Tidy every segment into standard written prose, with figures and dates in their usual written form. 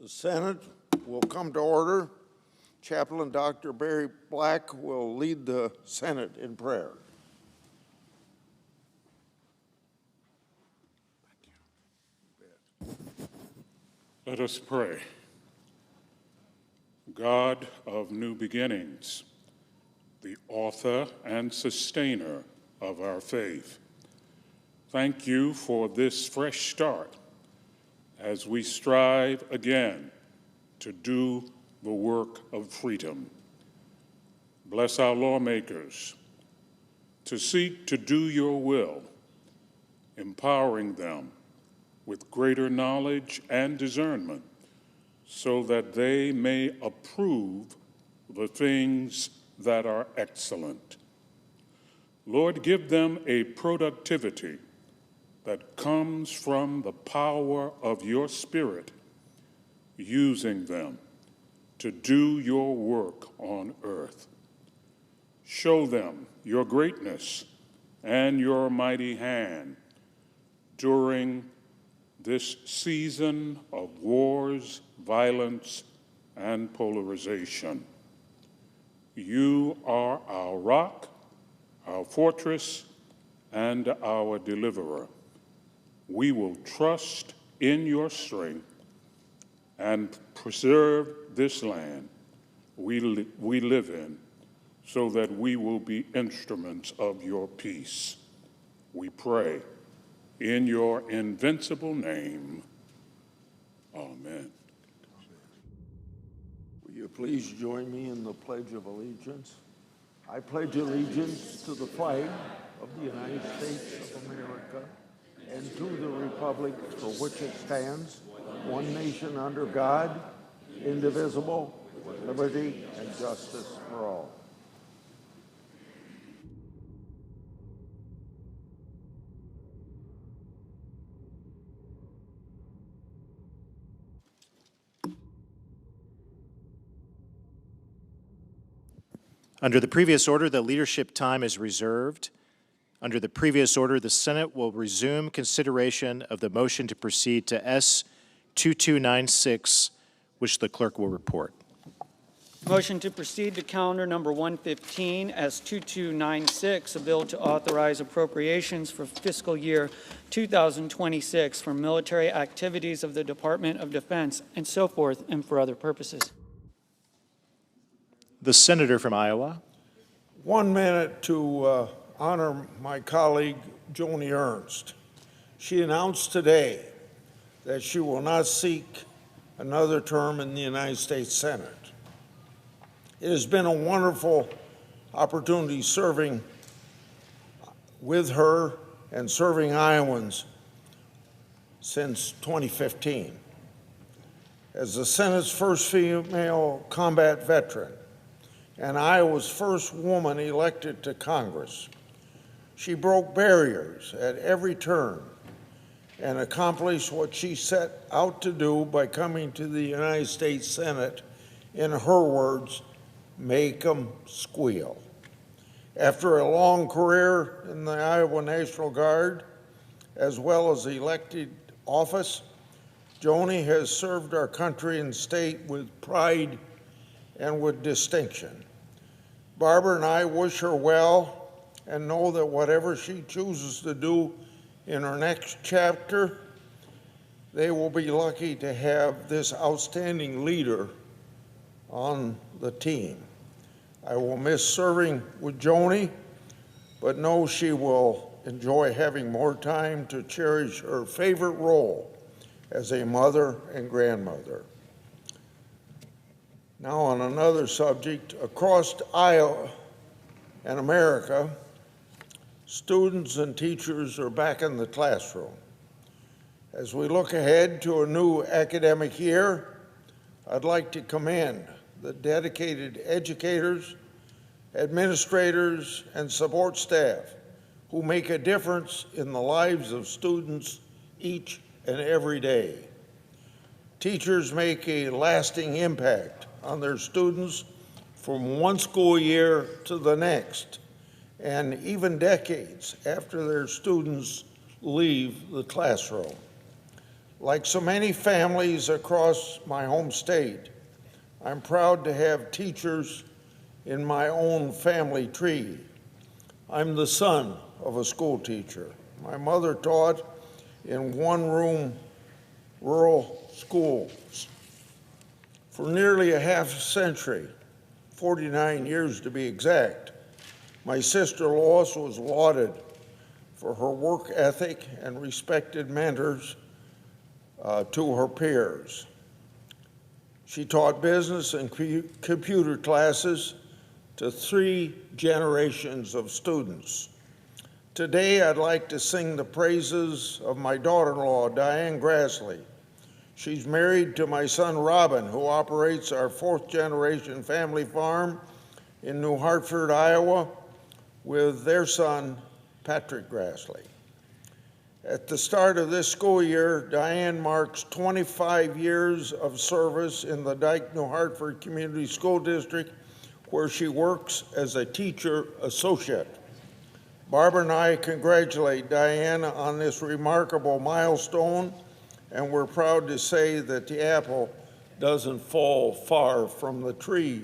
The Senate will come to order. Chaplain Dr. Barry Black will lead the Senate in prayer. Let us pray. God of new beginnings, the author and sustainer of our faith, thank you for this fresh start as we strive again to do the work of freedom. Bless our lawmakers to seek to do your will, empowering them with greater knowledge and discernment so that they may approve the things that are excellent. Lord, give them a productivity that comes from the power of your Spirit, using them to do your work on earth. Show them your greatness and your mighty hand during this season of wars, violence, and polarization. You are our rock, our fortress, and our deliverer. We will trust in your strength and preserve this land we live in so that we will be instruments of your peace. We pray in your invincible name. Amen. Will you please join me in the Pledge of Allegiance? I pledge allegiance to the flag of the United States of America and to the republic for which it stands, one nation under God, indivisible, with liberty and justice for all. Under the previous order, the leadership time is reserved. Under the previous order, the Senate will resume consideration of the motion to proceed to S-2296, which the clerk will report. Motion to proceed to calendar number 115 S-2296, a bill to authorize appropriations for fiscal year 2026 for military activities of the Department of Defense and so forth and for other purposes. The senator from Iowa. 1 minute to honor my colleague, Joni Ernst. She announced today that she will not seek another term in the United States Senate. It has been a wonderful opportunity serving with her and serving Iowans since 2015. As the Senate's first female combat veteran and Iowa's first woman elected to Congress, she broke barriers at every turn and accomplished what she set out to do by coming to the United States Senate, in her words, make 'em squeal. After a long career in the Iowa National Guard, as well as elected office, Joni has served our country and state with pride and with distinction. Barbara and I wish her well and know that whatever she chooses to do in her next chapter, they will be lucky to have this outstanding leader on the team. I will miss serving with Joni, but know she will enjoy having more time to cherish her favorite role as a mother and grandmother. Now on another subject, across Iowa and America, students and teachers are back in the classroom. As we look ahead to a new academic year, I'd like to commend the dedicated educators, administrators, and support staff who make a difference in the lives of students each and every day. Teachers make a lasting impact on their students from one school year to the next, and even decades after their students leave the classroom. Like so many families across my home state, I'm proud to have teachers in my own family tree. I'm the son of a school teacher. My mother taught in one-room rural schools for nearly a half century, 49 years to be exact. My sister Lois was lauded for her work ethic and respected mentors to her peers. She taught business and computer classes to 3 generations of students. Today, I'd like to sing the praises of my daughter-in-law, Diane Grassley. She's married to my son, Robin, who operates our 4th-generation family farm in New Hartford, Iowa, with their son, Patrick Grassley. At the start of this school year, Diane marks 25 years of service in the Dike New Hartford Community School District, where she works as a teacher associate. Barbara and I congratulate Diane on this remarkable milestone, and we're proud to say that the apple doesn't fall far from the tree,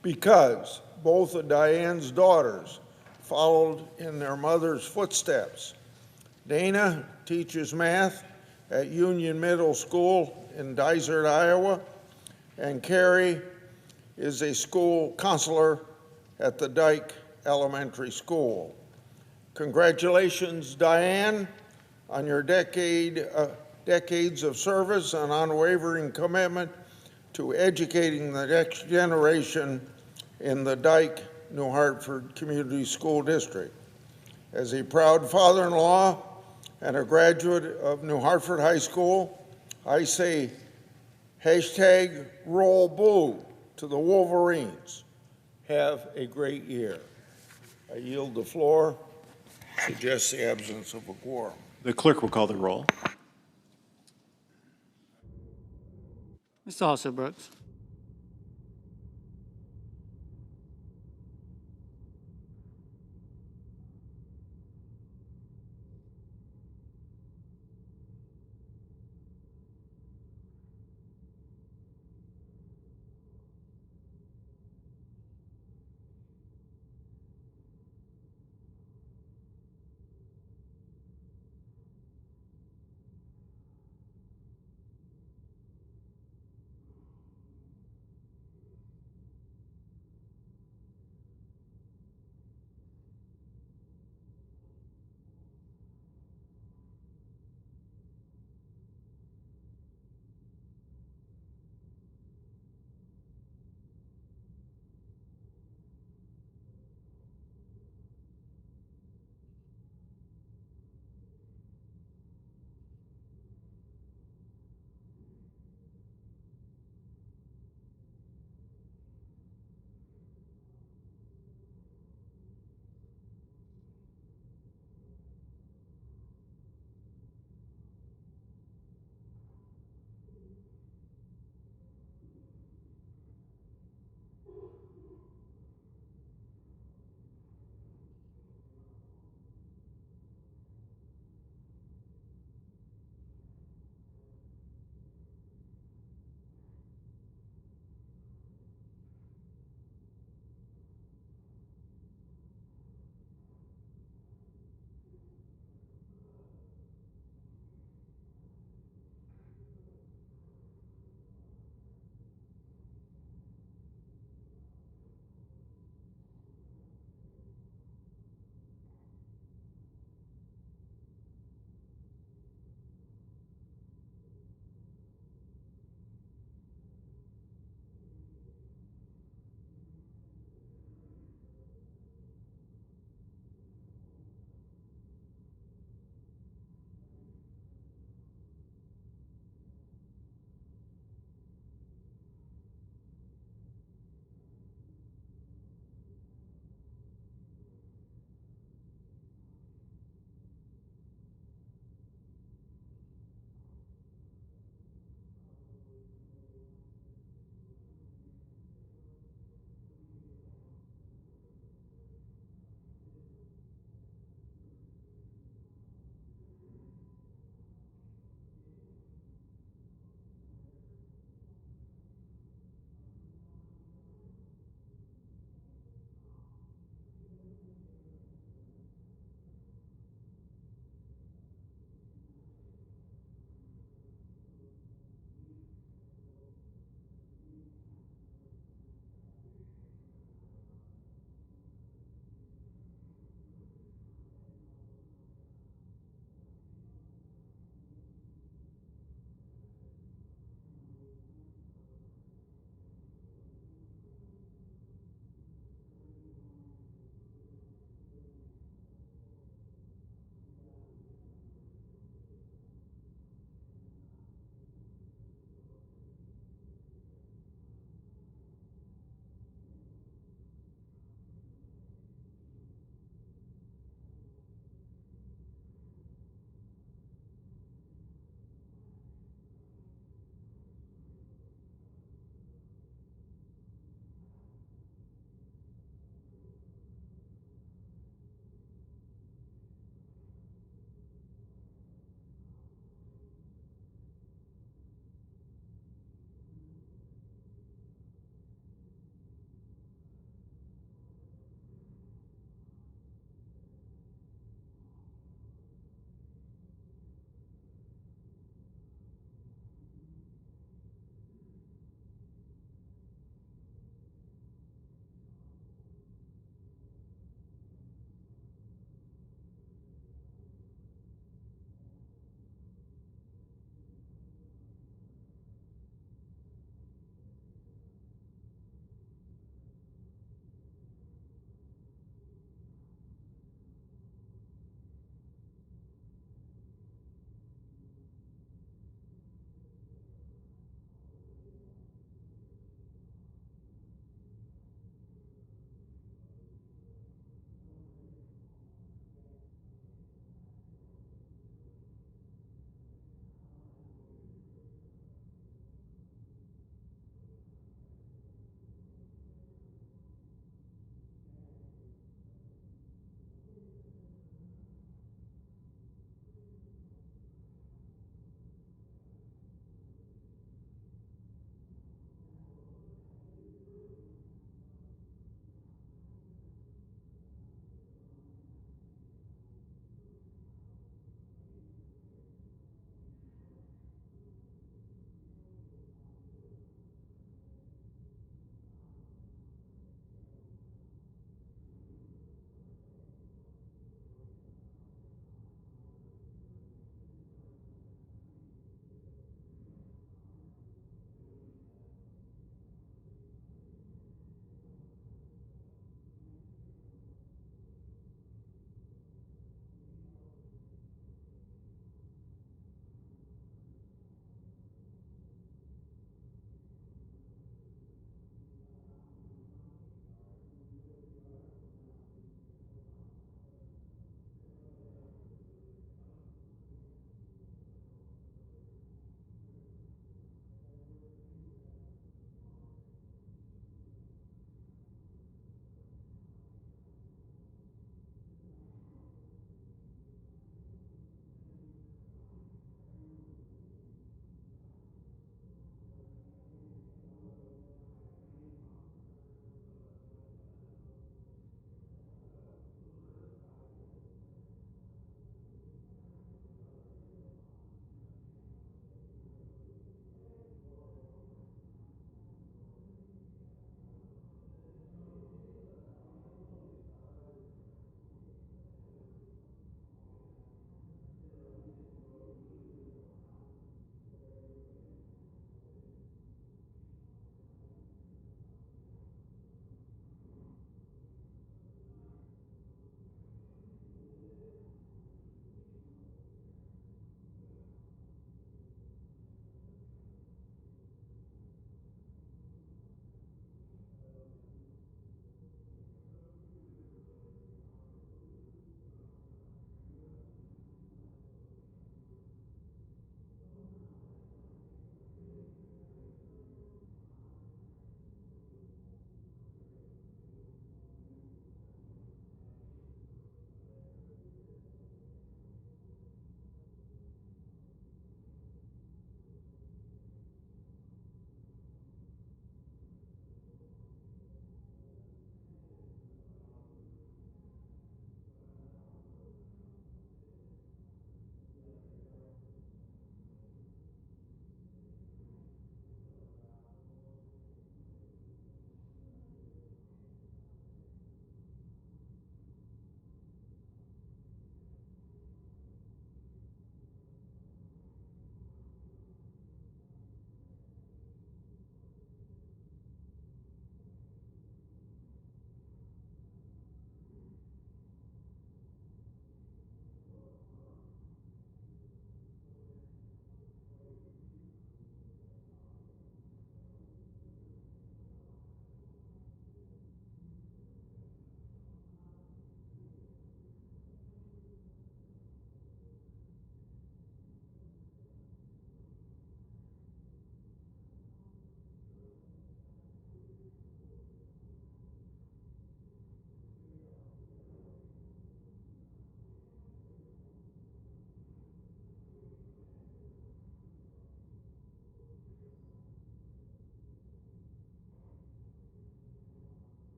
because both of Diane's daughters followed in their mother's footsteps. Dana teaches math at Union Middle School in Dysart, Iowa, and Carrie is a school counselor at the Dike Elementary School. Congratulations, Diane, on your decades of service and unwavering commitment to educating the next generation in the Dike New Hartford Community School District. As a proud father-in-law and a graduate of New Hartford High School, I say #Roll Blue to the Wolverines. Have a great year. I yield the floor. Suggest the absence of a quorum. The clerk will call the roll. Ms. Alsobrooks.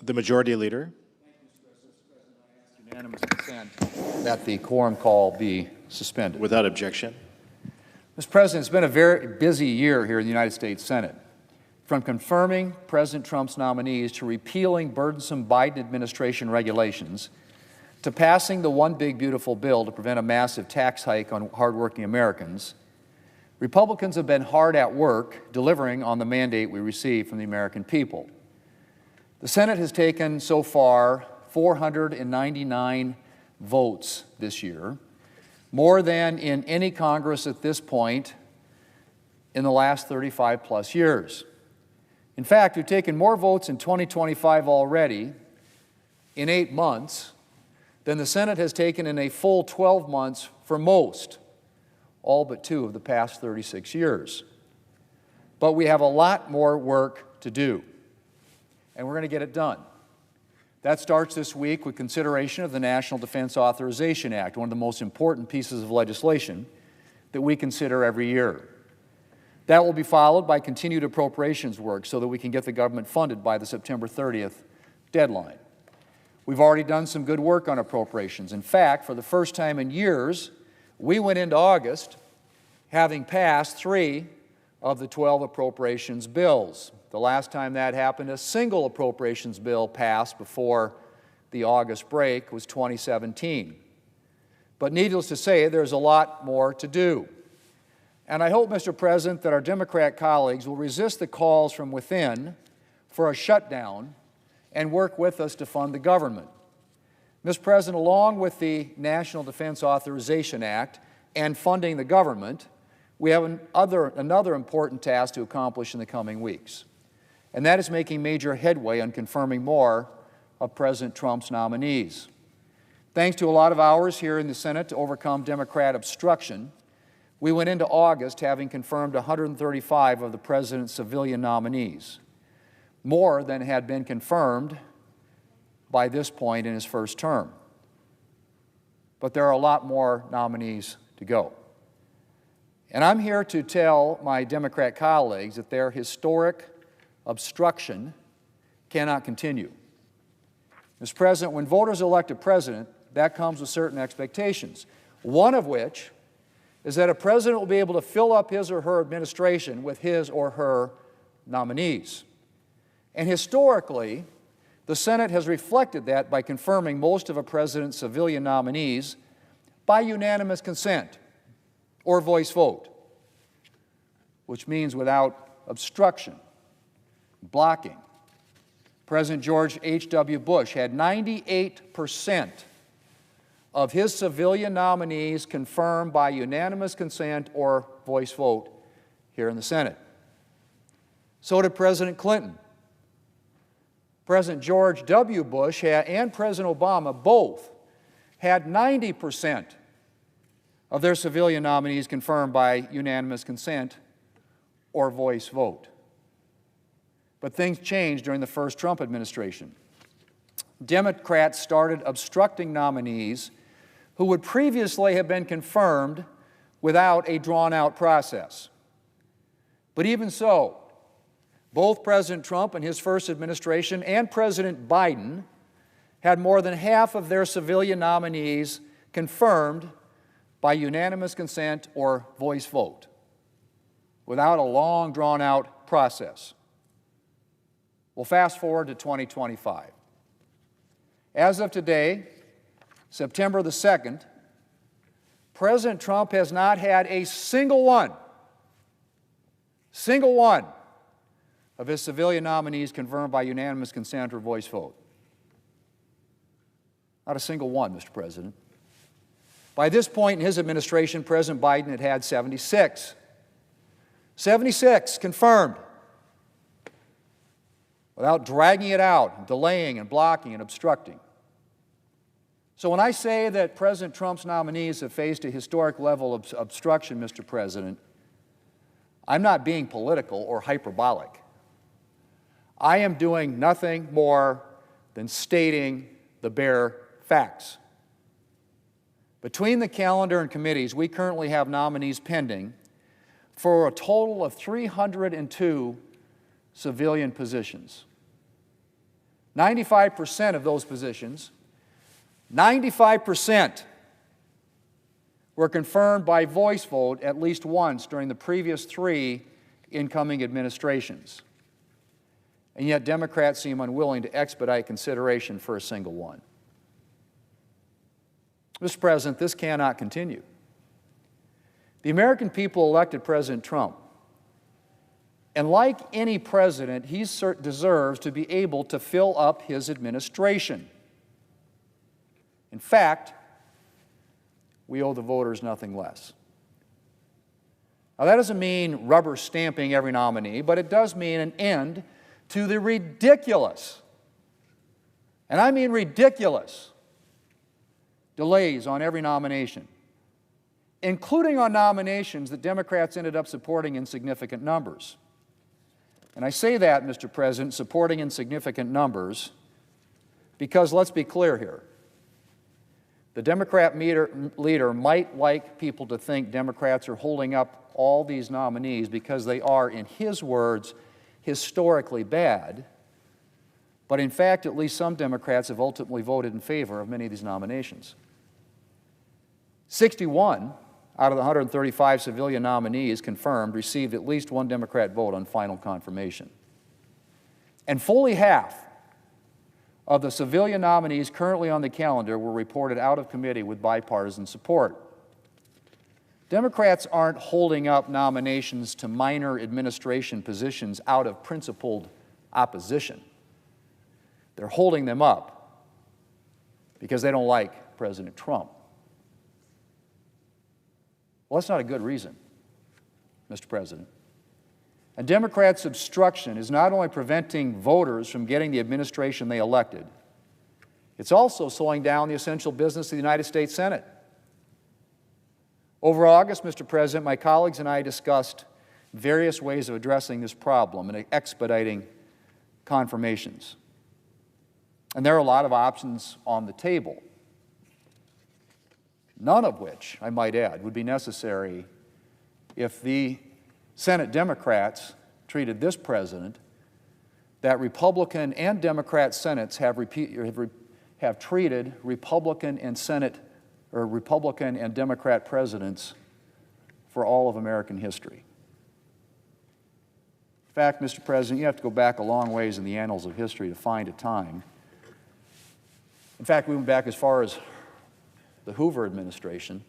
The Majority Leader. Unanimous consent that the quorum call be suspended. Without objection. Mr. President, it's been a very busy year here in the United States Senate. From confirming President Trump's nominees to repealing burdensome Biden administration regulations to passing the One Big Beautiful Bill to prevent a massive tax hike on hardworking Americans, Republicans have been hard at work delivering on the mandate we received from the American people. The Senate has taken so far 499 votes this year, more than in any Congress at this point in the last 35-plus years. In fact, we've taken more votes in 2025 already in 8 months than the Senate has taken in a full 12 months for most, all but 2 of the past 36 years. But we have a lot more work to do, and we're going to get it done. That starts this week with consideration of the National Defense Authorization Act, one of the most important pieces of legislation that we consider every year. That will be followed by continued appropriations work so that we can get the government funded by the September 30th deadline. We've already done some good work on appropriations. In fact, for the first time in years, we went into August having passed 3 of the 12 appropriations bills. The last time that happened, a single appropriations bill passed before the August break was 2017. But needless to say, there's a lot more to do. And I hope, Mr. President, that our Democrat colleagues will resist the calls from within for a shutdown and work with us to fund the government. Mr. President, along with the National Defense Authorization Act and funding the government, we have another important task to accomplish in the coming weeks, and that is making major headway on confirming more of President Trump's nominees. Thanks to a lot of hours here in the Senate to overcome Democrat obstruction, we went into August having confirmed 135 of the President's civilian nominees, more than had been confirmed by this point in his first term. But there are a lot more nominees to go. And I'm here to tell my Democrat colleagues that their historic obstruction cannot continue. Mr. President, when voters elect a president, that comes with certain expectations, one of which is that a president will be able to fill up his or her administration with his or her nominees. And historically, the Senate has reflected that by confirming most of a president's civilian nominees by unanimous consent or voice vote, which means without obstruction, blocking. President George H.W. Bush had 98% of his civilian nominees confirmed by unanimous consent or voice vote here in the Senate. So did President Clinton. President George W. Bush and President Obama both had 90% of their civilian nominees confirmed by unanimous consent or voice vote. But things changed during the first Trump administration. Democrats started obstructing nominees who would previously have been confirmed without a drawn-out process. But even so, both President Trump and his first administration and President Biden had more than half of their civilian nominees confirmed by unanimous consent or voice vote, without a long, drawn-out process. Well, fast forward to 2025. As of today, September the 2nd, President Trump has not had a single one of his civilian nominees confirmed by unanimous consent or voice vote. Not a single one, Mr. President. By this point in his administration, President Biden had had 76. 76 confirmed, without dragging it out, delaying and blocking and obstructing. So when I say that President Trump's nominees have faced a historic level of obstruction, Mr. President, I'm not being political or hyperbolic. I am doing nothing more than stating the bare facts. Between the calendar and committees, we currently have nominees pending for a total of 302 civilian positions. 95% of those positions, 95% were confirmed by voice vote at least once during the previous 3 incoming administrations. And yet Democrats seem unwilling to expedite consideration for a single one. Mr. President, this cannot continue. The American people elected President Trump. And like any president, he deserves to be able to fill up his administration. In fact, we owe the voters nothing less. Now, that doesn't mean rubber stamping every nominee, but it does mean an end to the ridiculous, and I mean ridiculous, delays on every nomination, including on nominations that Democrats ended up supporting in significant numbers. And I say that, Mr. President, supporting in significant numbers, because let's be clear here. The Democrat leader might like people to think Democrats are holding up all these nominees because they are, in his words, historically bad. But in fact, at least some Democrats have ultimately voted in favor of many of these nominations. 61 out of the 135 civilian nominees confirmed received at least one Democrat vote on final confirmation. And fully half of the civilian nominees currently on the calendar were reported out of committee with bipartisan support. Democrats aren't holding up nominations to minor administration positions out of principled opposition. They're holding them up because they don't like President Trump. Well, that's not a good reason, Mr. President. And Democrats' obstruction is not only preventing voters from getting the administration they elected, it's also slowing down the essential business of the United States Senate. Over August, Mr. President, my colleagues and I discussed various ways of addressing this problem and expediting confirmations. And there are a lot of options on the table, none of which, I might add, would be necessary if the Senate Democrats treated this president that Republican and Democrat Senates have treated Republican and Senate or Republican and Democrat presidents for all of American history. In fact, Mr. President, you have to go back a long ways in the annals of history to find a time. In fact, we went back as far as the Hoover administration.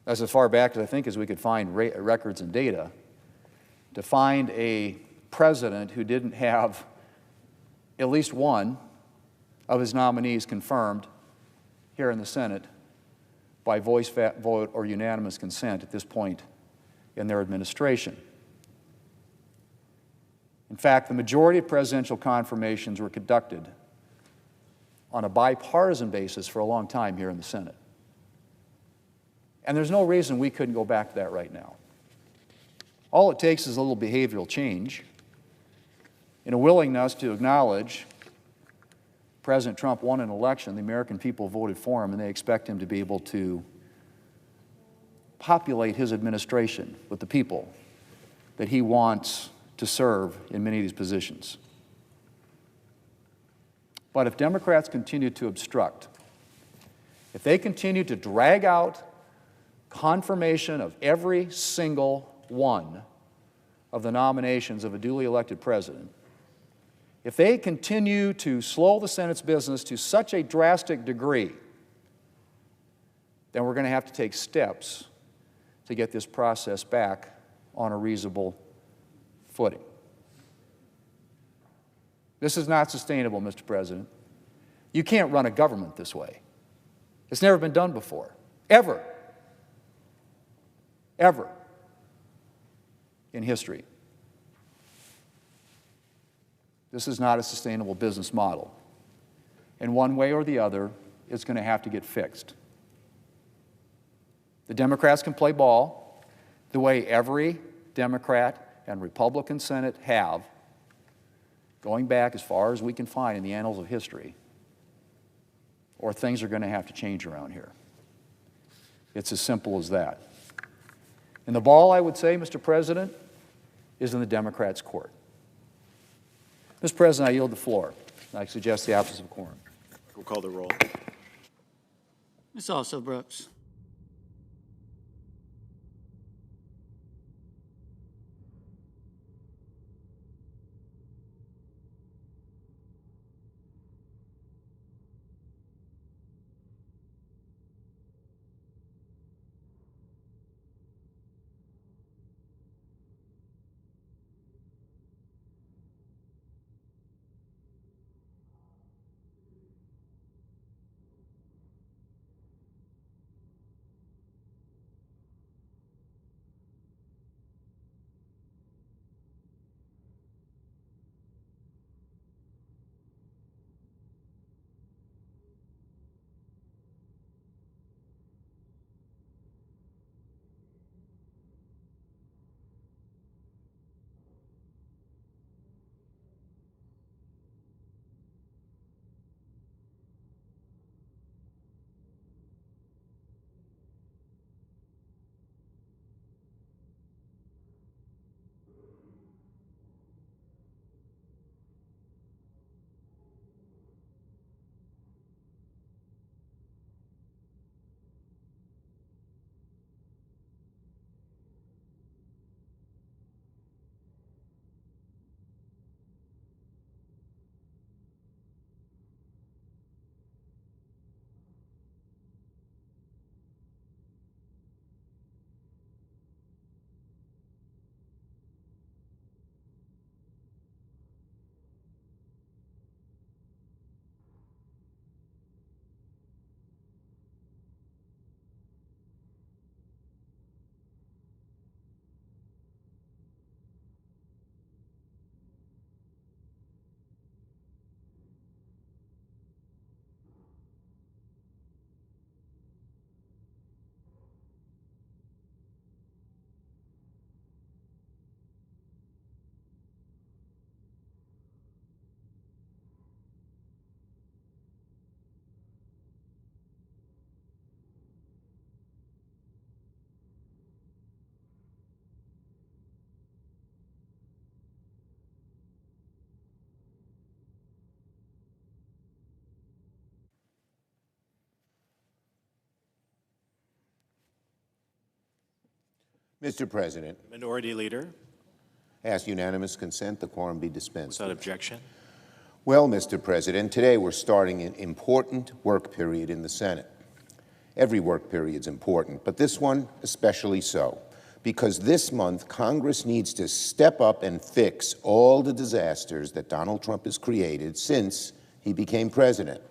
That's as far back as I think as we could find records and data, to find a president who didn't have at least one of his nominees confirmed here in the Senate by voice vote or unanimous consent at this point in their administration. In fact, the majority of presidential confirmations were conducted on a bipartisan basis for a long time here in the Senate. And there's no reason we couldn't go back to that right now. All it takes is a little behavioral change and a willingness to acknowledge President Trump won an election, the American people voted for him, and they expect him to be able to populate his administration with the people that he wants to serve in many of these positions. But if Democrats continue to obstruct, if they continue to drag out confirmation of every single one of the nominations of a duly elected president, if they continue to slow the Senate's business to such a drastic degree, then we're going to have to take steps to get this process back on a reasonable footing. This is not sustainable, Mr. President. You can't run a government this way. It's never been done before, ever in history. This is not a sustainable business model. And one way or the other, it's going to have to get fixed. The Democrats can play ball the way every Democrat and Republican Senate have, going back as far as we can find in the annals of history, or things are going to have to change around here. It's as simple as that. And the ball, I would say, Mr. President, is in the Democrats' court. Mr. President, I yield the floor. I suggest the absence of quorum. We'll call the roll. Ms. Also Brooks. Mr. President, Minority Leader, I ask unanimous consent the quorum be dispensed. without objection. Well, Mr. President, today we're starting an important work period in the Senate. Every work period's important, but this one especially so, because this month Congress needs to step up and fix all the disasters that Donald Trump has created since he became president.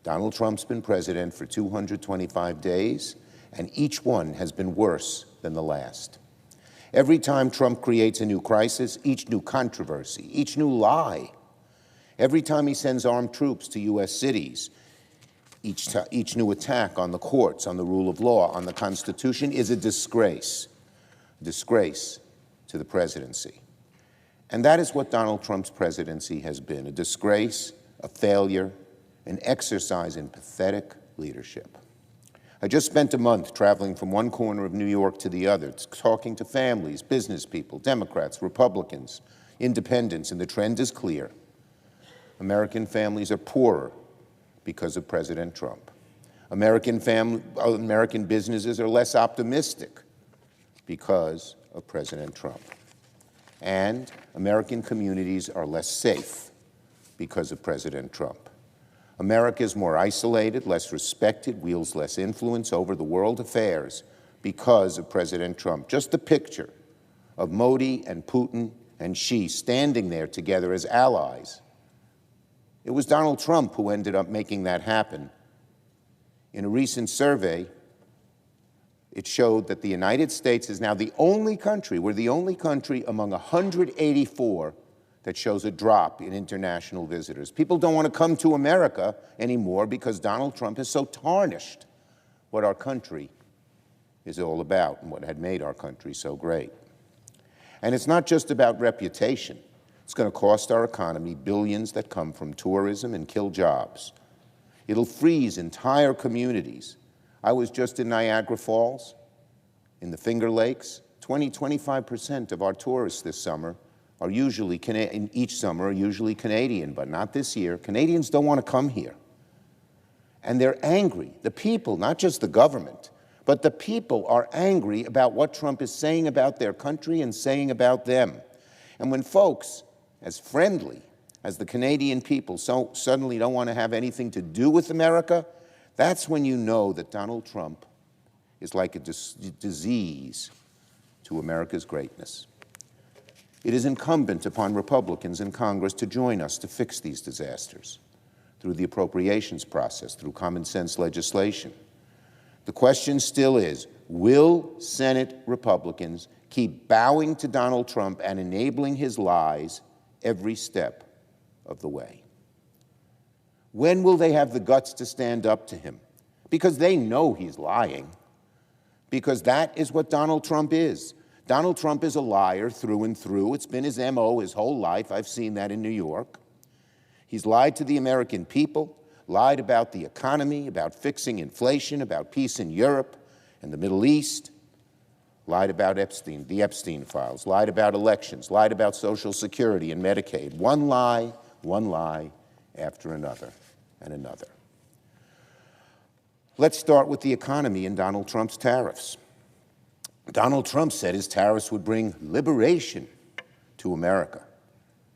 Donald Trump's been president for 225 days, and each one has been worse than the last. Every time Trump creates a new crisis, each new controversy, each new lie, every time he sends armed troops to U.S. cities, each new attack on the courts, on the rule of law, on the Constitution is a disgrace to the presidency. And that is what Donald Trump's presidency has been, a disgrace, a failure, an exercise in pathetic leadership. I just spent a month traveling from one corner of New York to the other, talking to families, business people, Democrats, Republicans, independents, and the trend is clear. American families are poorer because of President Trump. American businesses are less optimistic because of President Trump. And American communities are less safe because of President Trump. America is more isolated, less respected, wields less influence over the world affairs because of President Trump. Just the picture of Modi and Putin and Xi standing there together as allies. It was Donald Trump who ended up making that happen. In a recent survey, it showed that the United States is now the only country, we're the only country among 184 that shows a drop in international visitors. People don't want to come to America anymore because Donald Trump has so tarnished what our country is all about and what had made our country so great. And it's not just about reputation. It's going to cost our economy billions that come from tourism and kill jobs. It'll freeze entire communities. I was just in Niagara Falls, in the Finger Lakes. 25% of our tourists this summer are usually, in each summer, are usually Canadian, but not this year. Canadians don't want to come here. And they're angry. The people, not just the government, but the people are angry about what Trump is saying about their country and saying about them. And when folks as friendly as the Canadian people so suddenly don't want to have anything to do with America, that's when you know that Donald Trump is like a disease to America's greatness. It is incumbent upon Republicans in Congress to join us to fix these disasters through the appropriations process, through common sense legislation. The question still is, will Senate Republicans keep bowing to Donald Trump and enabling his lies every step of the way? When will they have the guts to stand up to him? Because they know he's lying. Because that is what Donald Trump is. Donald Trump is a liar through and through. It's been his MO his whole life. I've seen that in New York. He's lied to the American people, lied about the economy, about fixing inflation, about peace in Europe and the Middle East, lied about Epstein, the Epstein files, lied about elections, lied about Social Security and Medicaid. One lie after another and another. Let's start with the economy and Donald Trump's tariffs. Donald Trump said his tariffs would bring liberation to America.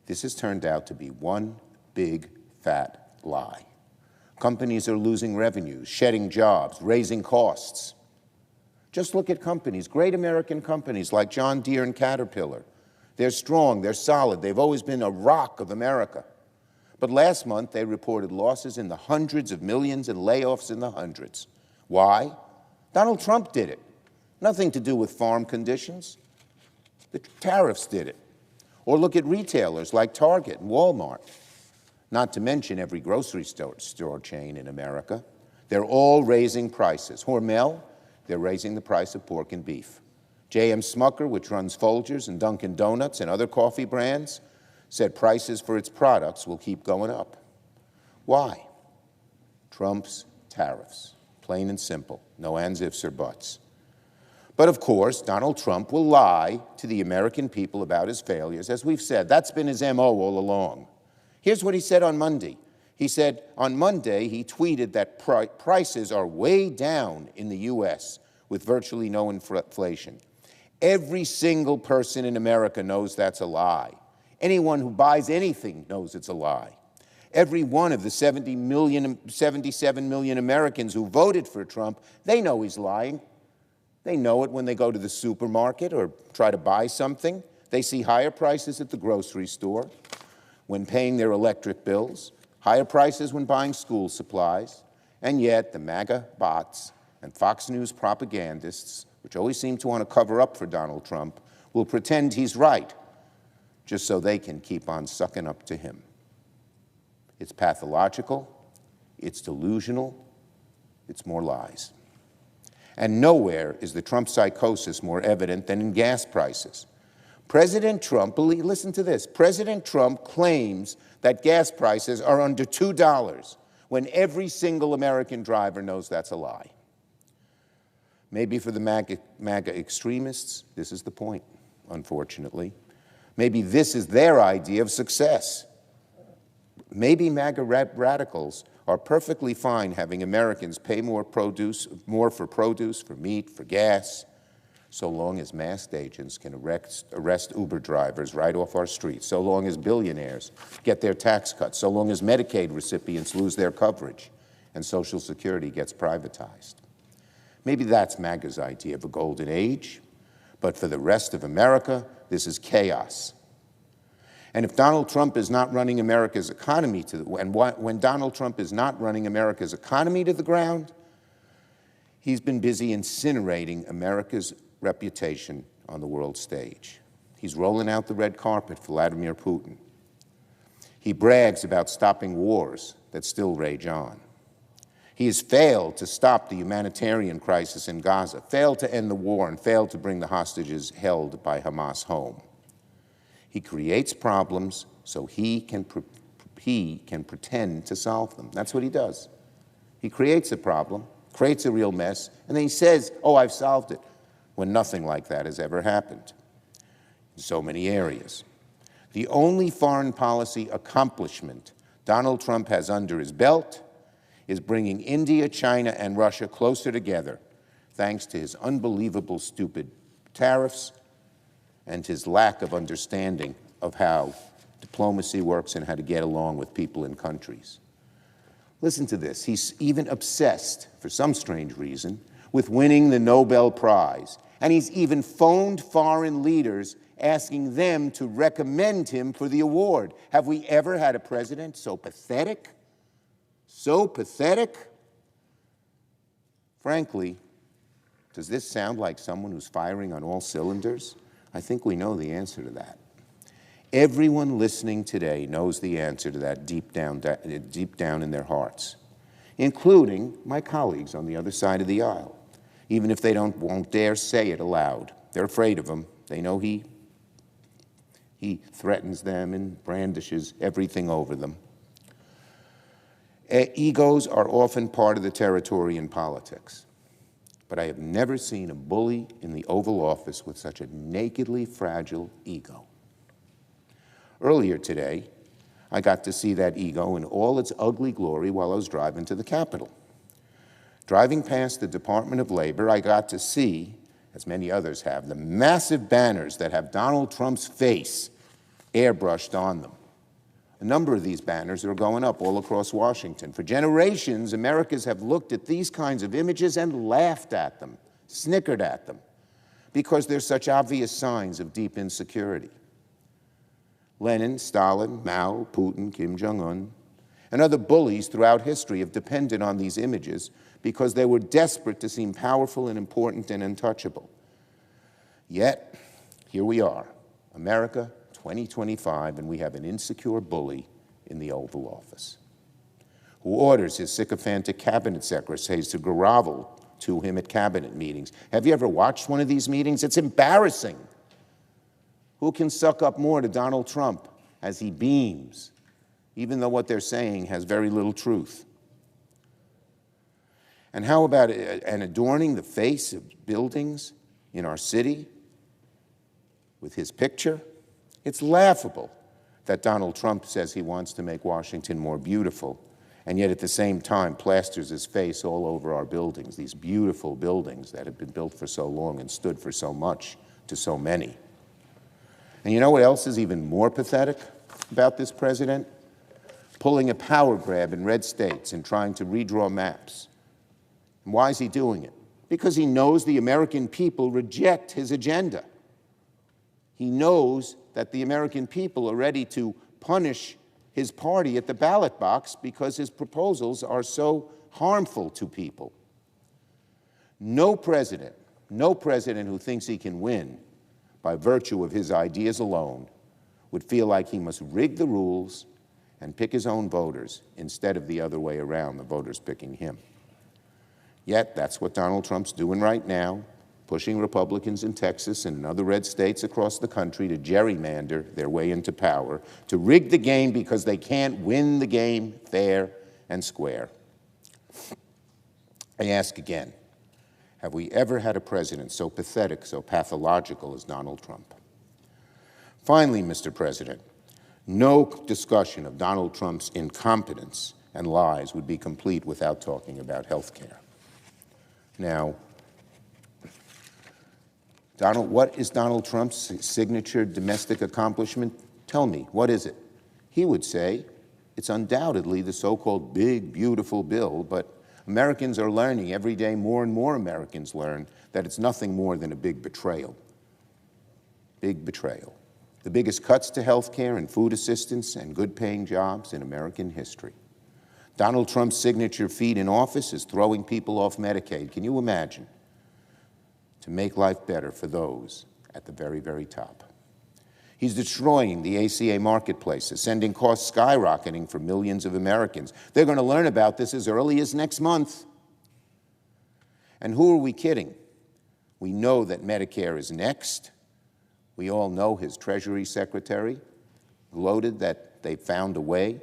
This has turned out to be one big, fat lie. Companies are losing revenues, shedding jobs, raising costs. Just look at companies, great American companies like John Deere and Caterpillar. They're strong, they're solid, they've always been a rock of America. But last month, they reported losses in the hundreds of millions and layoffs in the hundreds. Why? Donald Trump did it. Nothing to do with farm conditions. The tariffs did it. Or look at retailers like Target and Walmart, not to mention every grocery store chain in America. They're all raising prices. Hormel, they're raising the price of pork and beef. J.M. Smucker, which runs Folgers and Dunkin' Donuts and other coffee brands, said prices for its products will keep going up. Why? Trump's tariffs, plain and simple, no ands, ifs, or buts. But of course, Donald Trump will lie to the American people about his failures. As we've said, that's been his MO all along. Here's what he said on Monday. He said on Monday, he tweeted that prices are way down in the U.S. with virtually no inflation. Every single person in America knows that's a lie. Anyone who buys anything knows it's a lie. Every one of the 77 million Americans who voted for Trump, they know he's lying. They know it when they go to the supermarket or try to buy something. They see higher prices at the grocery store when paying their electric bills, higher prices when buying school supplies, and yet the MAGA bots and Fox News propagandists, which always seem to want to cover up for Donald Trump, will pretend he's right, just so they can keep on sucking up to him. It's pathological, it's delusional, it's more lies. And nowhere is the Trump psychosis more evident than in gas prices. President Trump, listen to this, President Trump claims that gas prices are under $2 when every single American driver knows that's a lie. Maybe for the MAGA extremists, this is the point, unfortunately. Maybe this is their idea of success. Maybe MAGA radicals are perfectly fine having Americans pay more for produce, for meat, for gas, so long as masked agents can arrest Uber drivers right off our streets, so long as billionaires get their tax cuts, so long as Medicaid recipients lose their coverage and Social Security gets privatized. Maybe that's MAGA's idea of a golden age, but for the rest of America, this is chaos. And if Donald Trump is not running America's economy when Donald Trump is not running America's economy to the ground, he's been busy incinerating America's reputation on the world stage. He's rolling out the red carpet for Vladimir Putin. He brags about stopping wars that still rage on. He has failed to stop the humanitarian crisis in Gaza, failed to end the war, and failed to bring the hostages held by Hamas home. He creates problems so he can pretend to solve them. That's what he does. He creates a problem, creates a real mess, and then he says, oh, I've solved it, when nothing like that has ever happened in so many areas. The only foreign policy accomplishment Donald Trump has under his belt is bringing India, China, and Russia closer together, thanks to his unbelievable stupid tariffs and his lack of understanding of how diplomacy works and how to get along with people in countries. Listen to this. He's even obsessed, for some strange reason, with winning the Nobel Prize. And he's even phoned foreign leaders asking them to recommend him for the award. Have we ever had a president so pathetic? So pathetic? Frankly, does this sound like someone who's firing on all cylinders? I think we know the answer to that. Everyone listening today knows the answer to that deep down in their hearts, including my colleagues on the other side of the aisle, even if they won't dare say it aloud. They're afraid of him. They know he threatens them and brandishes everything over them. Egos are often part of the territory in politics, but I have never seen a bully in the Oval Office with such a nakedly fragile ego. Earlier today, I got to see that ego in all its ugly glory while I was driving to the Capitol. Driving past the Department of Labor, I got to see, as many others have, the massive banners that have Donald Trump's face airbrushed on them. A number of these banners are going up all across Washington. For generations, Americans have looked at these kinds of images and laughed at them, snickered at them, because they're such obvious signs of deep insecurity. Lenin, Stalin, Mao, Putin, Kim Jong-un, and other bullies throughout history have depended on these images because they were desperate to seem powerful and important and untouchable. Yet, here we are, America, 2025, and we have an insecure bully in the Oval Office who orders his sycophantic cabinet secretaries to grovel to him at cabinet meetings. Have you ever watched one of these meetings? It's embarrassing. Who can suck up more to Donald Trump as he beams, even though what they're saying has very little truth? And how about adorning the face of buildings in our city with his picture? It's laughable that Donald Trump says he wants to make Washington more beautiful, and yet at the same time plasters his face all over our buildings, these beautiful buildings that have been built for so long and stood for so much to so many. And you know what else is even more pathetic about this president? Pulling a power grab in red states and trying to redraw maps. And why is he doing it? Because he knows the American people reject his agenda. He knows that the American people are ready to punish his party at the ballot box because his proposals are so harmful to people. No president who thinks he can win by virtue of his ideas alone would feel like he must rig the rules and pick his own voters instead of the other way around, the voters picking him. Yet that's what Donald Trump's doing right now, pushing Republicans in Texas and in other red states across the country to gerrymander their way into power, to rig the game because they can't win the game fair and square. I ask again, have we ever had a president so pathetic, so pathological as Donald Trump? Finally, Mr. President, no discussion of Donald Trump's incompetence and lies would be complete without talking about health care. Now, what is Donald Trump's signature domestic accomplishment? Tell me, what is it? He would say it's undoubtedly the so-called big, beautiful bill, but Americans are learning every day, more and more Americans learn that it's nothing more than a big betrayal. Big betrayal. The biggest cuts to health care and food assistance and good-paying jobs in American history. Donald Trump's signature feat in office is throwing people off Medicaid. Can you imagine? To make life better for those at the very, very top. He's destroying the ACA marketplaces, sending costs skyrocketing for millions of Americans. They're going to learn about this as early as next month. And who are we kidding? We know that Medicare is next. We all know his Treasury Secretary gloated that they found a way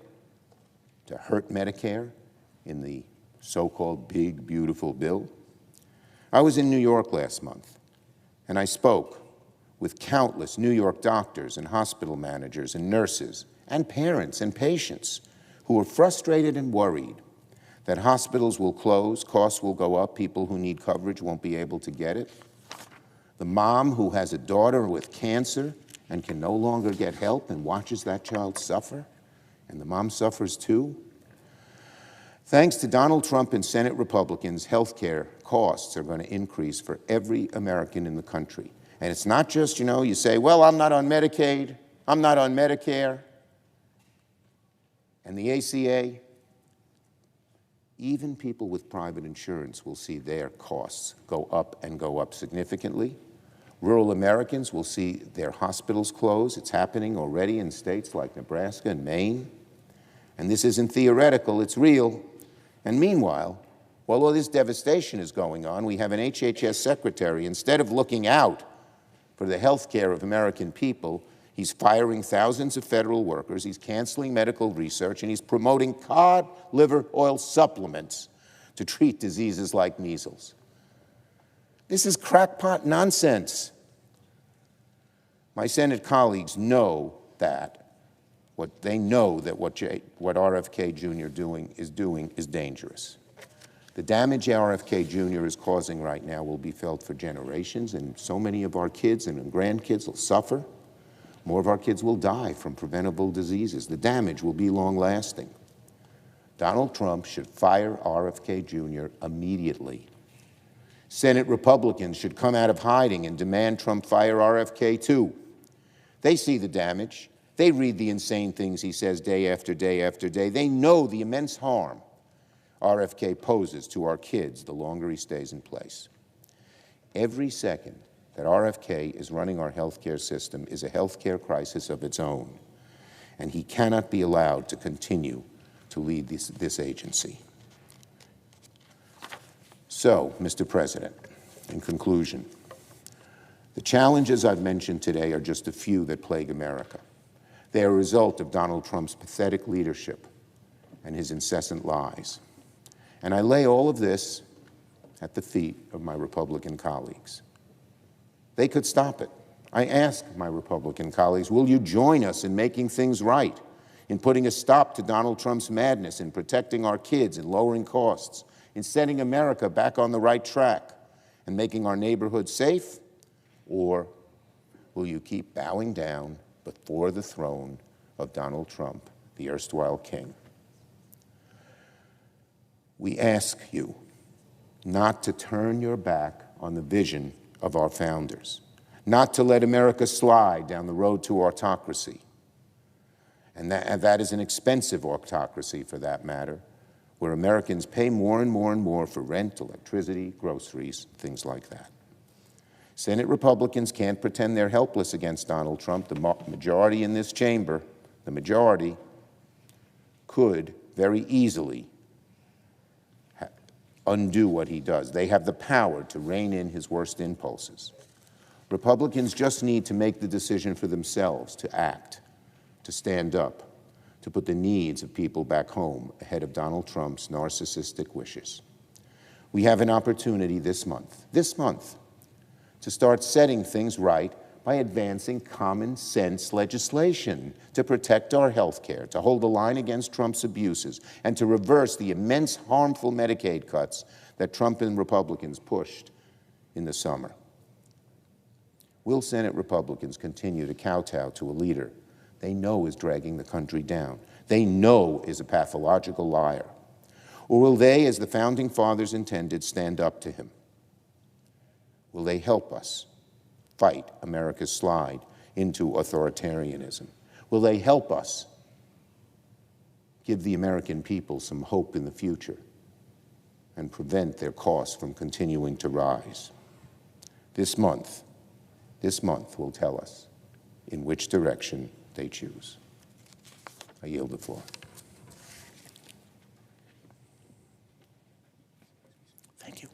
to hurt Medicare in the so-called big, beautiful bill. I was in New York last month, and I spoke with countless New York doctors and hospital managers and nurses and parents and patients who are frustrated and worried that hospitals will close, costs will go up, people who need coverage won't be able to get it. The mom who has a daughter with cancer and can no longer get help and watches that child suffer, and the mom suffers too. Thanks to Donald Trump and Senate Republicans, health care costs are going to increase for every American in the country. And it's not just, you say, well, I'm not on Medicaid, I'm not on Medicare, and the ACA. Even people with private insurance will see their costs go up and go up significantly. Rural Americans will see their hospitals close. It's happening already in states like Nebraska and Maine. And this isn't theoretical, it's real. And meanwhile, while all this devastation is going on, we have an HHS secretary, instead of looking out for the health care of American people, he's firing thousands of federal workers, he's canceling medical research, and he's promoting cod liver oil supplements to treat diseases like measles. This is crackpot nonsense. My Senate colleagues know that what RFK Jr. is doing is dangerous. The damage RFK Jr. is causing right now will be felt for generations, and so many of our kids and grandkids will suffer. More of our kids will die from preventable diseases. The damage will be long-lasting. Donald Trump should fire RFK Jr. immediately. Senate Republicans should come out of hiding and demand Trump fire RFK too. They see the damage. They read the insane things he says day after day after day. They know the immense harm RFK poses to our kids the longer he stays in place. Every second that RFK is running our healthcare system is a healthcare crisis of its own, and he cannot be allowed to continue to lead this agency. So, Mr. President, in conclusion, the challenges I've mentioned today are just a few that plague America. They are a result of Donald Trump's pathetic leadership and his incessant lies. And I lay all of this at the feet of my Republican colleagues. They could stop it. I ask my Republican colleagues, will you join us in making things right, in putting a stop to Donald Trump's madness, in protecting our kids, in lowering costs, in setting America back on the right track, and making our neighborhoods safe? Or will you keep bowing down before the throne of Donald Trump, the erstwhile king? We ask you not to turn your back on the vision of our founders, not to let America slide down the road to autocracy. And that is an expensive autocracy, for that matter, where Americans pay more and more and more for rent, electricity, groceries, things like that. Senate Republicans can't pretend they're helpless against Donald Trump. The majority in this chamber, the majority, could very easily undo what he does. They have the power to rein in his worst impulses. Republicans just need to make the decision for themselves, to act, to stand up, to put the needs of people back home ahead of Donald Trump's narcissistic wishes. We have an opportunity this month, to start setting things right by advancing common sense legislation to protect our health care, to hold the line against Trump's abuses, and to reverse the immense harmful Medicaid cuts that Trump and Republicans pushed in the summer. Will Senate Republicans continue to kowtow to a leader they know is dragging the country down, they know is a pathological liar? Or will they, as the Founding Fathers intended, stand up to him? Will they help us fight America's slide into authoritarianism? Will they help us give the American people some hope in the future and prevent their costs from continuing to rise? This month will tell us in which direction they choose. I yield the floor. Thank you.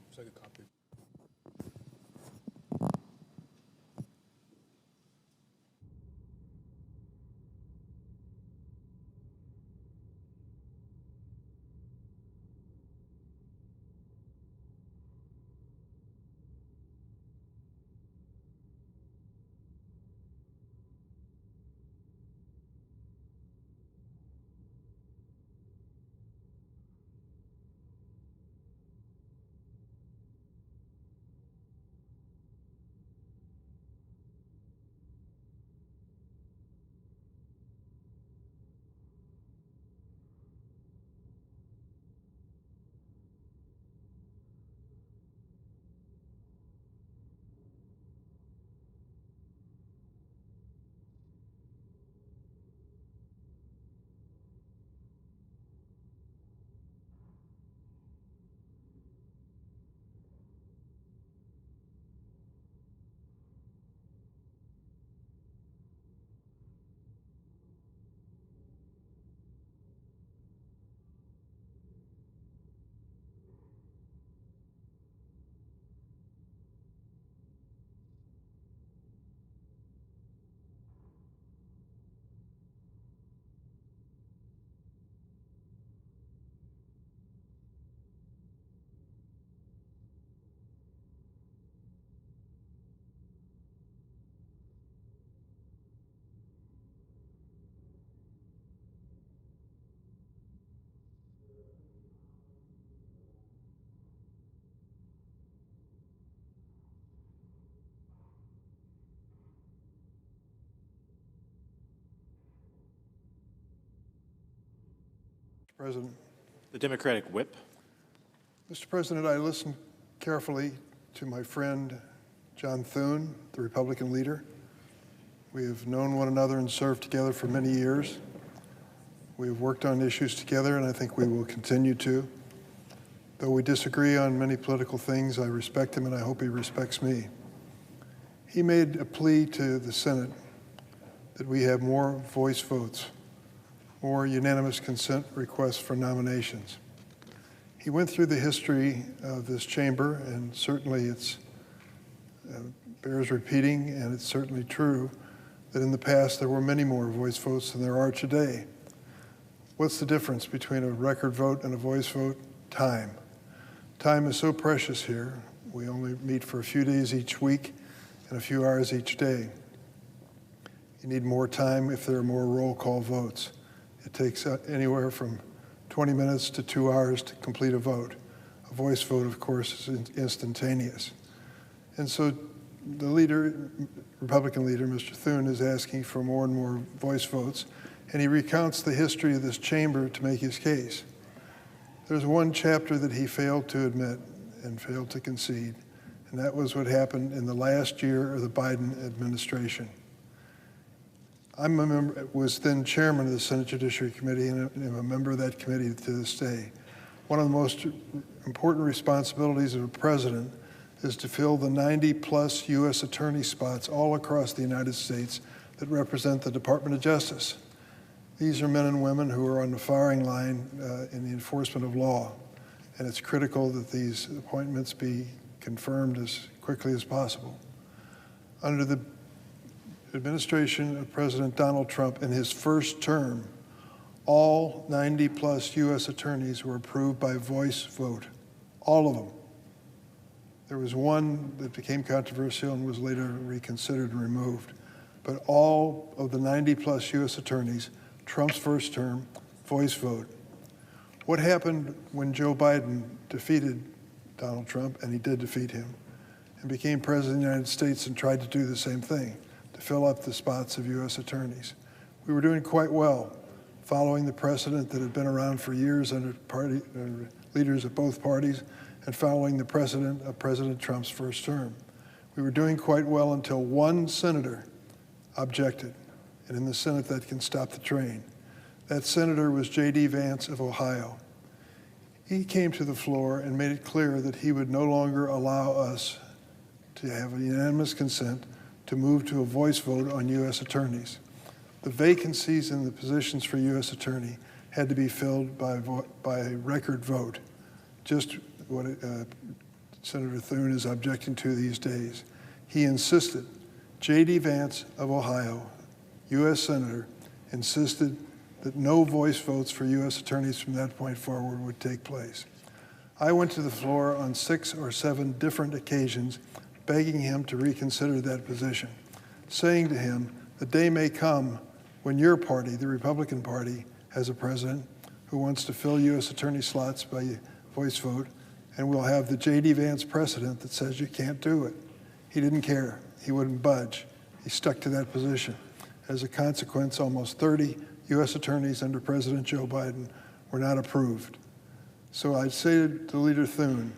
President. The Democratic whip. Mr. President, I listened carefully to my friend John Thune, the Republican leader. We have known one another and served together for many years. We have worked on issues together, and I think we will continue to. Though we disagree on many political things, I respect him, and I hope he respects me. He made a plea to the Senate that we have more voice votes, more unanimous consent requests for nominations. He went through the history of this chamber, and certainly it bears repeating, and it's certainly true that in the past there were many more voice votes than there are today. What's the difference between a record vote and a voice vote? Time. Time is so precious here. We only meet for a few days each week and a few hours each day. You need more time if there are more roll call votes. It takes anywhere from 20 minutes to 2 hours to complete a vote. A voice vote, of course, is instantaneous. And so the leader, Republican leader, Mr. Thune, is asking for more and more voice votes, and he recounts the history of this chamber to make his case. There's one chapter that he failed to admit and failed to concede, and that was what happened in the last year of the Biden administration. I'm a member, was then chairman of the Senate Judiciary Committee, and I'm a member of that committee to this day. One of the most important responsibilities of a president is to fill the 90-plus U.S. attorney spots all across the United States that represent the Department of Justice. These are men and women who are on the firing line in the enforcement of law, and it's critical that these appointments be confirmed as quickly as possible. Under the administration of President Donald Trump, in his first term, all 90-plus U.S. attorneys were approved by voice vote, all of them. There was one that became controversial and was later reconsidered and removed. But all of the 90-plus U.S. attorneys, Trump's first term, voice vote. What happened when Joe Biden defeated Donald Trump, and he did defeat him, and became president of the United States and tried to do the same thing, to fill up the spots of U.S. attorneys? We were doing quite well, following the precedent that had been around for years under leaders of both parties, and following the precedent of President Trump's first term. We were doing quite well until one senator objected, and in the Senate that can stop the train. That senator was J.D. Vance of Ohio. He came to the floor and made it clear that he would no longer allow us to have a unanimous consent to move to a voice vote on U.S. attorneys. The vacancies in the positions for U.S. attorney had to be filled by record vote, just what Senator Thune is objecting to these days. He insisted, J.D. Vance of Ohio, U.S. Senator, insisted that no voice votes for U.S. attorneys from that point forward would take place. I went to the floor on 6 or 7 different occasions begging him to reconsider that position, saying to him, the day may come when your party, the Republican Party, has a president who wants to fill U.S. attorney slots by voice vote, and we'll have the J.D. Vance precedent that says you can't do it. He didn't care. He wouldn't budge. He stuck to that position. As a consequence, almost 30 U.S. attorneys under President Joe Biden were not approved. So I'd say to Leader Thune,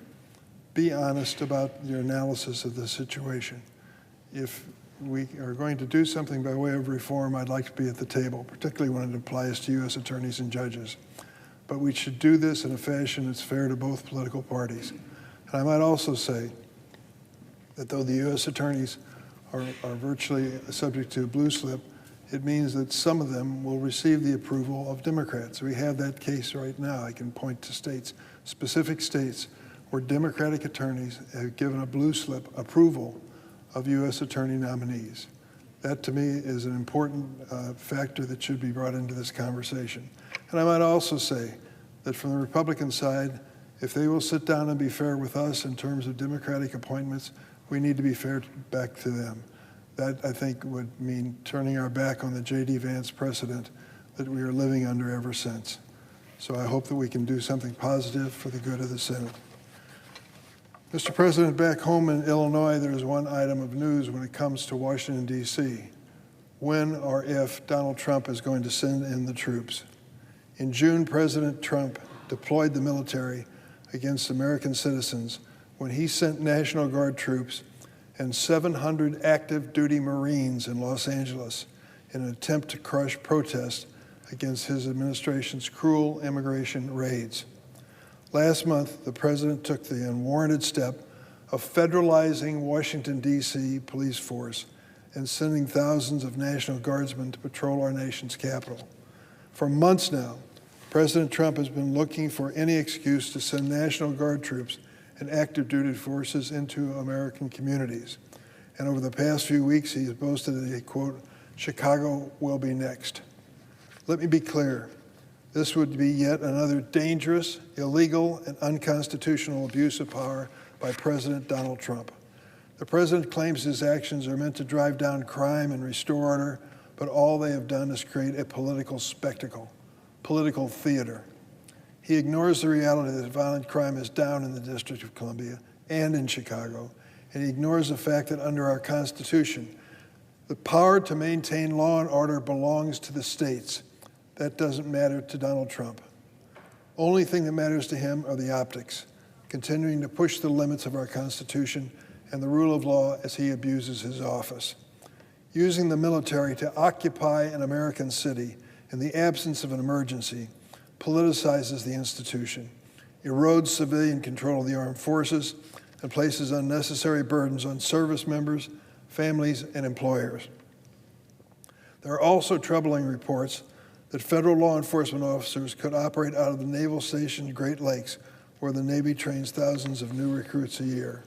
be honest about your analysis of the situation. If we are going to do something by way of reform, I'd like to be at the table, particularly when it applies to U.S. attorneys and judges. But we should do this in a fashion that's fair to both political parties. And I might also say that though the U.S. attorneys are virtually subject to a blue slip, it means that some of them will receive the approval of Democrats. We have that case right now. I can point to states, specific states, where Democratic attorneys have given a blue slip approval of U.S. attorney nominees. That, to me, is an important factor that should be brought into this conversation. And I might also say that from the Republican side, if they will sit down and be fair with us in terms of Democratic appointments, we need to be fair back to them. That, I think, would mean turning our back on the J.D. Vance precedent that we are living under ever since. So I hope that we can do something positive for the good of the Senate. Mr. President, back home in Illinois, there is one item of news when it comes to Washington, D.C. When or if Donald Trump is going to send in the troops. In June, President Trump deployed the military against American citizens when he sent National Guard troops and 700 active duty Marines in Los Angeles in an attempt to crush protests against his administration's cruel immigration raids. Last month, the president took the unwarranted step of federalizing Washington, D.C. police force and sending thousands of National Guardsmen to patrol our nation's capital. For months now, President Trump has been looking for any excuse to send National Guard troops and active duty forces into American communities. And over the past few weeks, he has boasted that, a quote, "Chicago will be next." Let me be clear. This would be yet another dangerous, illegal, and unconstitutional abuse of power by President Donald Trump. The president claims his actions are meant to drive down crime and restore order, but all they have done is create a political spectacle, political theater. He ignores the reality that violent crime is down in the District of Columbia and in Chicago, and he ignores the fact that under our Constitution, the power to maintain law and order belongs to the states. That doesn't matter to Donald Trump. Only thing that matters to him are the optics, continuing to push the limits of our Constitution and the rule of law as he abuses his office. Using the military to occupy an American city in the absence of an emergency politicizes the institution, erodes civilian control of the armed forces, and places unnecessary burdens on service members, families, and employers. There are also troubling reports that federal law enforcement officers could operate out of the Naval Station Great Lakes, where the Navy trains thousands of new recruits a year.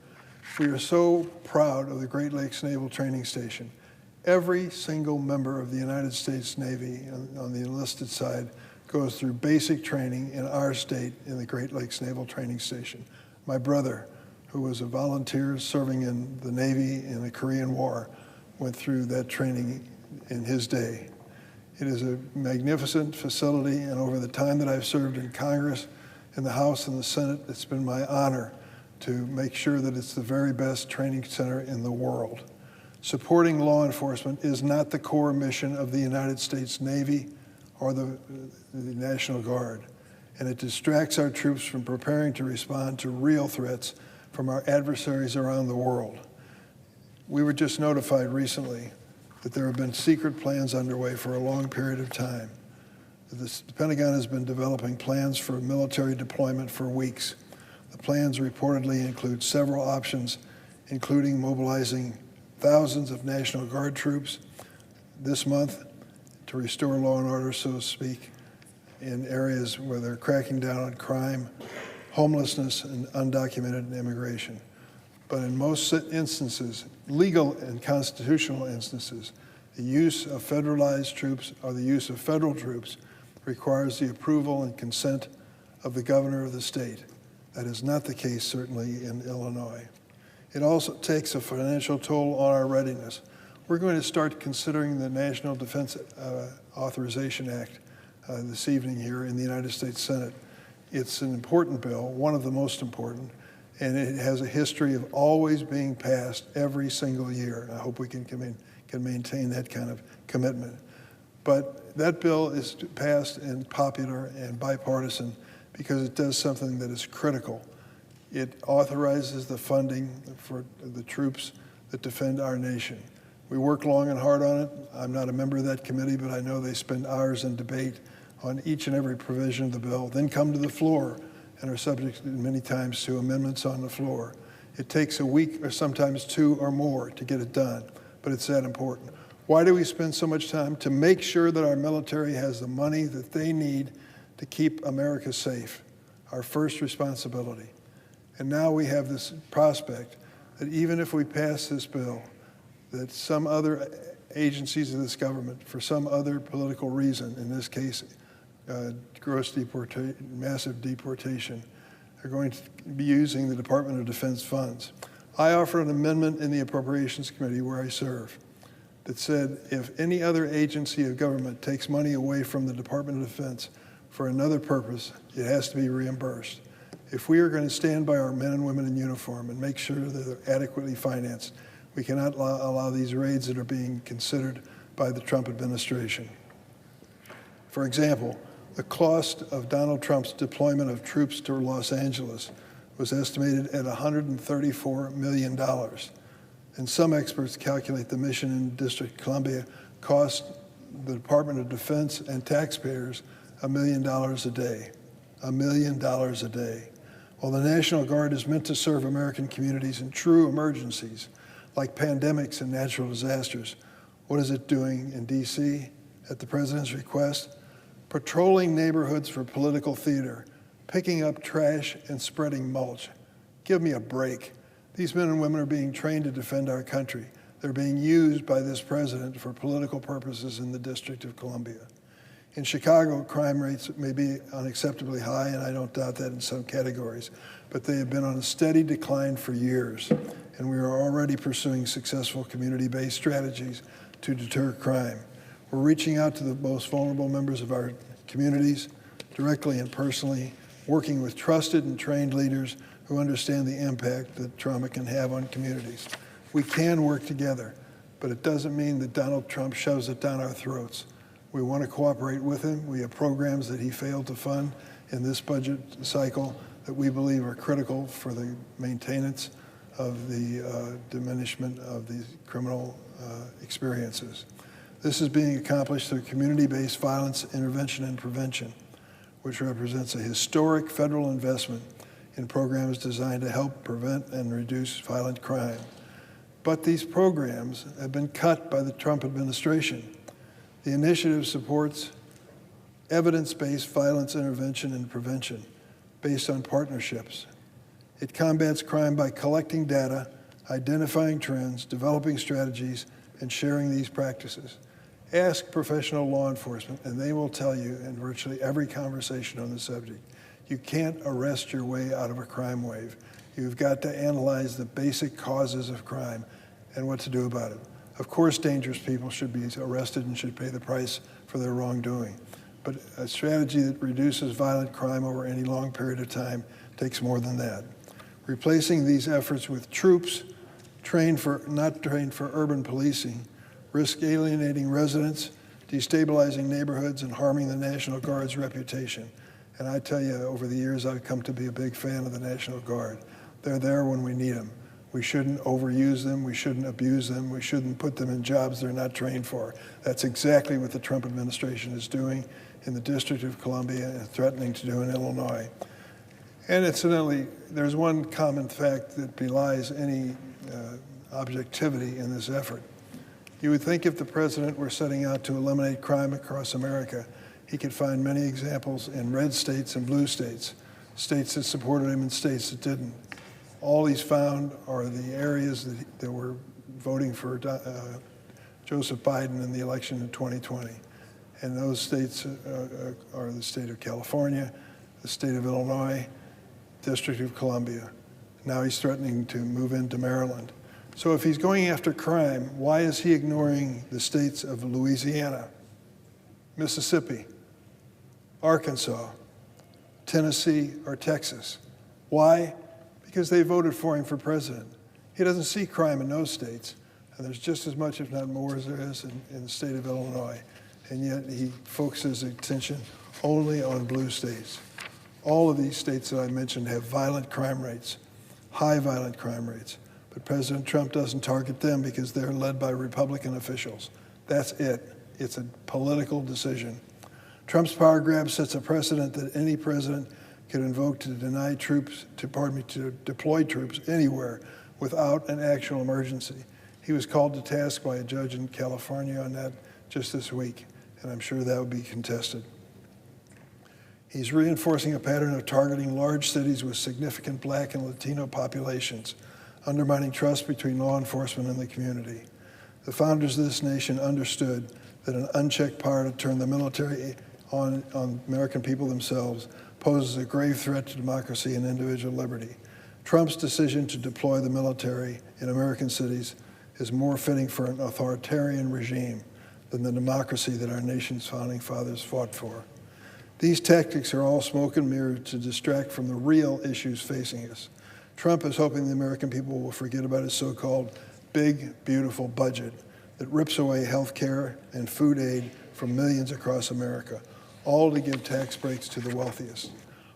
We are so proud of the Great Lakes Naval Training Station. Every single member of the United States Navy on the enlisted side goes through basic training in our state in the Great Lakes Naval Training Station. My brother, who was a volunteer serving in the Navy in the Korean War, went through that training in his day. It is a magnificent facility, and over the time that I've served in Congress, in the House and the Senate, it's been my honor to make sure that it's the very best training center in the world. Supporting law enforcement is not the core mission of the United States Navy or the National Guard, and it distracts our troops from preparing to respond to real threats from our adversaries around the world. We were just notified recently that there have been secret plans underway for a long period of time. The Pentagon has been developing plans for military deployment for weeks. The plans reportedly include several options, including mobilizing thousands of National Guard troops this month to restore law and order, so to speak, in areas where they're cracking down on crime, homelessness, and undocumented immigration. But in most instances, legal and constitutional instances, the use of federalized troops or the use of federal troops requires the approval and consent of the governor of the state. That is not the case, certainly, in Illinois. It also takes a financial toll on our readiness. We're going to start considering the National Defense Authorization Act this evening here in the United States Senate. It's an important bill, one of the most important, and it has a history of always being passed every single year. I hope we can maintain that kind of commitment. But that bill is passed and popular and bipartisan because it does something that is critical. It authorizes the funding for the troops that defend our nation. We work long and hard on it. I'm not a member of that committee, but I know they spend hours in debate on each and every provision of the bill, then come to the floor and are subject many times to amendments on the floor. It takes a week or sometimes two or more to get it done, but it's that important. Why do we spend so much time? To make sure that our military has the money that they need to keep America safe, our first responsibility. And now we have this prospect that even if we pass this bill, that some other agencies of this government, for some other political reason, in this case, massive deportation, are going to be using the Department of Defense funds. I offered an amendment in the Appropriations Committee where I serve that said if any other agency of government takes money away from the Department of Defense for another purpose, it has to be reimbursed. If we are going to stand by our men and women in uniform and make sure that they're adequately financed, we cannot allow these raids that are being considered by the Trump administration. For example, The cost of Donald Trump's deployment of troops to Los Angeles was estimated at $134 million. And some experts calculate the mission in District of Columbia cost the Department of Defense and taxpayers $1 million a day. $1 million a day. While the National Guard is meant to serve American communities in true emergencies like pandemics and natural disasters, what is it doing in D.C. at the President's request? Patrolling neighborhoods for political theater, picking up trash and spreading mulch. Give me a break. These men and women are being trained to defend our country. They're being used by this president for political purposes in the District of Columbia. In Chicago, crime rates may be unacceptably high, and I don't doubt that in some categories, but they have been on a steady decline for years, and we are already pursuing successful community-based strategies to deter crime. We're reaching out to the most vulnerable members of our communities, directly and personally, working with trusted and trained leaders who understand the impact that trauma can have on communities. We can work together, but it doesn't mean that Donald Trump shoves it down our throats. We want to cooperate with him. We have programs that he failed to fund in this budget cycle that we believe are critical for the maintenance of the diminishment of these criminal experiences. This is being accomplished through community-based violence intervention and prevention, which represents a historic federal investment in programs designed to help prevent and reduce violent crime. But these programs have been cut by the Trump administration. The initiative supports evidence-based violence intervention and prevention based on partnerships. It combats crime by collecting data, identifying trends, developing strategies, and sharing these practices. Ask professional law enforcement, and they will tell you in virtually every conversation on the subject, you can't arrest your way out of a crime wave. You've got to analyze the basic causes of crime and what to do about it. Of course, dangerous people should be arrested and should pay the price for their wrongdoing. But a strategy that reduces violent crime over any long period of time takes more than that. Replacing these efforts with troops not trained for urban policing risk alienating residents, destabilizing neighborhoods, and harming the National Guard's reputation. And I tell you, over the years, I've come to be a big fan of the National Guard. They're there when we need them. We shouldn't overuse them. We shouldn't abuse them. We shouldn't put them in jobs they're not trained for. That's exactly what the Trump administration is doing in the District of Columbia and threatening to do in Illinois. And incidentally, there's one common fact that belies any objectivity in this effort. You would think if the president were setting out to eliminate crime across America, he could find many examples in red states and blue states, states that supported him and states that didn't. All he's found are the areas that were voting for Joseph Biden in the election in 2020. And those states are the state of California, the state of Illinois, District of Columbia. Now he's threatening to move into Maryland. So if he's going after crime, why is he ignoring the states of Louisiana, Mississippi, Arkansas, Tennessee, or Texas? Why? Because they voted for him for president. He doesn't see crime in those states, and there's just as much, if not more, as there is in the state of Illinois. And yet he focuses attention only on blue states. All of these states that I mentioned have violent crime rates, high violent crime rates. But President Trump doesn't target them because they're led by Republican officials. That's it. It's a political decision. Trump's power grab sets a precedent that any president could invoke to deploy troops anywhere without an actual emergency. He was called to task by a judge in California on that just this week, and I'm sure that would be contested. He's reinforcing a pattern of targeting large cities with significant Black and Latino populations, undermining trust between law enforcement and the community. The founders of this nation understood that an unchecked power to turn the military on American people themselves poses a grave threat to democracy and individual liberty. Trump's decision to deploy the military in American cities is more fitting for an authoritarian regime than the democracy that our nation's founding fathers fought for. These tactics are all smoke and mirror to distract from the real issues facing us. Trump is hoping the American people will forget about his so-called big, beautiful budget that rips away health care and food aid from millions across America. all to give tax breaks to the wealthiest,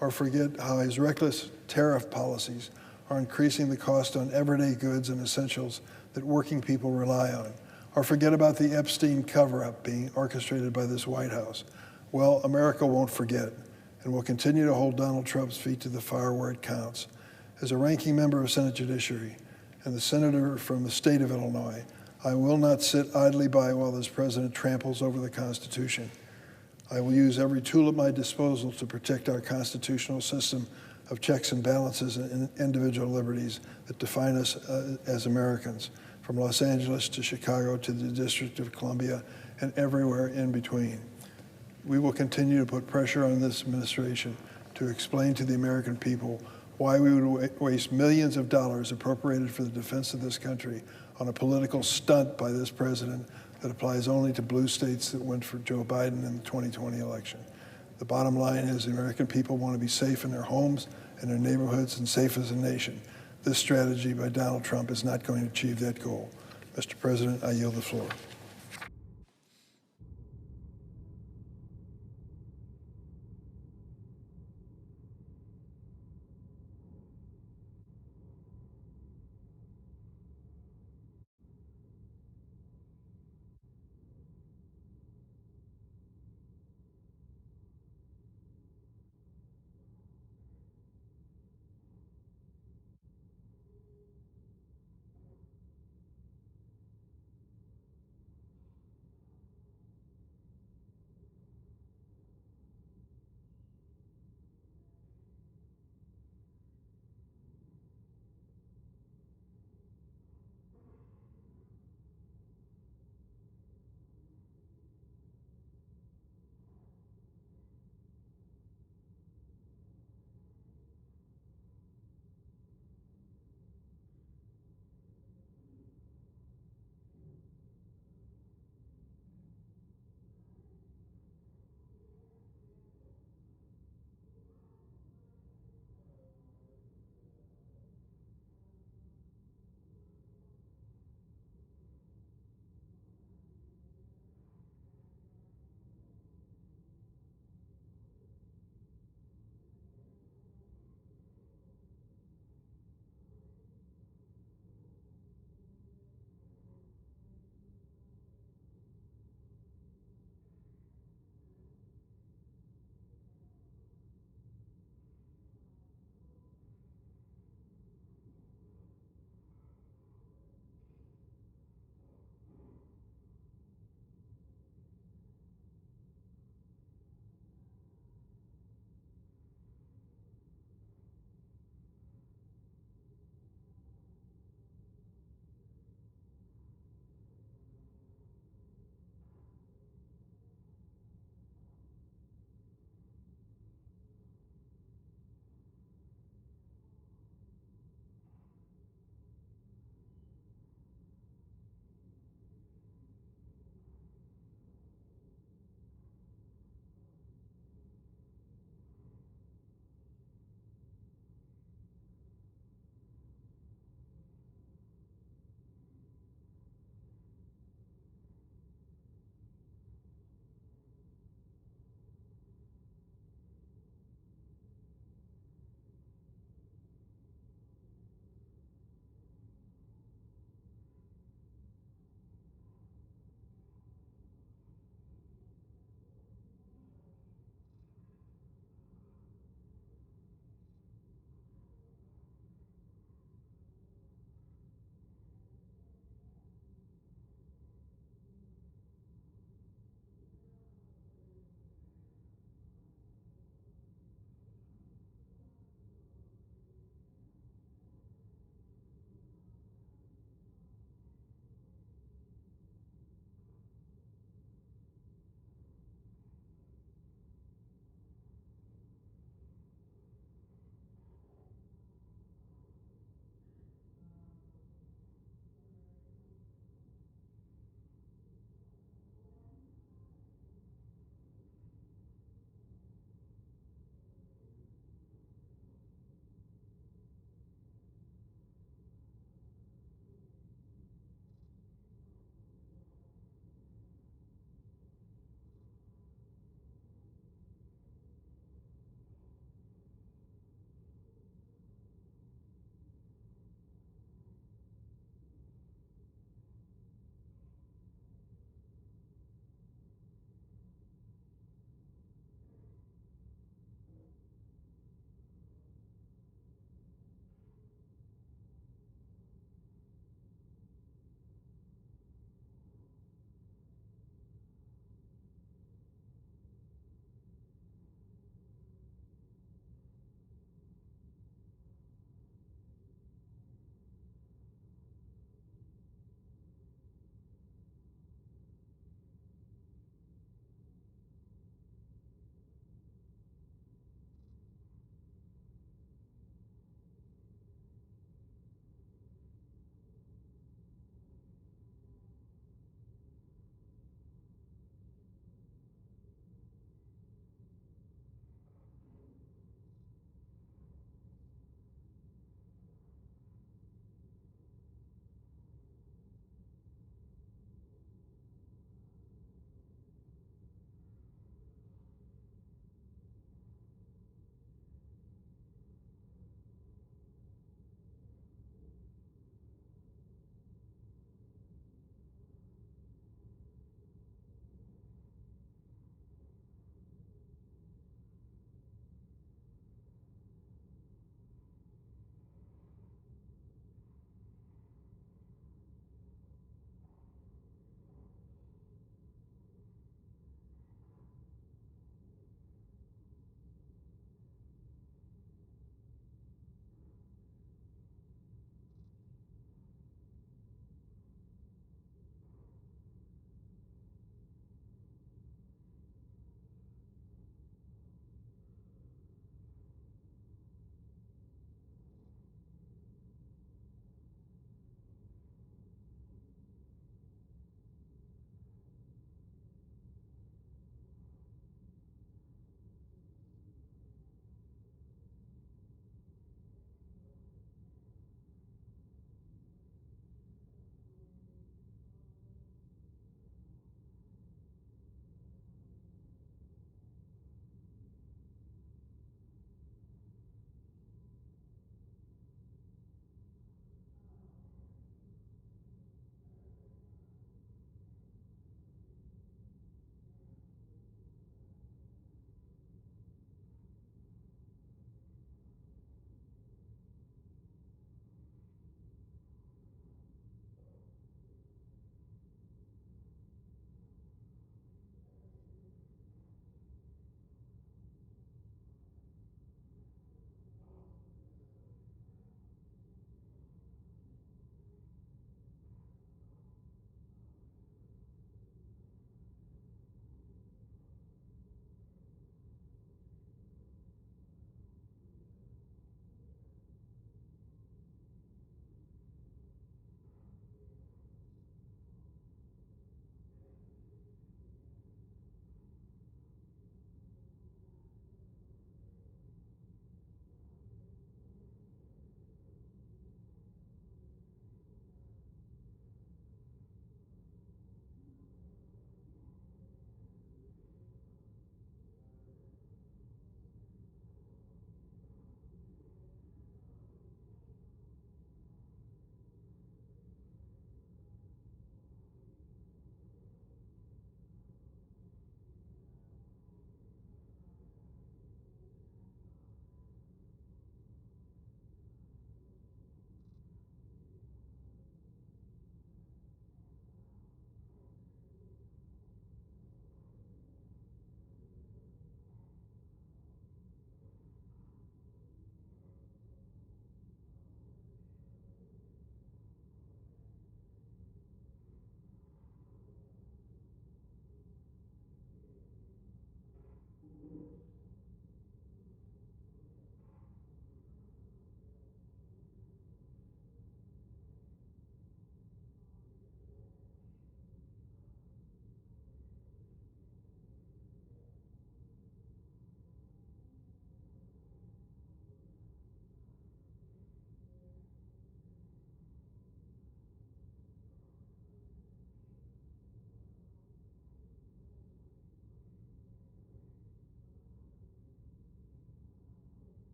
or forget how his reckless tariff policies are increasing the cost on everyday goods and essentials that working people rely on, or forget about the Epstein cover-up being orchestrated by this White House. Well, America won't forget, and will continue to hold Donald Trump's feet to the fire where it counts. As a ranking member of Senate Judiciary and the senator from the state of Illinois, I will not sit idly by while this president tramples over the Constitution. I will use every tool at my disposal to protect our constitutional system of checks and balances and individual liberties that define us as Americans, from Los Angeles to Chicago to the District of Columbia and everywhere in between. We will continue to put pressure on this administration to explain to the American people why we would waste millions of dollars appropriated for the defense of this country on a political stunt by this president that applies only to blue states that went for Joe Biden in the 2020 election. The bottom line is the American people want to be safe in their homes and their neighborhoods and safe as a nation. This strategy by Donald Trump is not going to achieve that goal. Mr. President, I yield the floor.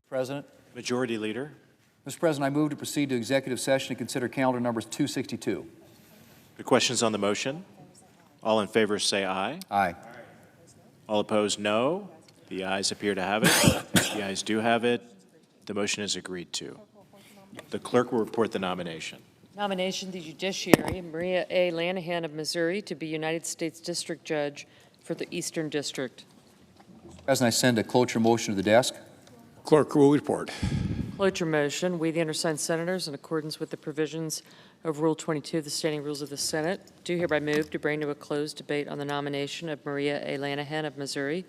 President. Majority Leader. Mr. President, I move to proceed to executive session and consider calendar numbers 262. The questions on the motion? All in favor say aye. Aye. All opposed, no. The ayes appear to have it. The ayes do have it. The motion is agreed to. The clerk will report the nomination. Nomination, the judiciary, Maria A. Lanahan of Missouri to be United States District Judge for the Eastern District. President, I send a cloture motion to the desk. Clerk will report. Cloture motion, we, the undersigned senators, in accordance with the provisions of Rule 22 of the Standing Rules of the Senate, do hereby move to bring to a closed debate on the nomination of Maria A. Lanahan of Missouri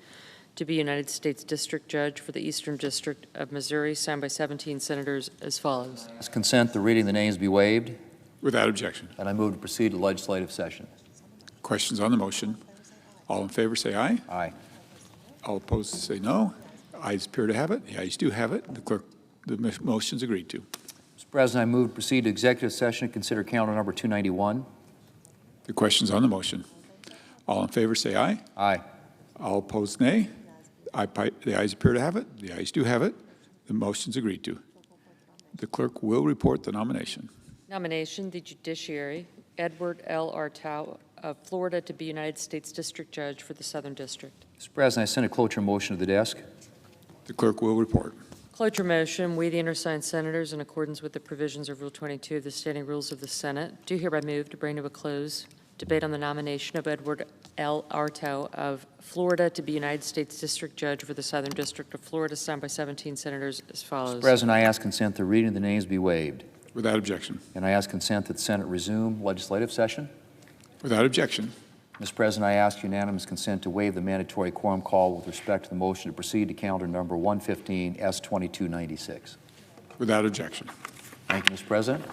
to be United States District Judge for the Eastern District of Missouri, signed by 17 senators as follows. As consent, the reading of the names be waived, Without objection. and I move to proceed to legislative session. Questions on the motion? All in favor say aye. Aye. All opposed say no. Ayes appear to have it. The ayes do have it. The motion's agreed to. Mr. President, I move to proceed to executive session and consider calendar number 291. The questions on the motion? All in favor say aye. Aye. All opposed nay. The ayes appear to have it. The ayes do have it. The motion's agreed to. The clerk will report the nomination. Nomination, the judiciary, Edward L. Artau of Florida to be United States District Judge for the Southern District. Mr. President, I send a cloture motion to the desk. The clerk will report. Cloture motion, we, the undersigned senators, in accordance with the provisions of Rule 22 of the Standing Rules of the Senate, do hereby move to bring to a close debate on the nomination of Edward L. Artau of Florida to be United States District Judge for the Southern District of Florida, signed by 17 senators as follows. Mr. President, I ask consent the reading of the names be waived, Without objection. and I ask consent that the Senate resume legislative session. Without objection. Mr. President, I ask unanimous consent to waive the mandatory quorum call with respect to the motion to proceed to calendar number 115, S2296. Without objection. Thank you, Mr. President.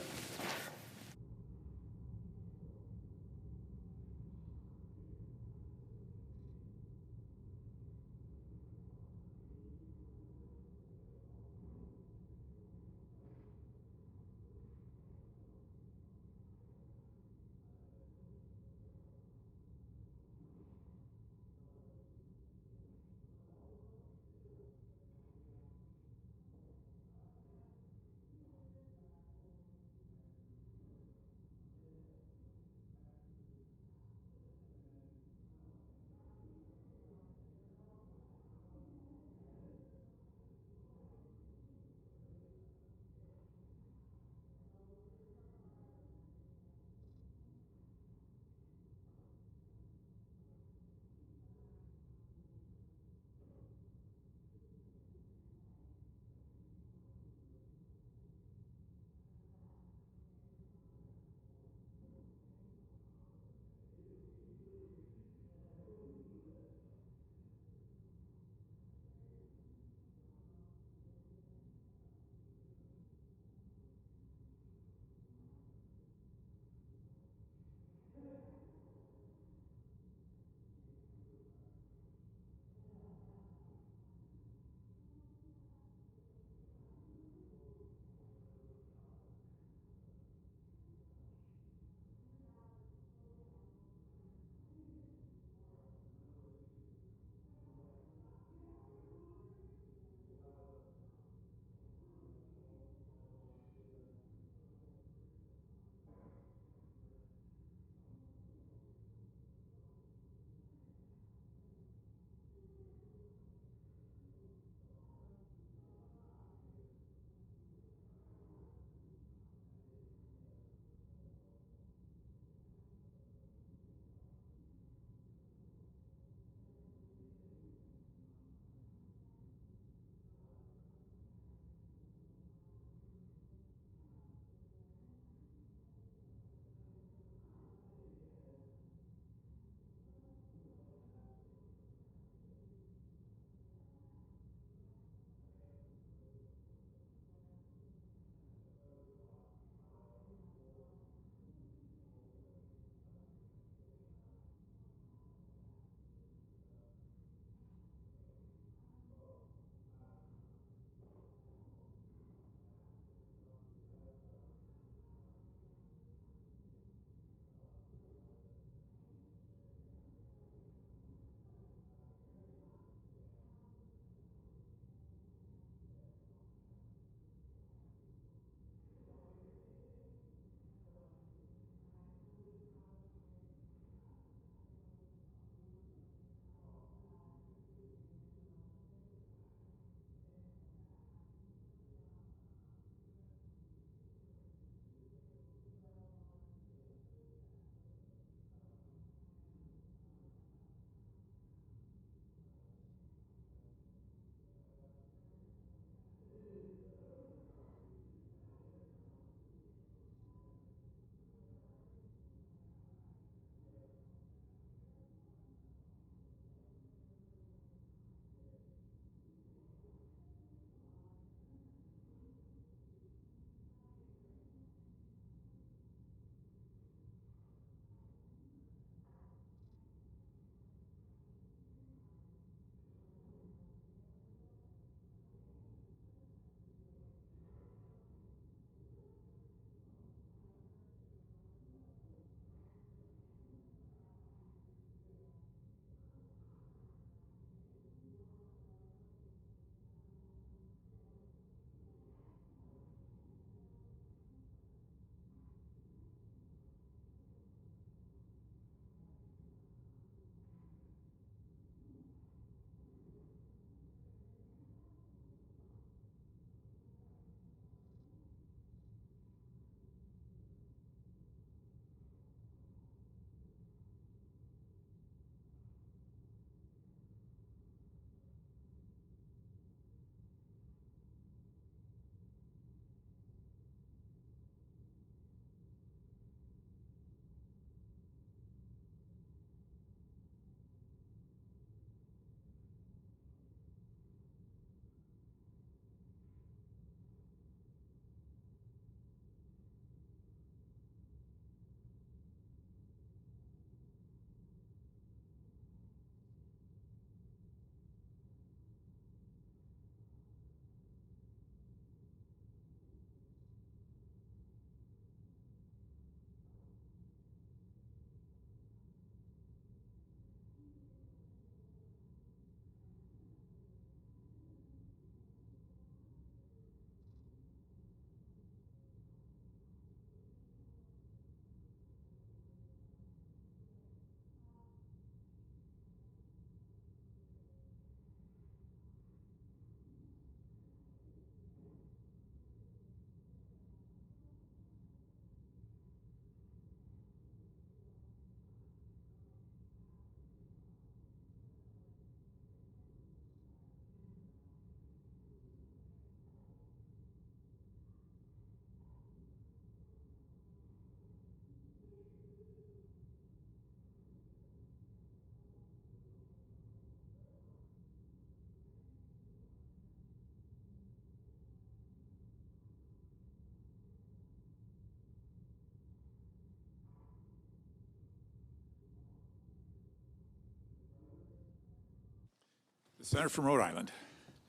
The senator from Rhode Island.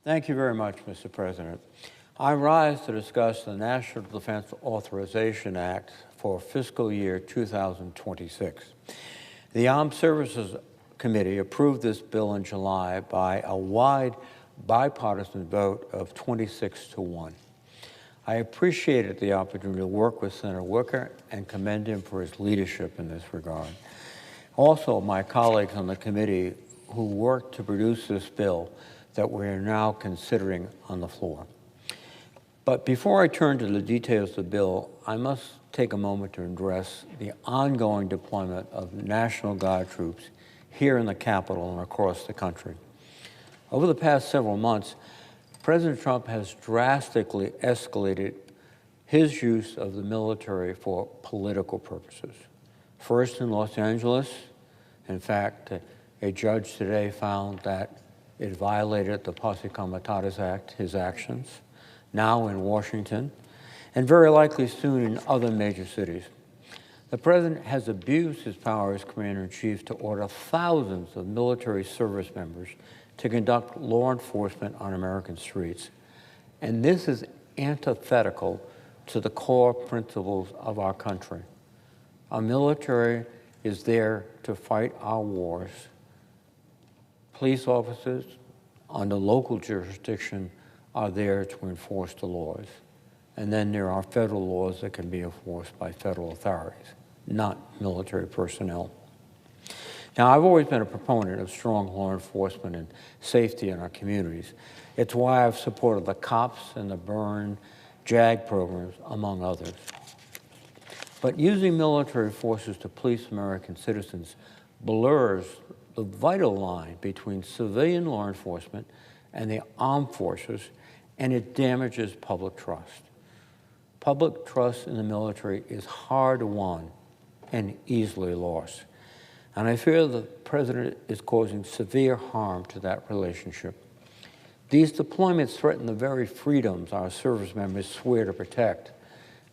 Thank you very much, Mr. President. I rise to discuss the National Defense Authorization Act for fiscal year 2026. The Armed Services Committee approved this bill in July by a wide bipartisan vote of 26-1. I appreciated the opportunity to work with Senator Wicker and commend him for his leadership in this regard. Also, my colleagues on the committee who worked to produce this bill that we are now considering on the floor. But before I turn to the details of the bill, I must take a moment to address the ongoing deployment of National Guard troops here in the Capitol and across the country. Over the past several months, President Trump has drastically escalated his use of the military for political purposes. First in Los Angeles, in fact, a judge today found that it violated the Posse Comitatus Act, his actions. Now in Washington, and very likely soon in other major cities. The President has abused his power as Commander-in-Chief to order thousands of military service members to conduct law enforcement on American streets. And this is antithetical to the core principles of our country. Our military is there to fight our wars. Police officers under local jurisdiction are there to enforce the laws. And then there are federal laws that can be enforced by federal authorities, not military personnel. Now, I've always been a proponent of strong law enforcement and safety in our communities. It's why I've supported the COPS and the Burn JAG programs, among others. But using military forces to police American citizens blurs the vital line between civilian law enforcement and the armed forces, and it damages public trust. Public trust in the military is hard won and easily lost. And I fear the President is causing severe harm to that relationship. These deployments threaten the very freedoms our service members swear to protect.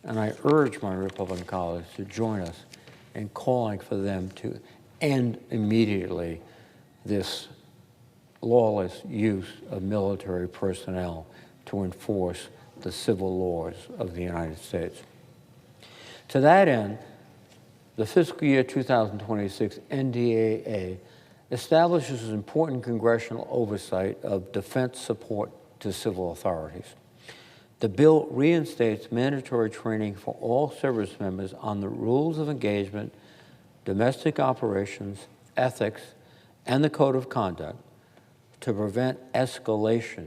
And I urge my Republican colleagues to join us in calling for them to end immediately this lawless use of military personnel to enforce the civil laws of the United States. To that end, the fiscal year 2026 NDAA establishes important congressional oversight of defense support to civil authorities. The bill reinstates mandatory training for all service members on the rules of engagement, domestic operations, ethics, and the code of conduct to prevent escalation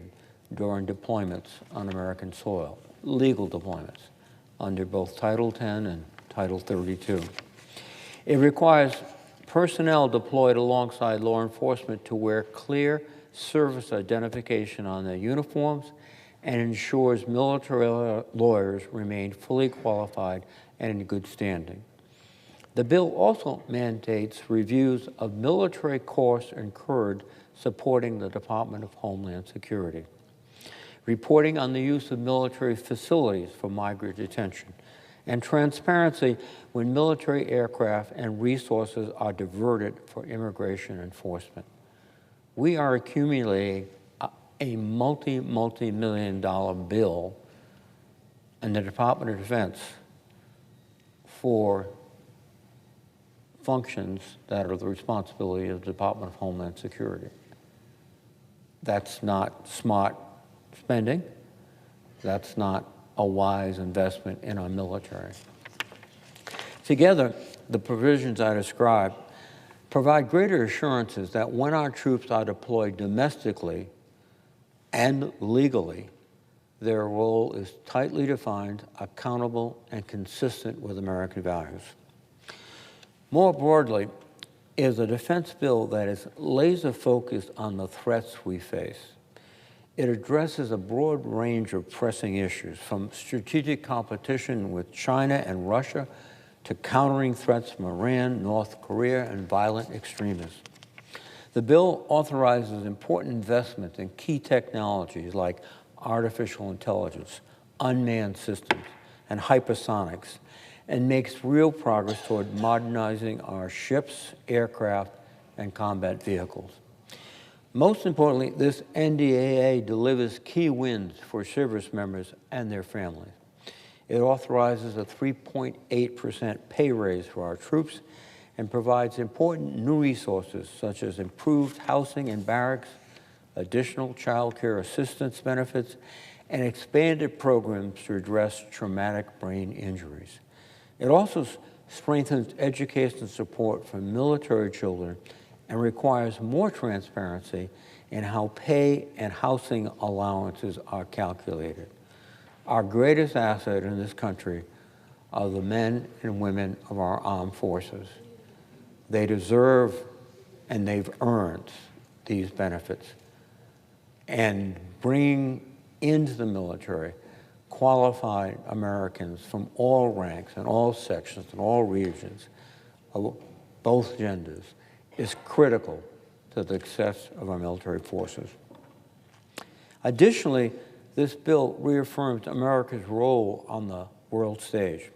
during deployments on American soil, legal deployments, under both Title 10 and Title 32. It requires personnel deployed alongside law enforcement to wear clear service identification on their uniforms and ensures military lawyers remain fully qualified and in good standing. The bill also mandates reviews of military costs incurred supporting the Department of Homeland Security, reporting on the use of military facilities for migrant detention, and transparency when military aircraft and resources are diverted for immigration enforcement. We are accumulating a multi-million-dollar bill in the Department of Defense for functions that are the responsibility of the Department of Homeland Security. That's not smart spending. That's not a wise investment in our military. Together, the provisions I described provide greater assurances that when our troops are deployed domestically and legally, their role is tightly defined, accountable, and consistent with American values. More broadly, is a defense bill that is laser-focused on the threats we face. It addresses a broad range of pressing issues, from strategic competition with China and Russia to countering threats from Iran, North Korea, and violent extremists. The bill authorizes important investments in key technologies like artificial intelligence, unmanned systems, and hypersonics, and makes real progress toward modernizing our ships, aircraft, and combat vehicles. Most importantly, this NDAA delivers key wins for service members and their families. It authorizes a 3.8% pay raise for our troops and provides important new resources such as improved housing in barracks, additional child care assistance benefits, and expanded programs to address traumatic brain injuries. It also strengthens education support for military children and requires more transparency in how pay and housing allowances are calculated. Our greatest asset in this country are the men and women of our armed forces. They deserve and they've earned these benefits. And bringing into the military qualified Americans from all ranks and all sections and all regions of both genders is critical to the success of our military forces. Additionally, this bill reaffirms America's role on the world stage.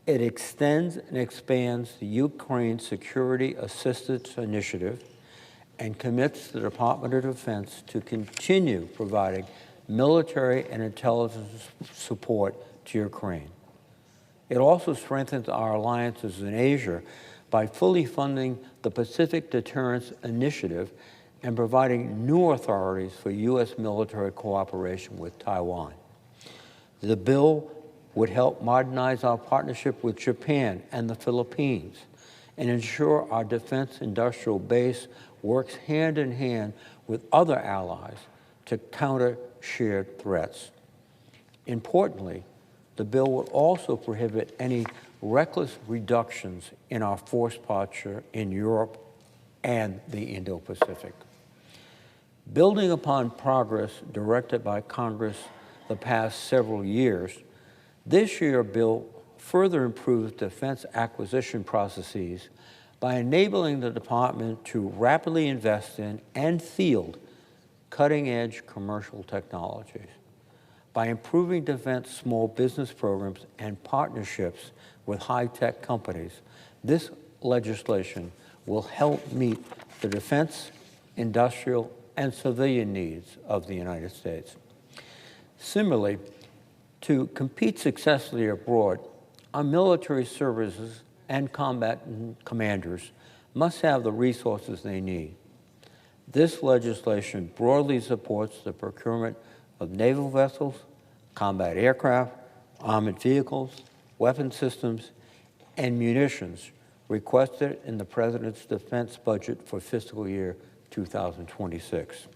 It extends and expands the Ukraine Security Assistance Initiative and commits the Department of Defense to continue providing military and intelligence support to Ukraine. It also strengthens our alliances in Asia by fully funding the Pacific Deterrence Initiative and providing new authorities for U.S. military cooperation with Taiwan. The bill would help modernize our partnership with Japan and the Philippines and ensure our defense industrial base works hand in hand with other allies to counter shared threats. Importantly, the bill would also prohibit any reckless reductions in our force posture in Europe and the Indo-Pacific. Building upon progress directed by Congress the past several years, this year's bill further improves defense acquisition processes by enabling the department to rapidly invest in and field cutting-edge commercial technologies. By improving defense small business programs and partnerships with high-tech companies, this legislation will help meet the defense, industrial, and civilian needs of the United States. Similarly, to compete successfully abroad, our military services and combat commanders must have the resources they need. This legislation broadly supports the procurement of naval vessels, combat aircraft, armored vehicles, weapon systems, and munitions requested in the President's defense budget for fiscal year 2026.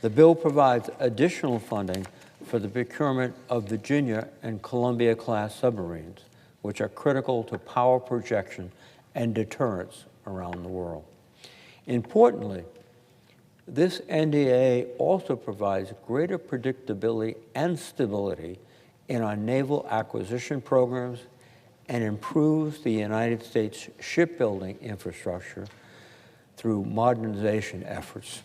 The bill provides additional funding for the procurement of Virginia and Columbia-class submarines, which are critical to power projection and deterrence around the world. Importantly, this NDAA also provides greater predictability and stability in our naval acquisition programs and improves the United States shipbuilding infrastructure through modernization efforts.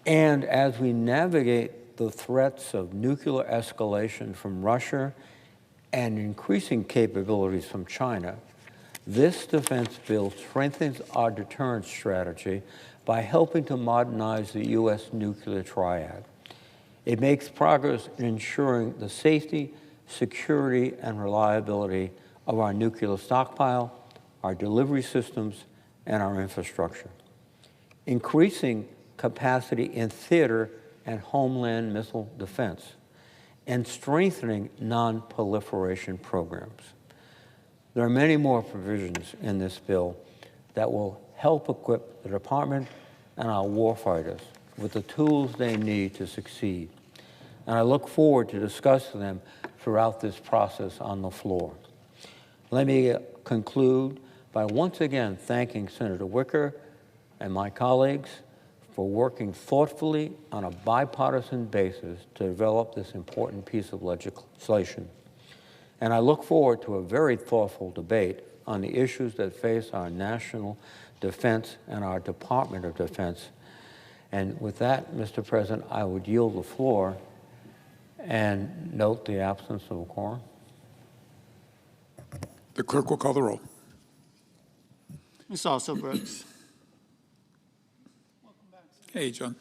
And as we navigate the threats of nuclear escalation from Russia and increasing capabilities from China, this defense bill strengthens our deterrence strategy by helping to modernize the U.S. nuclear triad. It makes progress in ensuring the safety, security, and reliability of our nuclear stockpile, our delivery systems, and our infrastructure. Increasing capacity in theater and homeland missile defense, and strengthening non-proliferation programs. There are many more provisions in this bill that will help equip the department and our warfighters with the tools they need to succeed. And I look forward to discussing them throughout this process on the floor. Let me conclude by once again thanking Senator Wicker and my colleagues for working thoughtfully on a bipartisan basis to develop this important piece of legislation. And I look forward to a very thoughtful debate on the issues that face our national defense and our Department of Defense. And with that, Mr. President, I would yield the floor and note the absence of a quorum. The clerk will call the roll. Ms. Also Brooks. Hey, John.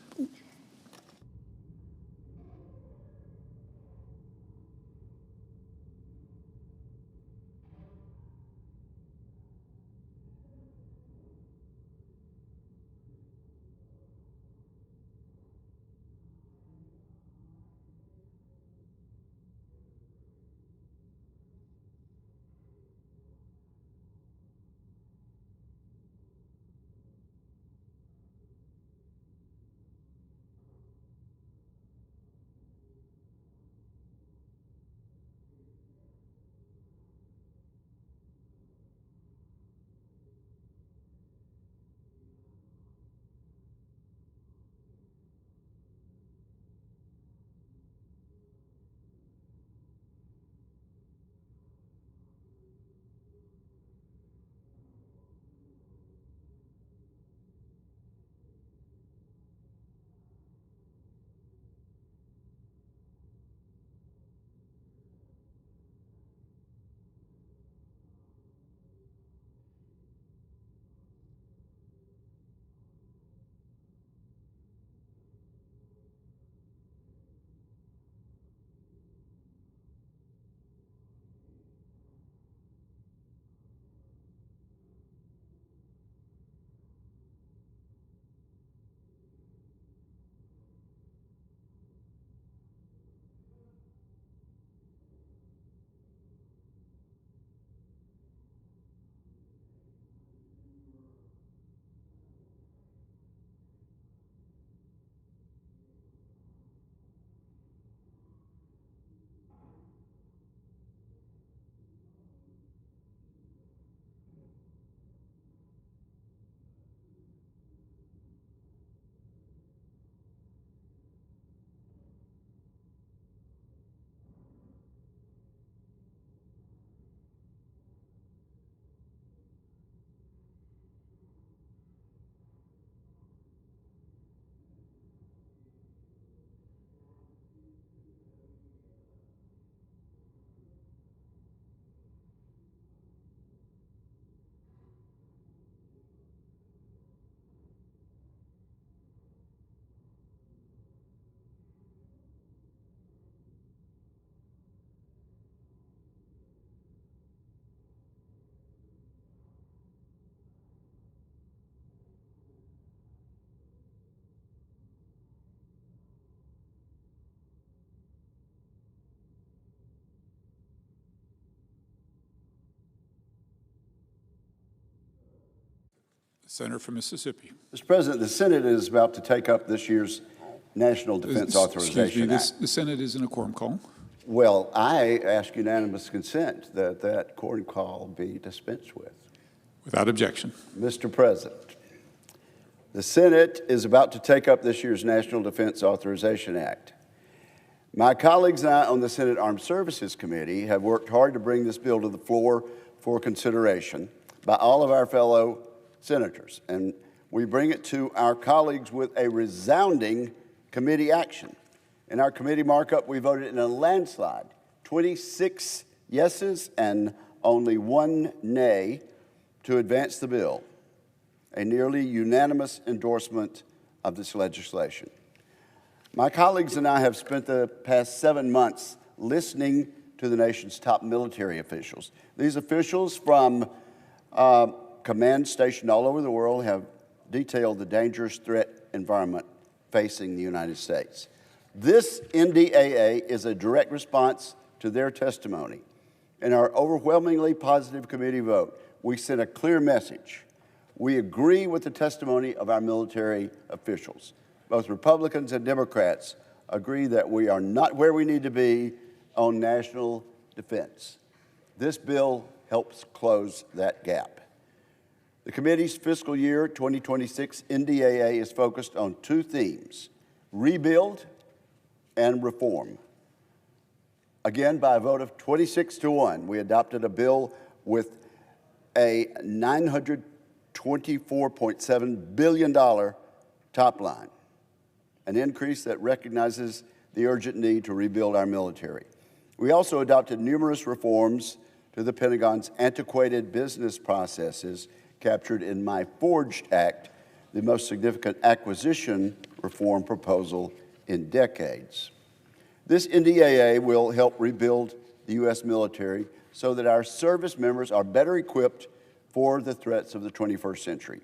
Senator from Mississippi. Mr. President, the Senate is about to take up this year's National Defense Authorization Act. The Senate is in a quorum call. Well, I ask unanimous consent that that quorum call be dispensed with. Without objection. Mr. President, the Senate is about to take up this year's National Defense Authorization Act. My colleagues and I on the Senate Armed Services Committee have worked hard to bring this bill to the floor for consideration by all of our fellow senators, and we bring it to our colleagues with a resounding committee action. In our committee markup, we voted in a landslide, 26 yeses and only 1 nay to advance the bill, a nearly unanimous endorsement of this legislation. My colleagues and I have spent the past 7 months listening to the nation's top military officials. These officials from commands stationed all over the world have detailed the dangerous threat environment facing the United States. This NDAA is a direct response to their testimony. In our overwhelmingly positive committee vote, we sent a clear message. We agree with the testimony of our military officials. Both Republicans and Democrats agree that we are not where we need to be on national defense. This bill helps close that gap. The committee's fiscal year 2026 NDAA is focused on 2 themes: rebuild and reform. Again, by a vote of 26-1, we adopted a bill with a $924.7 billion top line, an increase that recognizes the urgent need to rebuild our military. We also adopted numerous reforms to the Pentagon's antiquated business processes captured in my Forged Act the most significant acquisition reform proposal in decades. This NDAA will help rebuild the U.S. military so that our service members are better equipped for the threats of the 21st century.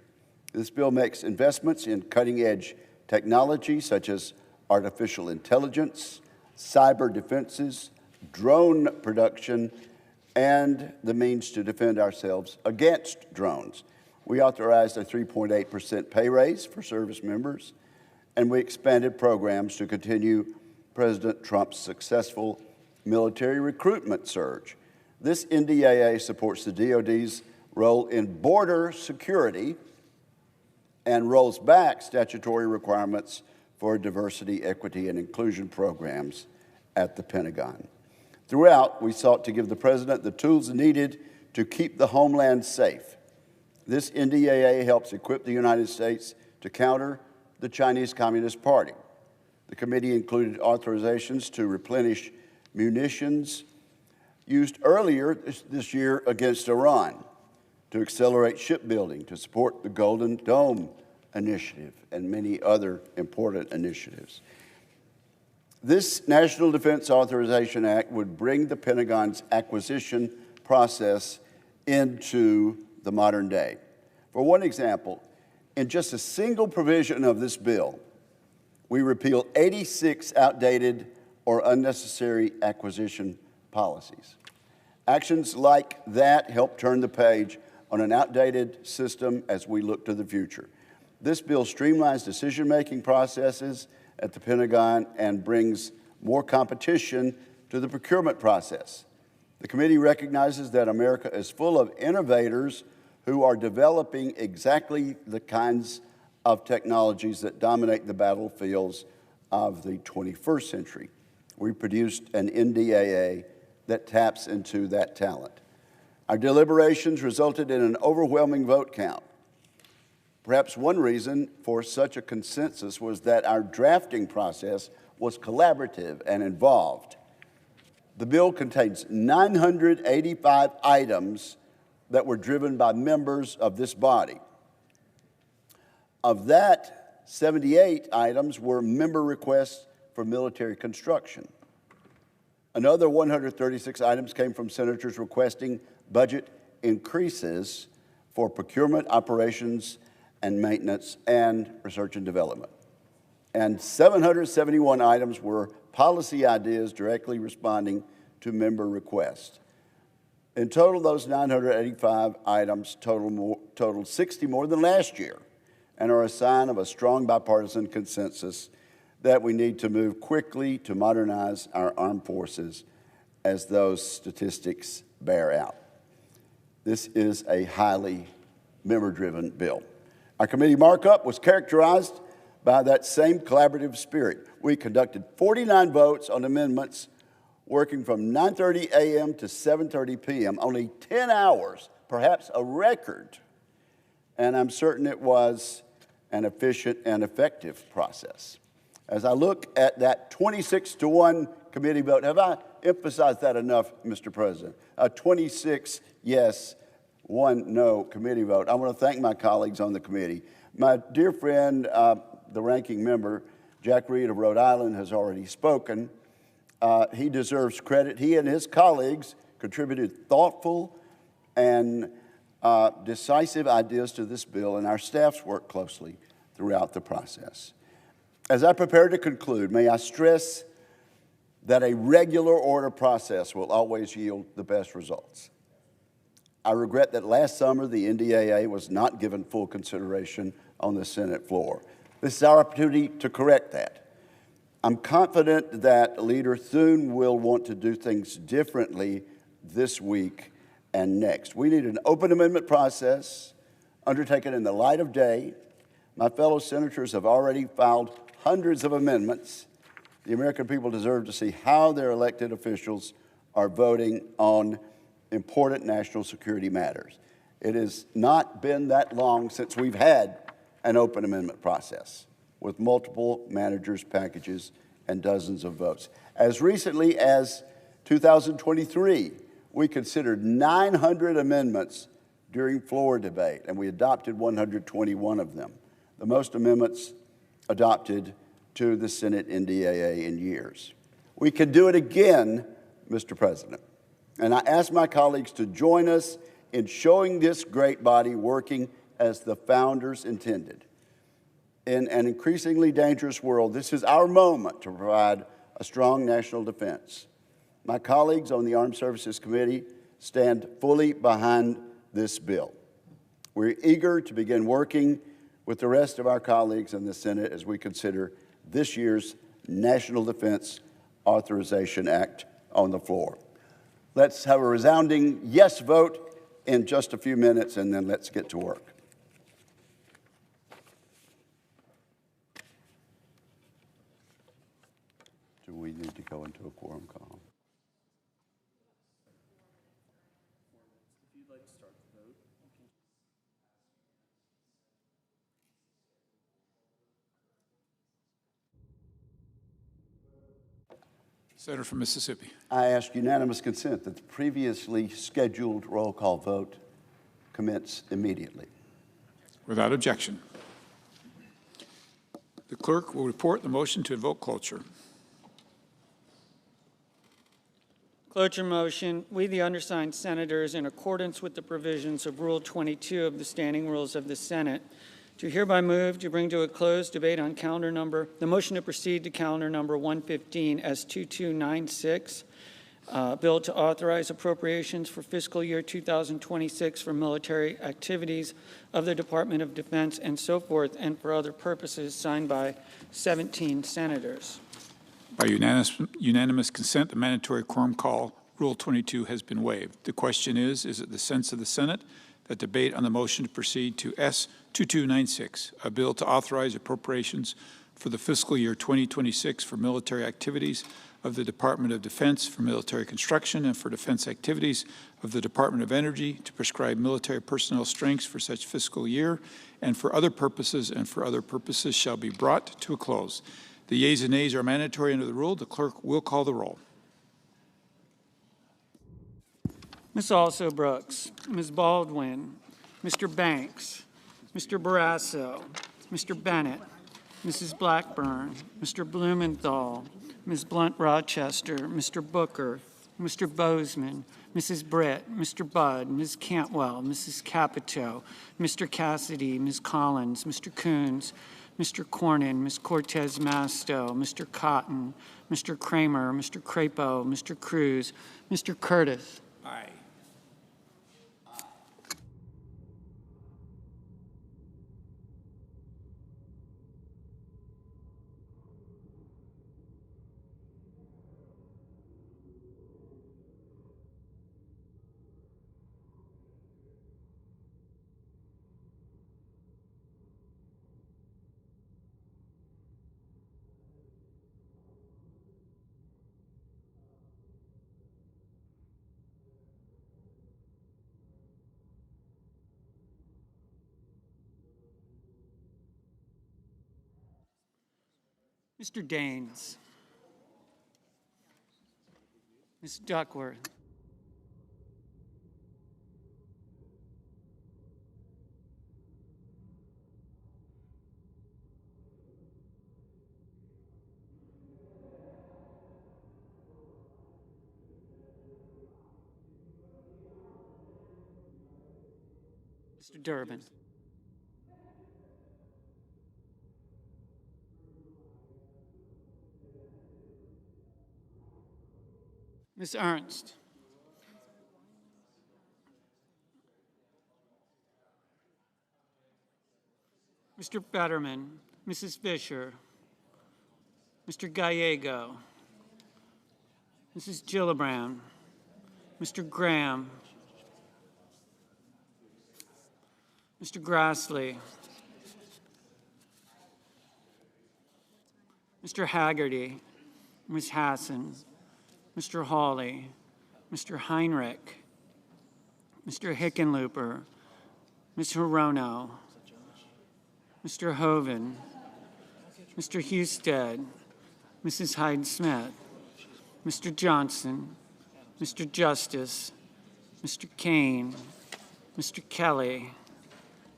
This bill makes investments in cutting-edge technology such as artificial intelligence, cyber defenses, drone production, and the means to defend ourselves against drones. We authorized a 3.8% pay raise for service members, and we expanded programs to continue President Trump's successful military recruitment surge. This NDAA supports the DoD's role in border security and rolls back statutory requirements for diversity, equity, and inclusion programs at the Pentagon. Throughout, we sought to give the President the tools needed to keep the homeland safe. This NDAA helps equip the United States to counter the Chinese Communist Party. The committee included authorizations to replenish munitions used earlier this year against Iran, to accelerate shipbuilding, to support the Golden Dome Initiative, and many other important initiatives. This National Defense Authorization Act would bring the Pentagon's acquisition process into the modern day. For one example, in just a single provision of this bill, we repeal 86 outdated or unnecessary acquisition policies. Actions like that help turn the page on an outdated system as we look to the future. This bill streamlines decision-making processes at the Pentagon and brings more competition to the procurement process. The committee recognizes that America is full of innovators who are developing exactly the kinds of technologies that dominate the battlefields of the 21st century. We produced an NDAA that taps into that talent. Our deliberations resulted in an overwhelming vote count. Perhaps one reason for such a consensus was that our drafting process was collaborative and involved. The bill contains 985 items that were driven by members of this body. Of that, 78 items were member requests for military construction. Another 136 items came from senators requesting budget increases for procurement, operations, and maintenance, and research and development. And 771 items were policy ideas directly responding to member requests. In total, those 985 items totaled 60 more than last year and are a sign of a strong bipartisan consensus that we need to move quickly to modernize our armed forces as those statistics bear out. This is a highly member-driven bill. Our committee markup was characterized by that same collaborative spirit. We conducted 49 votes on amendments, working from 9:30 a.m. to 7:30 p.m., only 10 hours, perhaps a record. And I'm certain it was an efficient and effective process. As I look at that 26-1 committee vote, have I emphasized that enough, Mr. President? 26 yes, 1 no committee vote. I want to thank my colleagues on the committee. My dear friend, the ranking member, Jack Reed of Rhode Island, has already spoken. He deserves credit. He and his colleagues contributed thoughtful and decisive ideas to this bill, and our staffs worked closely throughout the process. As I prepare to conclude, may I stress that a regular order process will always yield the best results. I regret that last summer the NDAA was not given full consideration on the Senate floor. This is our opportunity to correct that. I'm confident that Leader Thune will want to do things differently this week and next. We need an open amendment process undertaken in the light of day. My fellow senators have already filed hundreds of amendments. The American people deserve to see how their elected officials are voting on important national security matters. It has not been that long since we've had an open amendment process with multiple managers' packages and dozens of votes. As recently as 2023, we considered 900 amendments during floor debate, and we adopted 121 of them. the most amendments adopted to the Senate NDAA in years. We can do it again, Mr. President. And I ask my colleagues to join us in showing this great body working as the founders intended. In an increasingly dangerous world, this is our moment to provide a strong national defense. My colleagues on the Armed Services Committee stand fully behind this bill. We're eager to begin working with the rest of our colleagues in the Senate as we consider this year's National Defense Authorization Act on the floor. Let's have a resounding yes vote in just a few minutes, and then let's get to work. Do we need to go into a quorum call? Senator from Mississippi. I ask unanimous consent that the previously scheduled roll call vote commence immediately. Without objection. The clerk will report the motion to invoke cloture. Cloture motion. We, the undersigned senators, in accordance with the provisions of Rule 22 of the Standing Rules of the Senate, do hereby move to bring to a close debate on the motion to proceed to calendar number 115 as 2296, bill to authorize appropriations for fiscal year 2026 for military activities of the Department of Defense and so forth, and for other purposes, signed by 17 senators. By unanimous consent, the mandatory quorum call, Rule 22, has been waived. The question is it the sense of the Senate that debate on the motion to proceed to S2296, a bill to authorize appropriations for the fiscal year 2026 for military activities of the Department of Defense, for military construction, and for defense activities of the Department of Energy, to prescribe military personnel strengths for such fiscal year, and for other purposes shall be brought to a close. The yeas and nays are mandatory under the rule. The clerk will call the roll. Ms. Also Brooks, Ms. Baldwin, Mr. Banks, Mr. Barrasso, Mr. Bennett, Mrs. Blackburn, Mr. Blumenthal, Ms. Blunt Rochester, Mr. Booker, Mr. Bozeman, Mrs. Britt, Mr. Budd, Ms. Cantwell, Mrs. Capito, Mr. Cassidy, Ms. Collins, Mr. Coons, Mr. Cornyn, Ms. Cortez Masto, Mr. Cotton, Mr. Kramer, Mr. Crapo, Mr. Cruz, Mr. Curtis. Aye. Mr. Daines, Ms. Duckworth, Mr. Durbin, Ms. Ernst, Mr. Fetterman, Mrs. Fisher, Mr. Gallego, Mrs. Gillibrand, Mr. Graham, Mr. Grassley, Mr. Haggerty, Ms. Hassan, Mr. Hawley, Mr. Heinrich, Mr. Hickenlooper, Ms. Hirono, Mr. Hoven, Mr. Husted, Mrs. Hyde-Smith, Mr. Johnson, Mr. Justice, Mr. Kane, Mr. Kelly,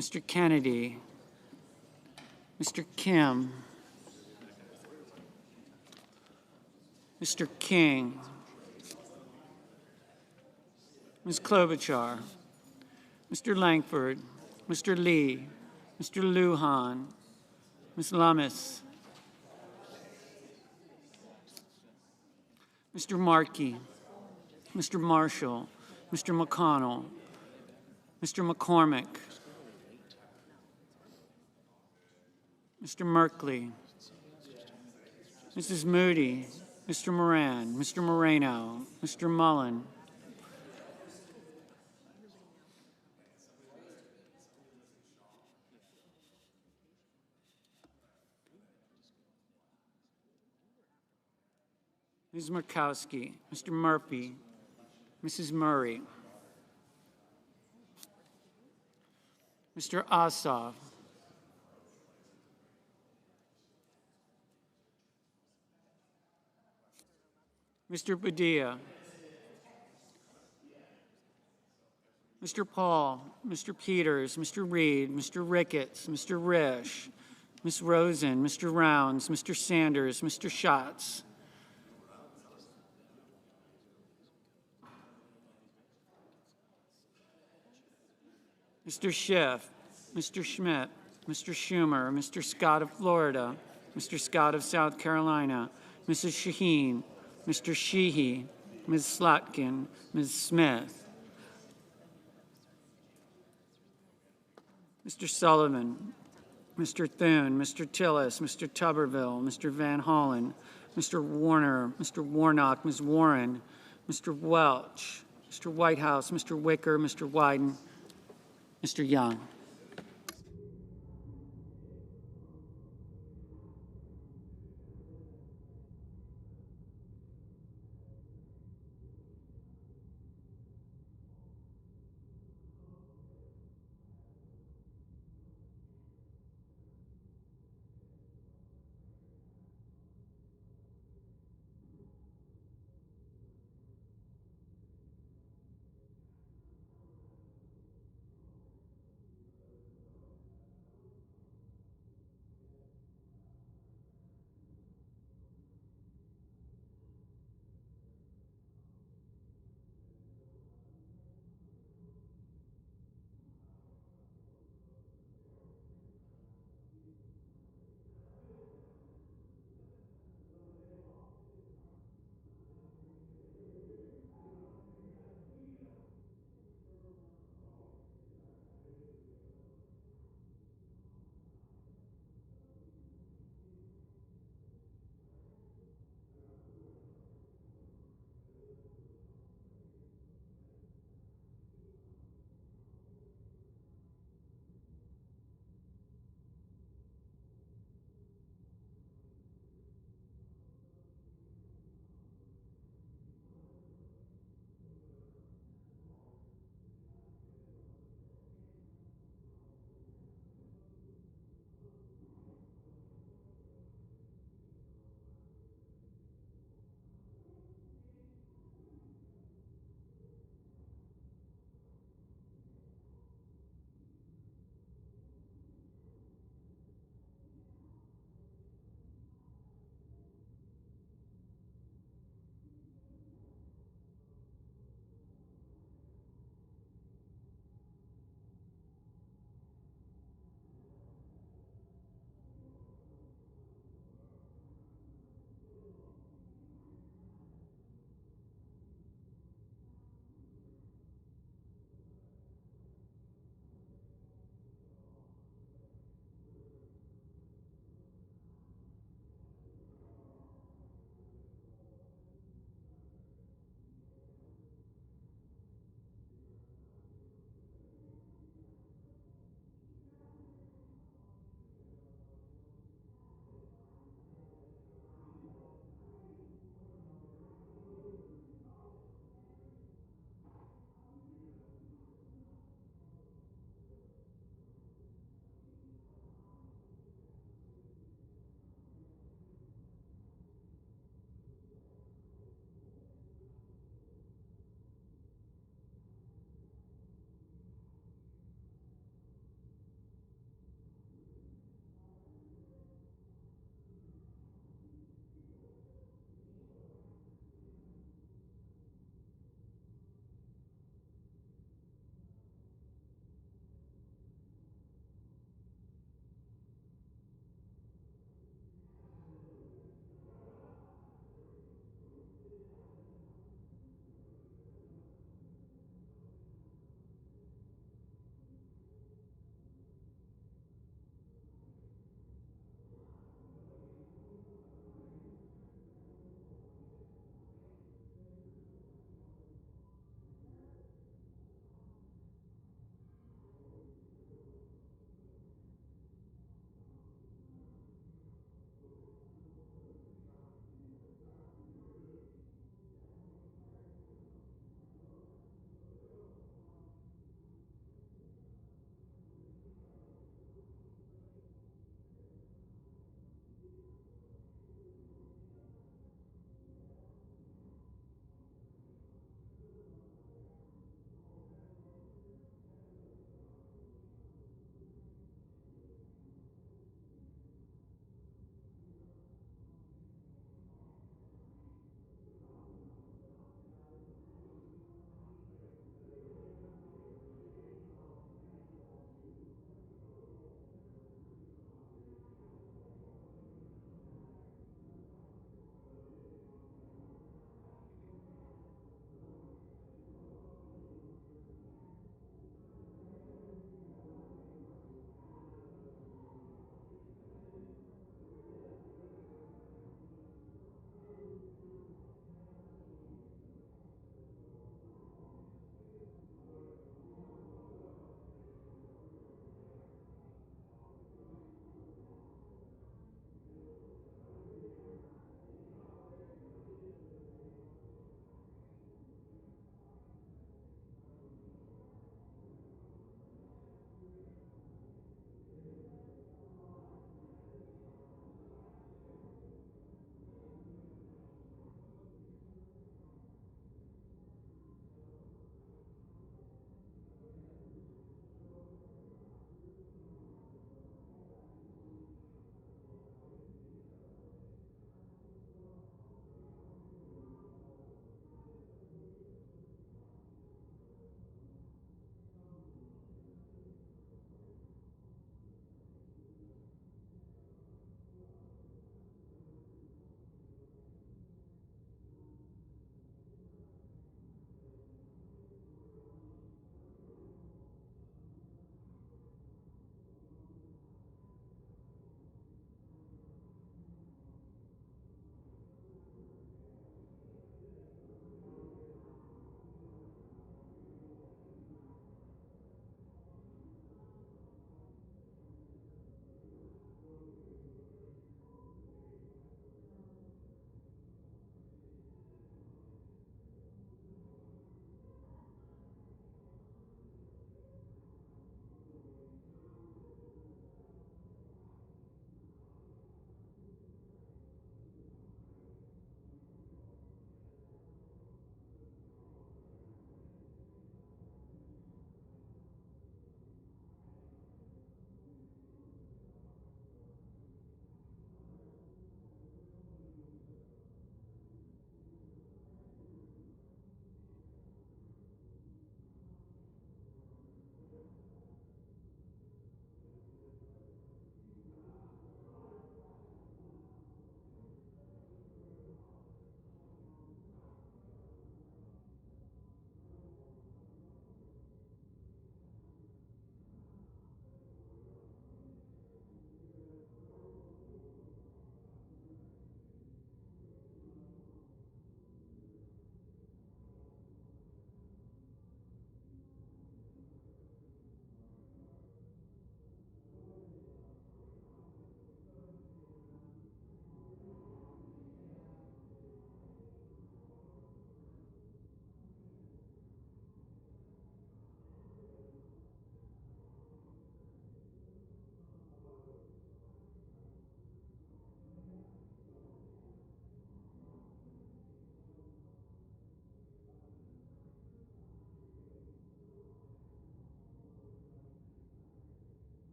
Mr. Kennedy, Mr. Kim, Mr. King, Ms. Klobuchar, Mr. Langford, Mr. Lee, Mr. Lujan, Ms. Lummis, Mr. Markey, Mr. Marshall, Mr. McConnell, Mr. McCormick, Mr. Merkley, Mrs. Moody, Mr. Moran, Mr. Moreno, Mr. Mullen, Ms. Murkowski, Mr. Murphy, Mrs. Murray, Mr. Ossoff, Mr. Padilla, Mr. Paul, Mr. Peters, Mr. Reed, Mr. Ricketts, Mr. Risch, Ms. Rosen, Mr. Rounds, Mr. Sanders, Mr. Schatz, Mr. Schiff, Mr. Schmidt, Mr. Schumer, Mr. Scott of Florida, Mr. Scott of South Carolina, Mrs. Shaheen, Mr. Sheehy, Ms. Slotkin, Ms. Smith, Mr. Sullivan, Mr. Thune, Mr. Tillis, Mr. Tuberville, Mr. Van Hollen, Mr. Warner, Mr. Warnock, Ms. Warren, Mr. Welch, Mr. Whitehouse, Mr. Wicker, Mr. Wyden, Mr. Young.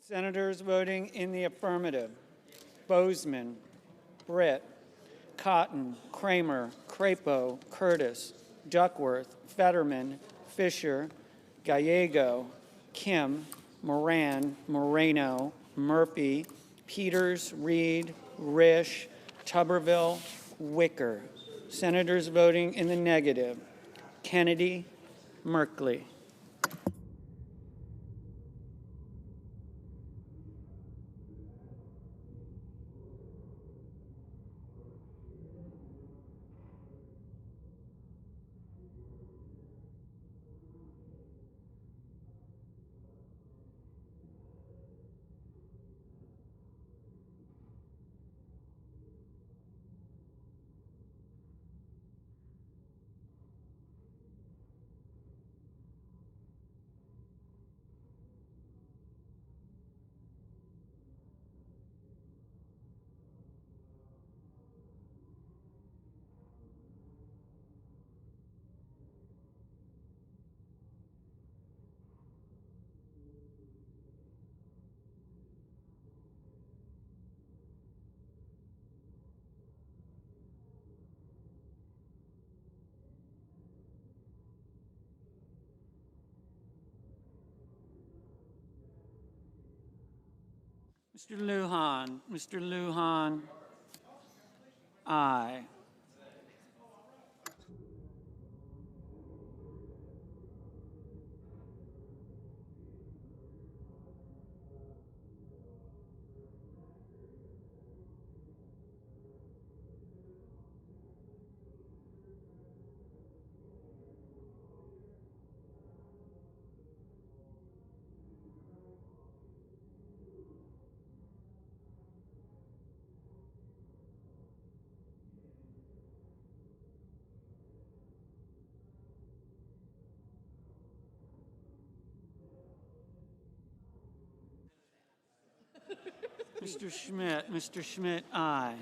Senators voting in the affirmative: Bozeman, Britt, Cotton, Kramer, Crapo, Curtis, Duckworth, Fetterman, Fisher, Gallego, Kim, Moran, Moreno, Murphy, Peters, Reed, Risch, Tuberville, Wicker. Senators voting in the negative: Kennedy, Merkley. Mr. Lujan. Mr. Lujan, aye. Mr. Schmidt, aye.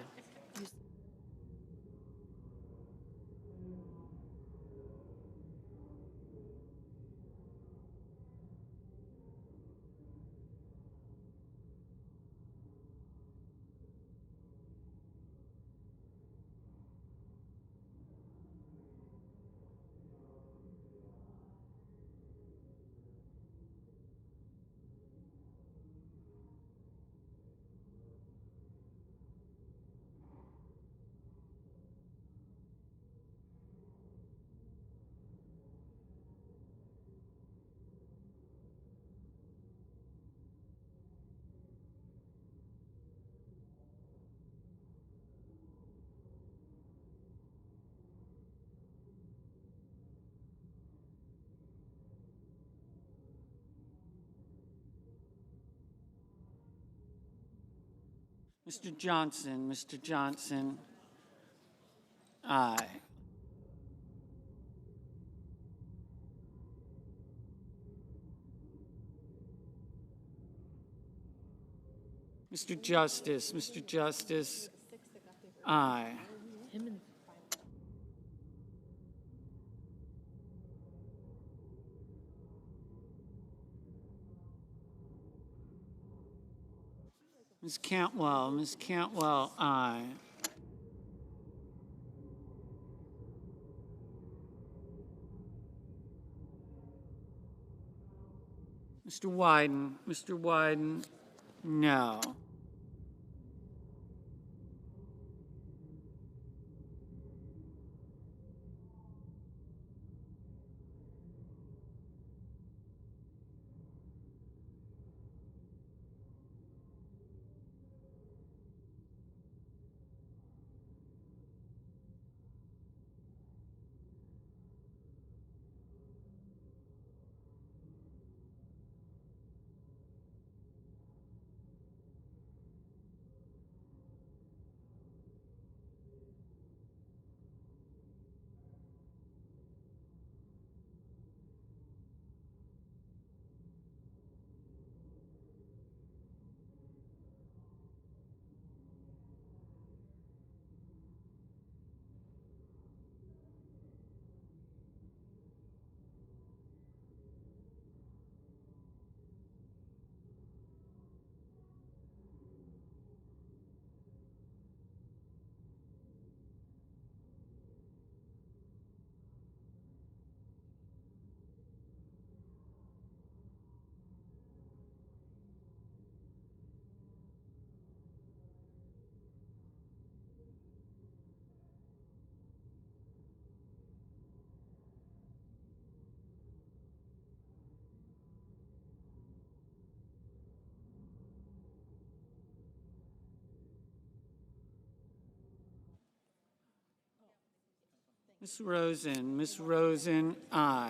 Mr. Johnson, aye. Mr. Justice, aye. Ms. Cantwell, aye. Mr. Wyden, no. Ms. Rosen, aye.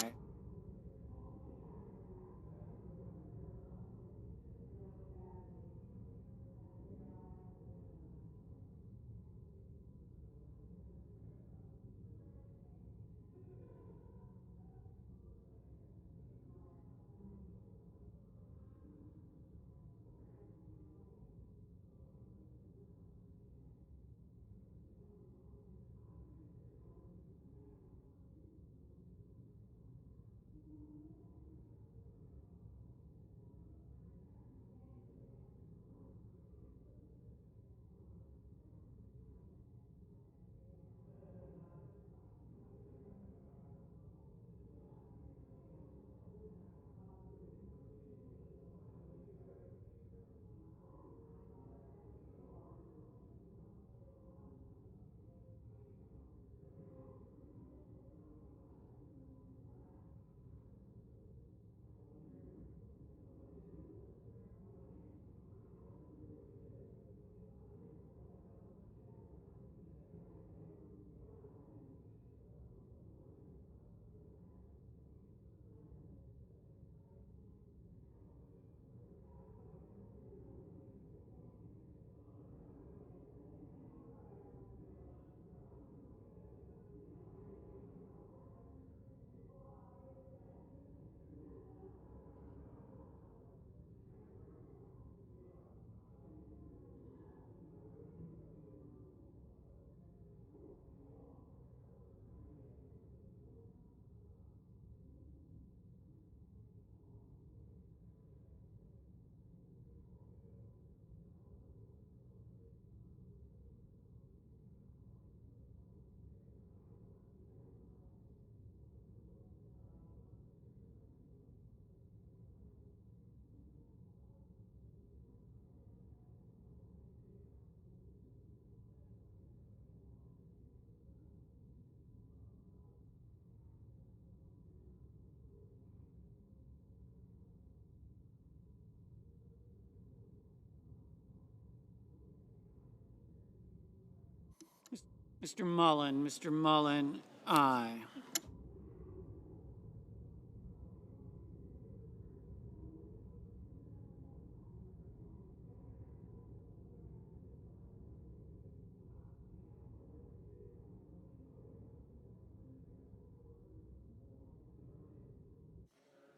Mr. Mullen, aye.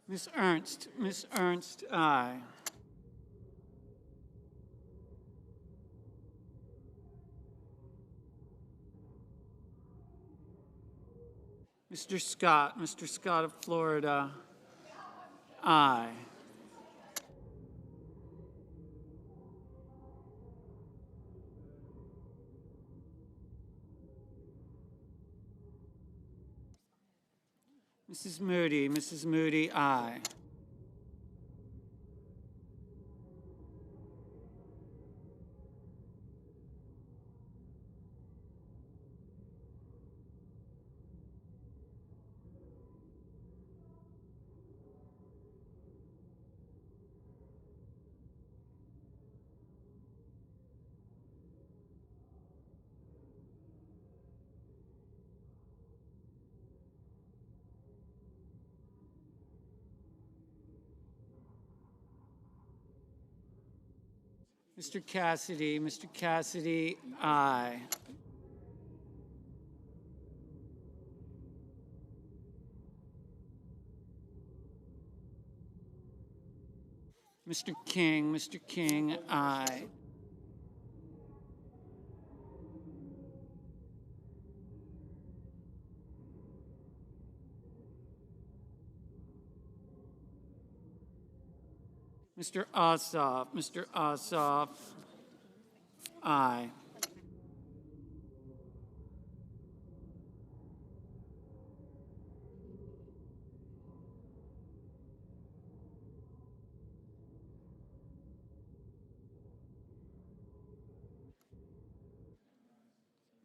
Ms. Ernst, aye. Mr. Scott of Florida, aye. Mrs. Moody, aye. Mr. Cassidy, aye. Mr. King, aye. Mr. Ossoff, aye.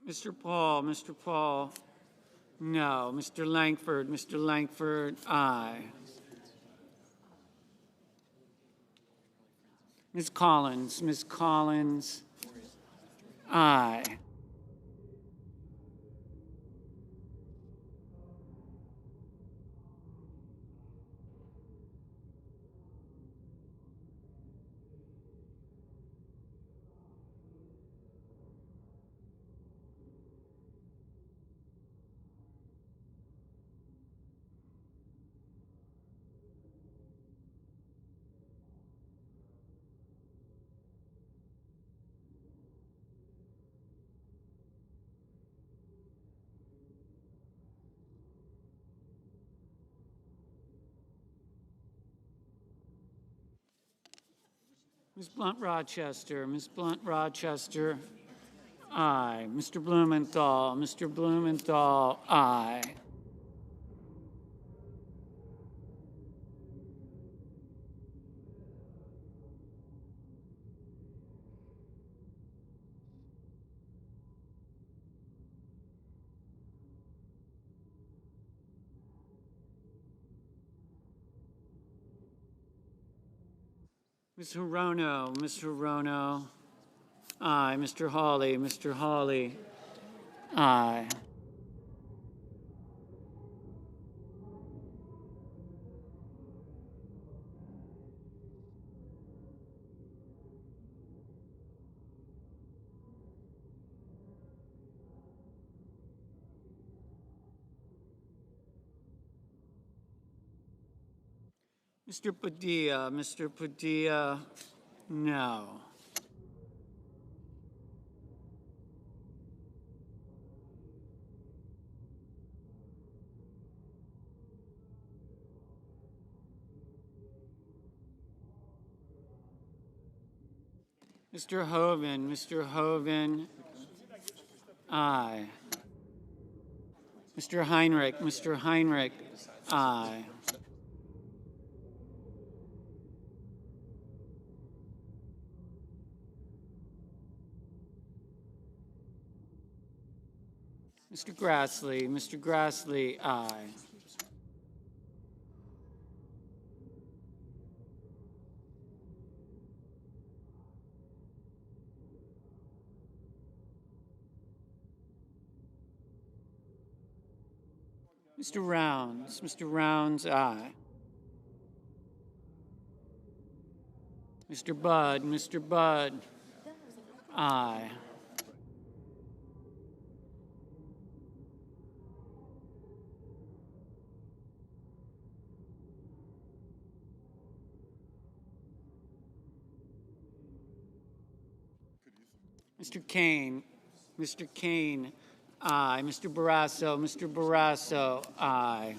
Mr. Paul, no. Mr. Langford, aye. Ms. Collins, aye. Ms. Blunt Rochester, Ms. Blunt Rochester, aye. Mr. Blumenthal, Mr. Blumenthal, aye. Ms. Hirono, Ms. Hirono, aye. Mr. Hawley, Mr. Hawley, aye. Mr. Padilla, Mr. Padilla, no. Mr. Hoven, Mr. Hoven, aye. Mr. Heinrich, aye. Mr. Grassley, aye. Mr. Rounds, aye. Mr. Budd, aye. Mr. Kane, aye. Mr. Barrasso, aye.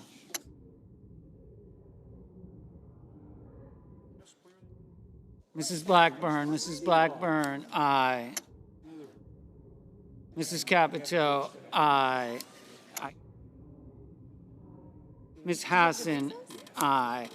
Mrs. Blackburn, aye. Mrs. Capito, aye. Ms. Hassan, aye.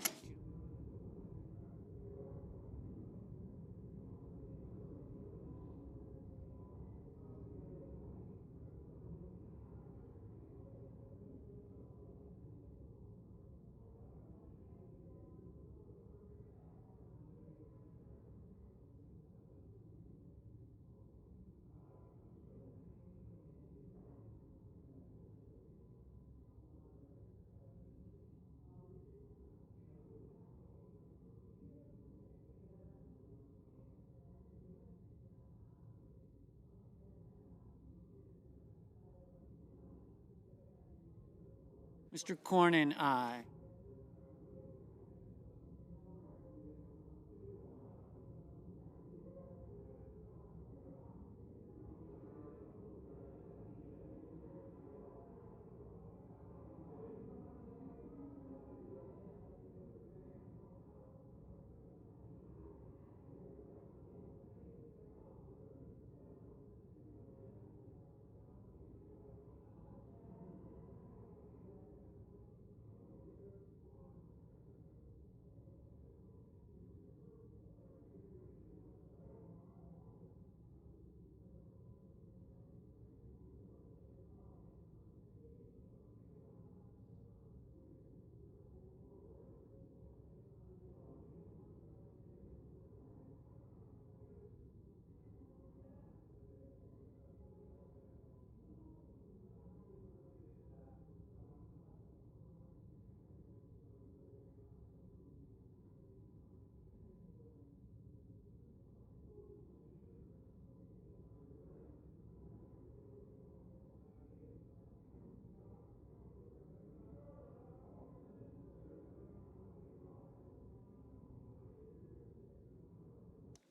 Mr. Cornyn, aye.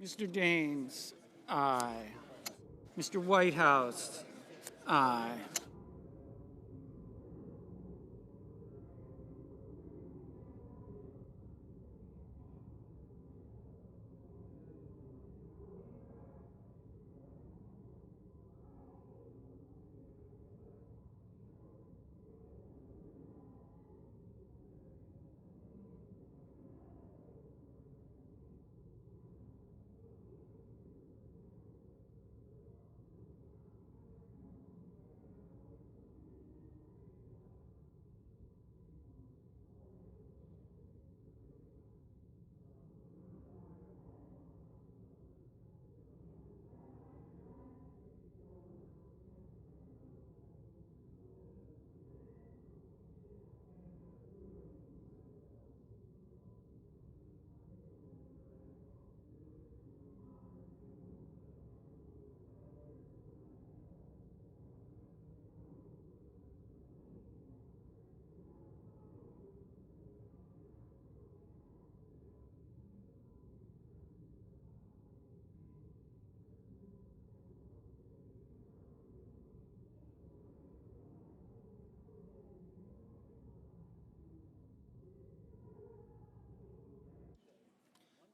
Mr. Daines, aye. Mr. Whitehouse, aye.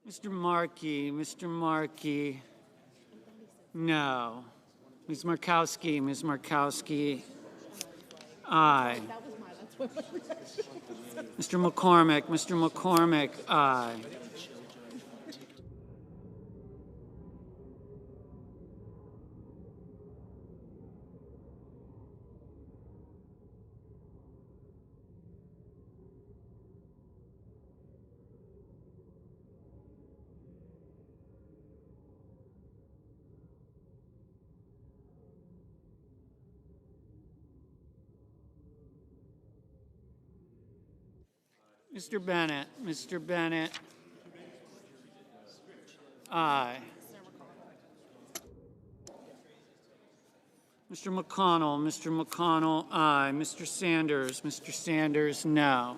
Mr. Markey, no. Ms. Markowski, aye. Mr. McCormick, aye. Mr. Bennett, aye. Mr. McConnell, aye. Mr. Sanders, no.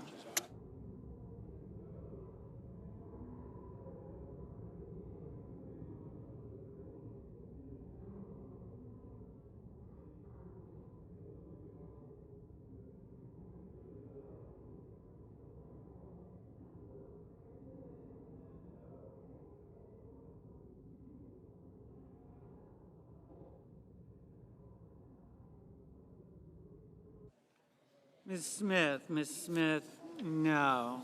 Ms. Smith, no.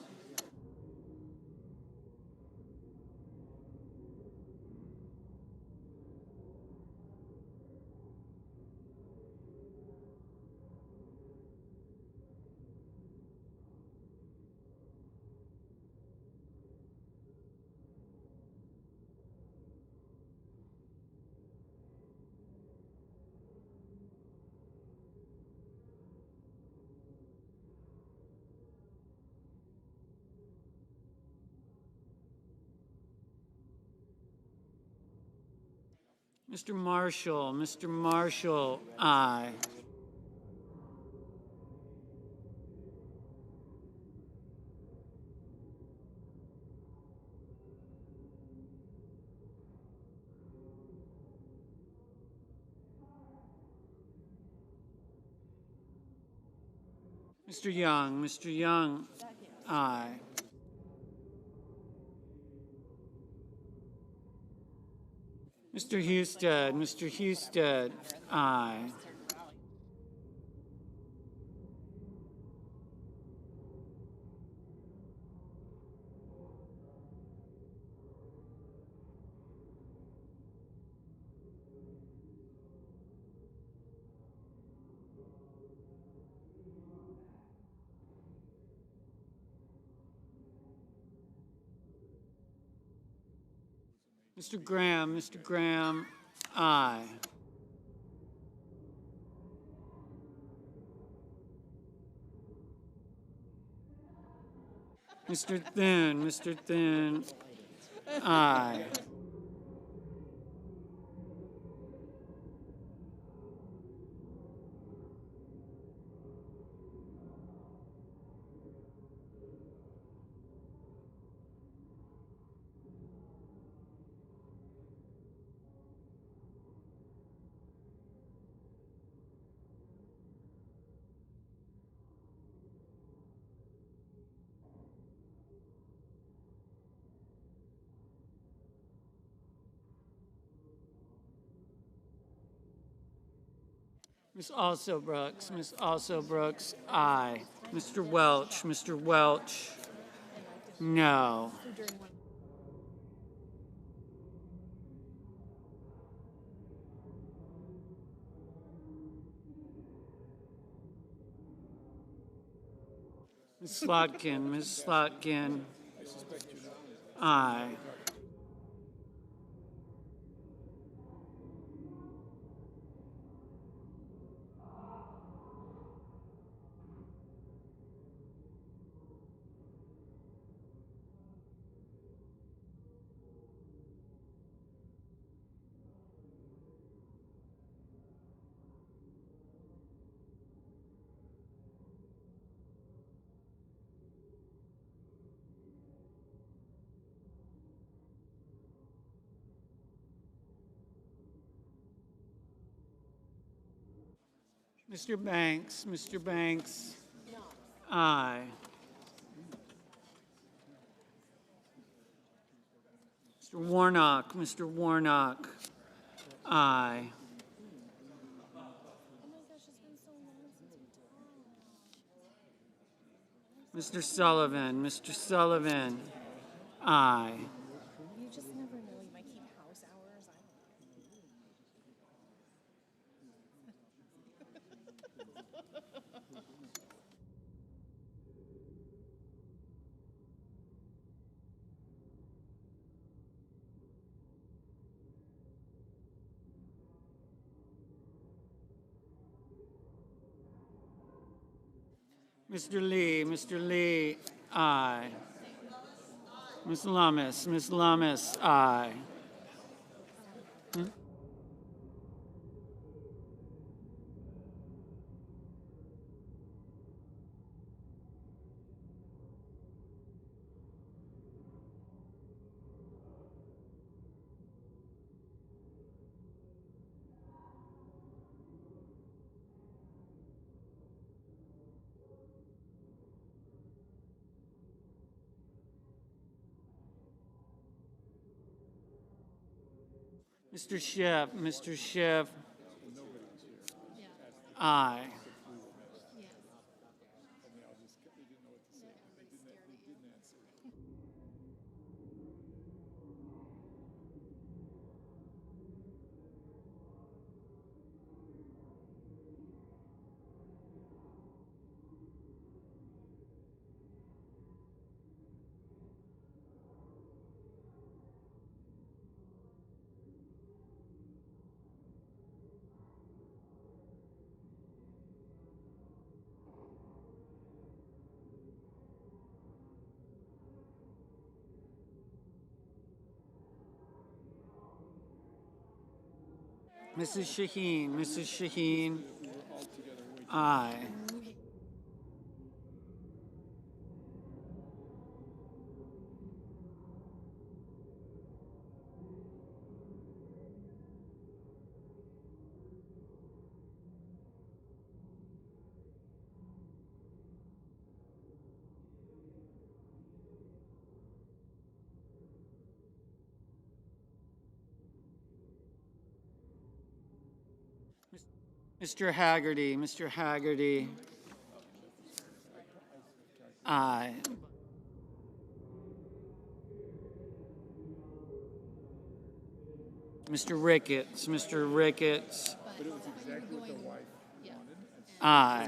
Mr. Marshall, aye. Mr. Young, aye. Mr. Husted, aye. Mr. Graham, aye. Mr. Thune, aye. Ms. Also Brooks, aye. Mr. Welch, no. Ms. Slotkin, aye. Mr. Banks, aye. Mr. Warnock, Mr. Warnock. Aye. Mr. Sullivan, Mr. Sullivan. Aye. You just never know. You might keep house hours. Mr. Lee, Mr. Lee. Aye. Ms. Lummis, Ms. Lummis. Aye. Mr. Schiff, Mr. Schiff. Aye. Mrs. Shaheen, Mrs. Shaheen. Aye. Mr. Haggerty, Mr. Haggerty. Aye. Mr. Ricketts, Mr. Ricketts. Aye.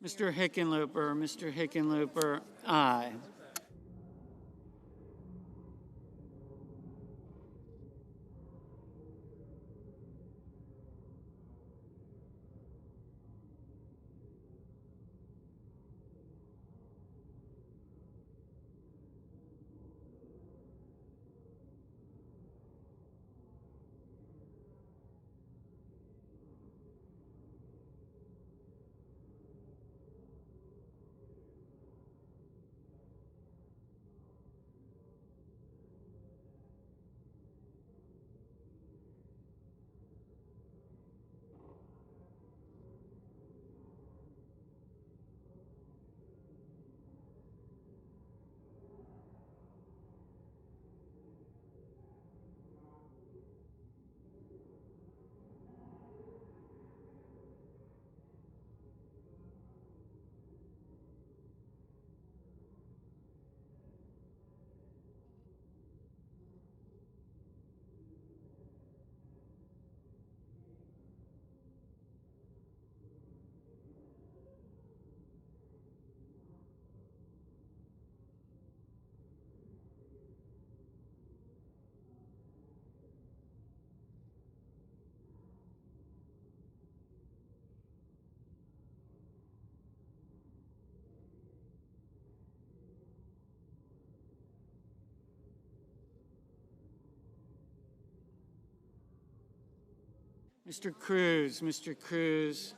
Mr. Hickenlooper, Mr. Hickenlooper. Aye. Mr. Cruz, Mr. Cruz.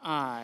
Aye.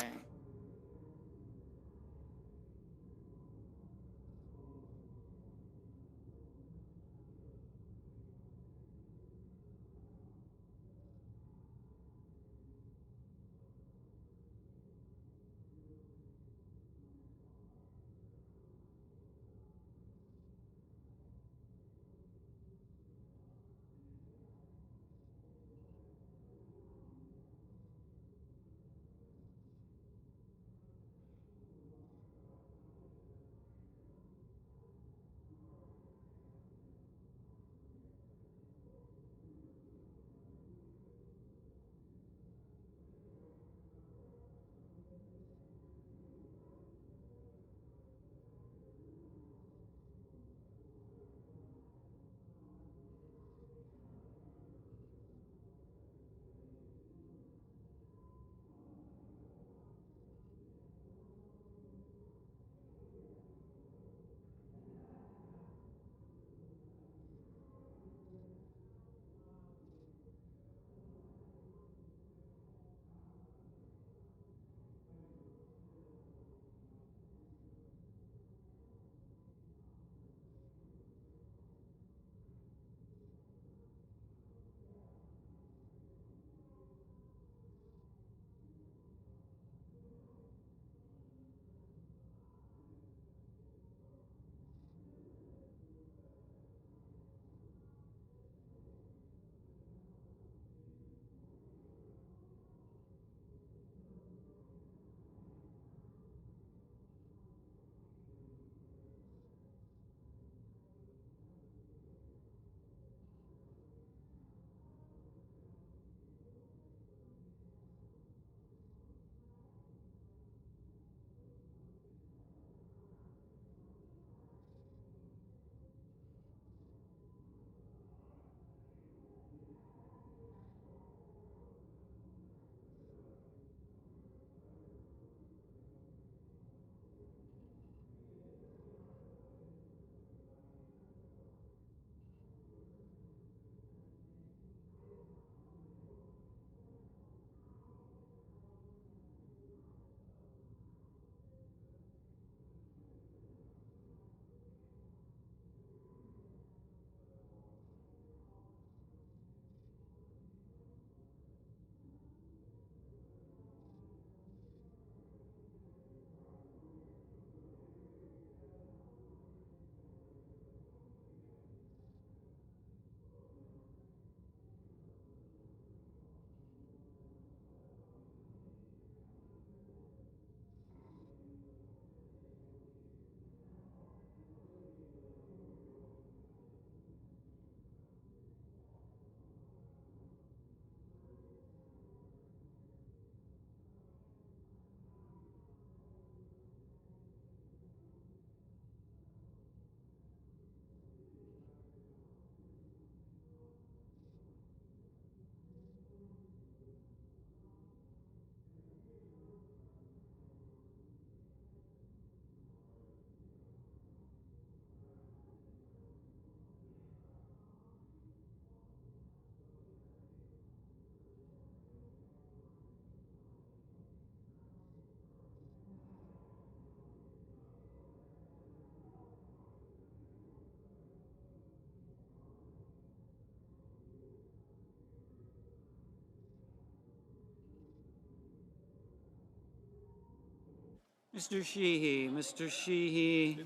Mr. Sheehy. Mr. Sheehy.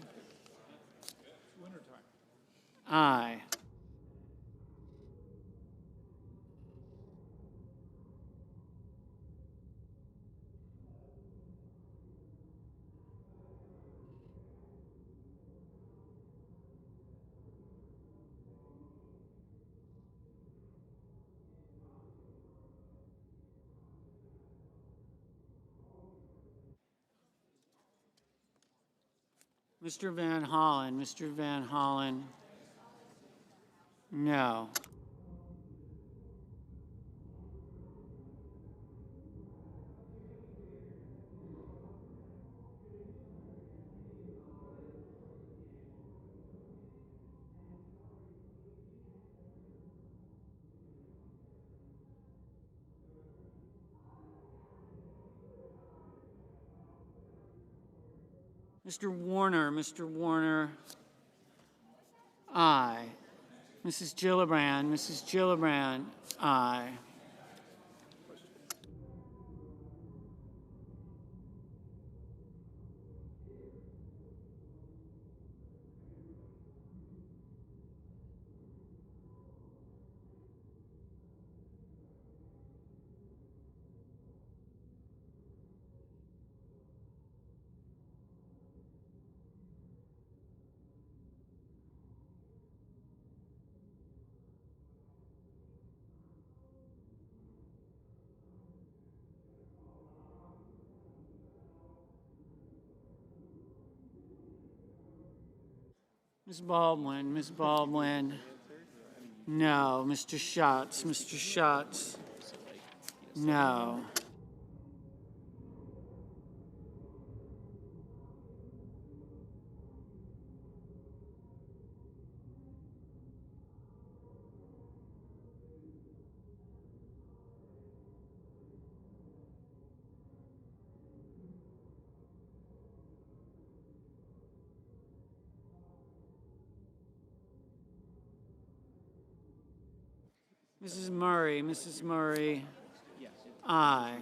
Aye. Mr. Van Hollen. Mr. Van Hollen. No. Mr. Warner. Mr. Warner. Aye. Mrs. Gillibrand. Mrs. Gillibrand. Aye. Ms. Baldwin. Ms. Baldwin. No. Mr. Schatz. Mr. Schatz. No. Mrs. Murray. Mrs. Murray. Aye.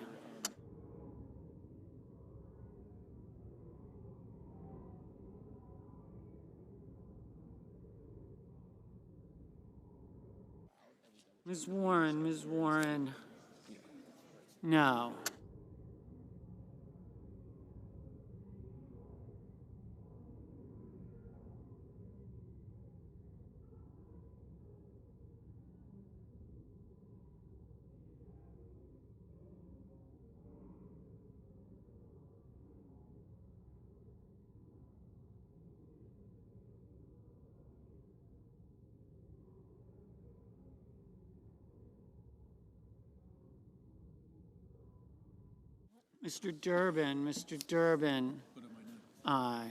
Ms. Warren. Ms. Warren. No. Mr. Durbin. Mr. Durbin. Aye.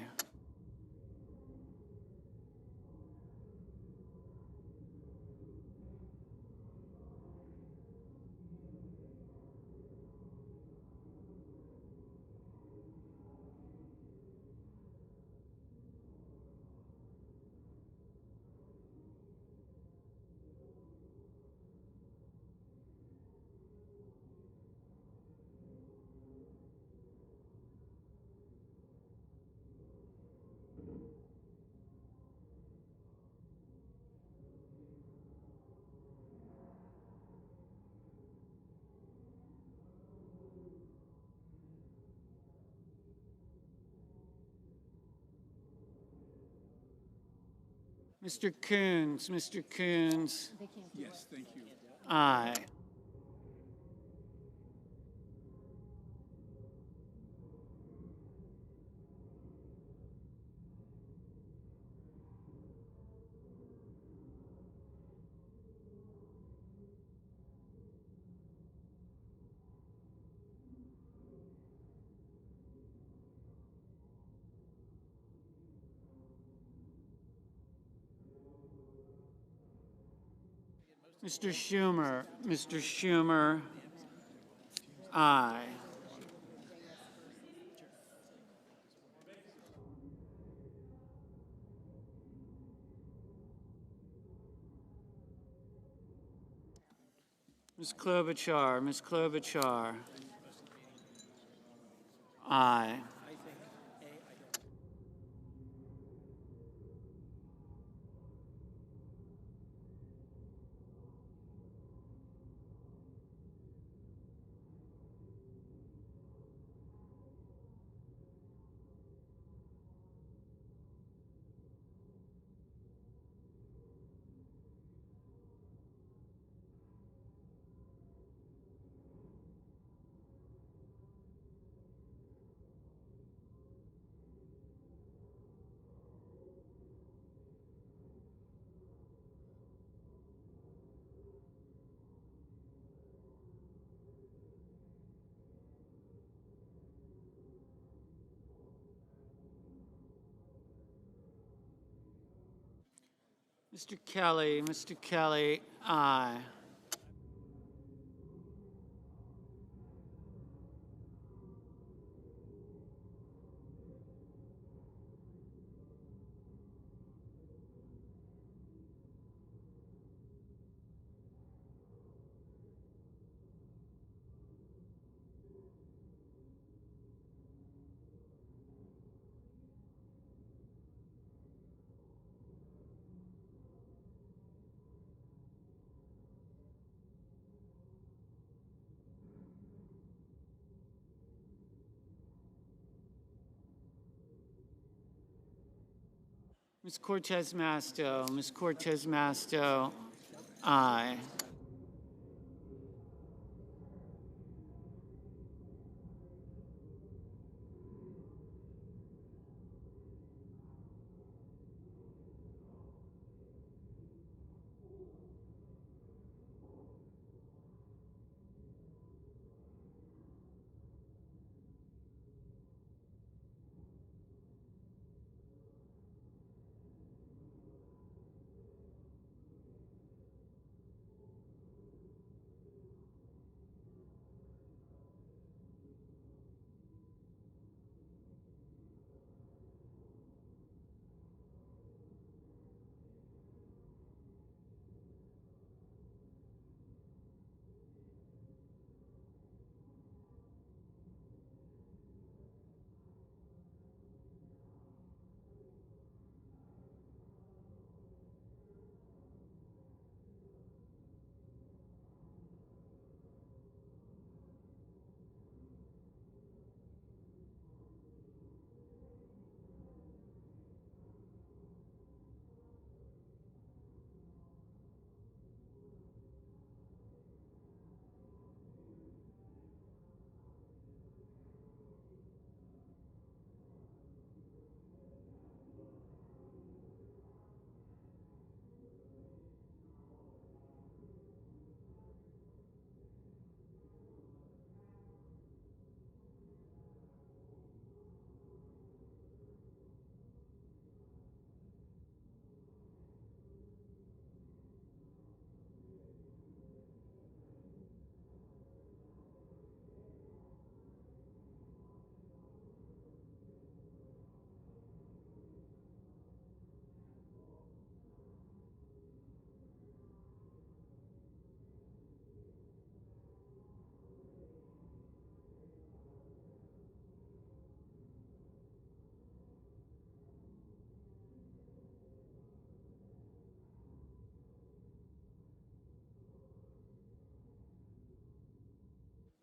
Mr. Coons. Mr. Coons. Yes, thank you. Aye. Mr. Schumer. Mr. Schumer. Aye. Ms. Klobuchar. Ms. Klobuchar. Aye. Mr. Kelly, aye. Ms. Cortez Masto, aye.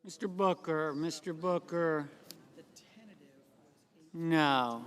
Mr. Booker, no.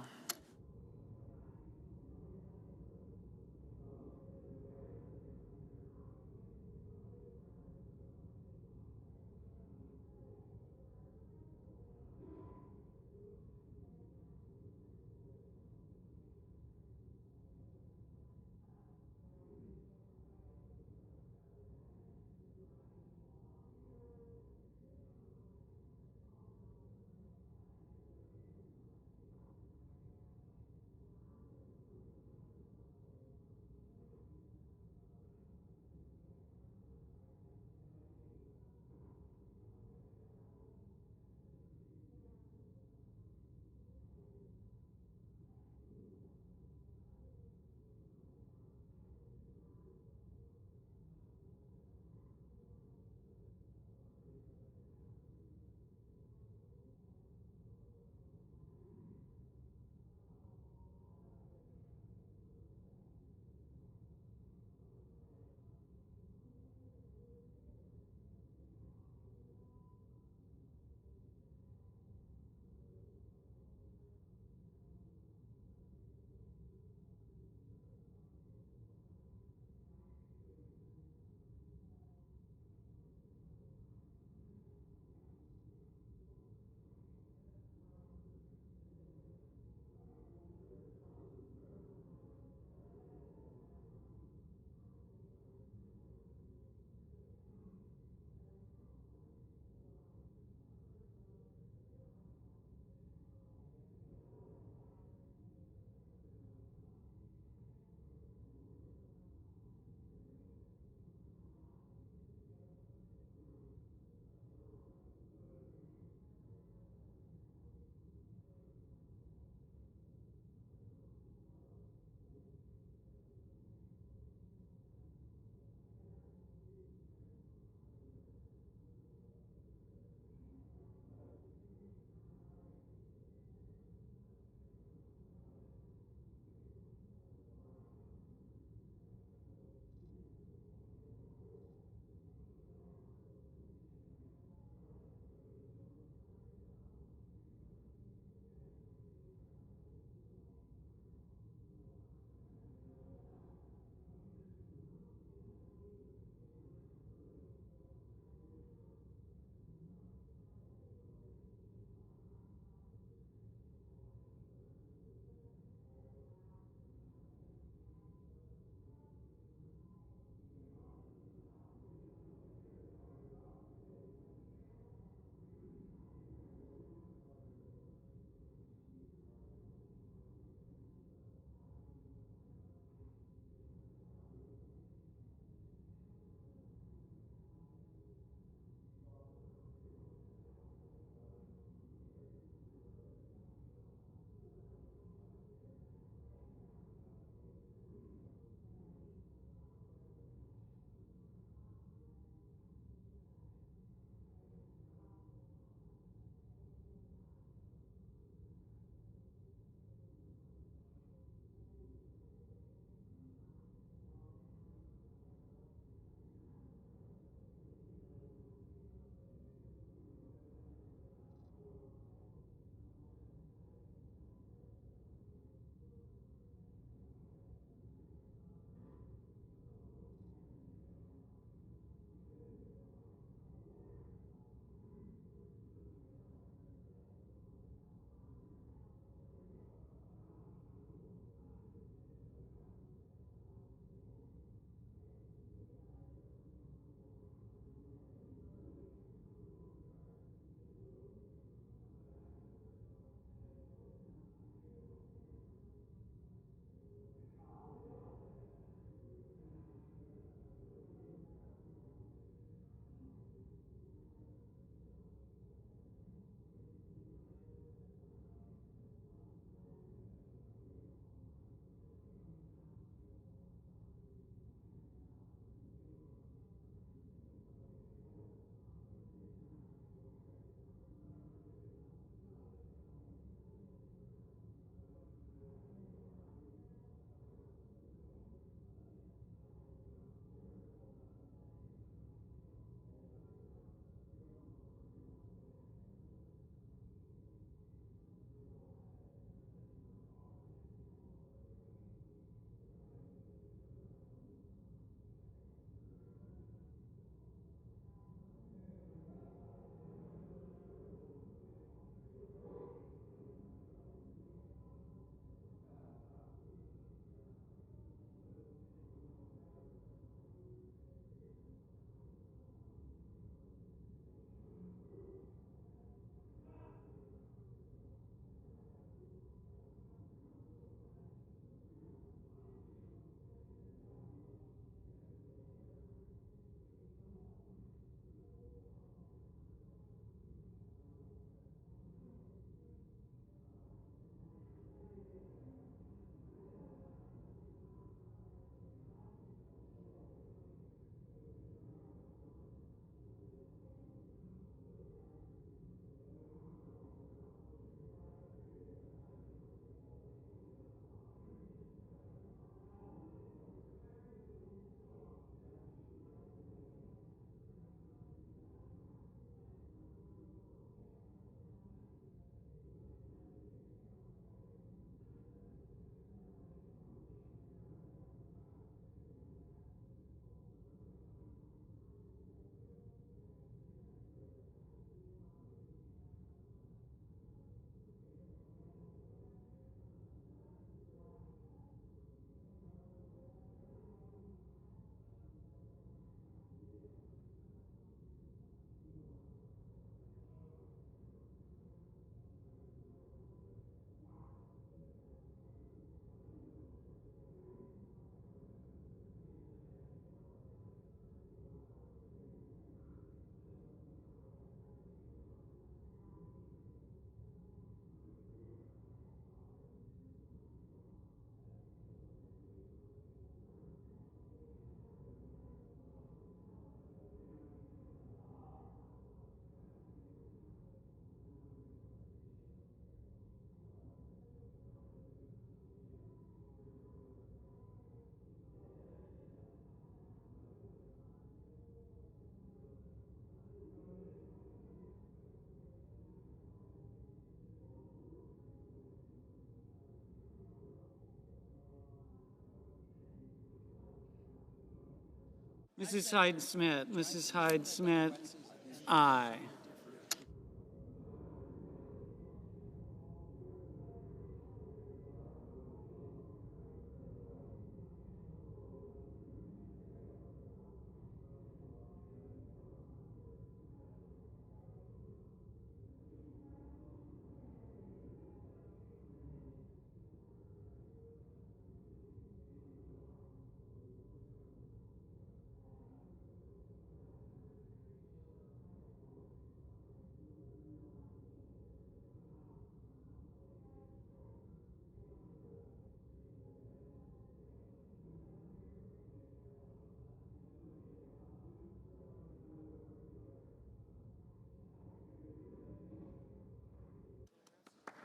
Mrs. Hyde-Smith. Mrs. Hyde-Smith, aye.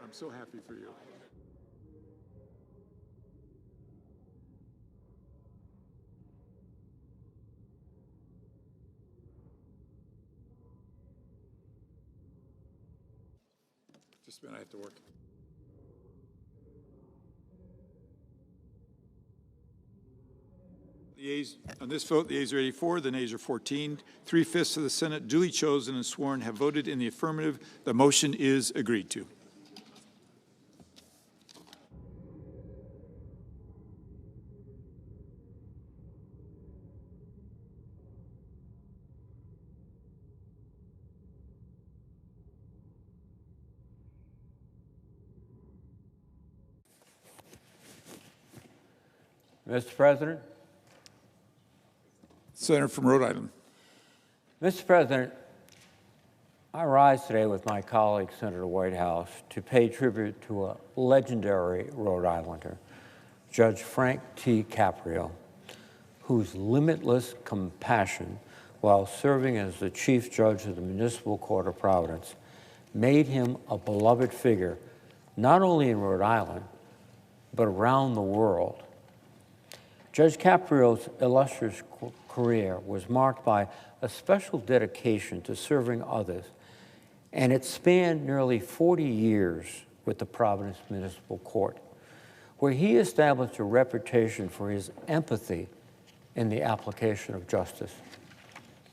I'm so happy for you. Just a minute, I have to work. The yeas, on this vote, the yeas are 84, the nays are 14. 3/5 of the Senate duly chosen and sworn have voted in the affirmative. The motion is agreed to. Mr. President. Senator from Rhode Island. Mr. President, I rise today with my colleague, Senator Whitehouse, to pay tribute to a legendary Rhode Islander, Judge Frank T. Caprio, whose limitless compassion while serving as the Chief Judge of the Municipal Court of Providence made him a beloved figure, not only in Rhode Island, but around the world. Judge Caprio's illustrious career was marked by a special dedication to serving others, and it spanned nearly 40 years with the Providence Municipal Court, where he established a reputation for his empathy in the application of justice.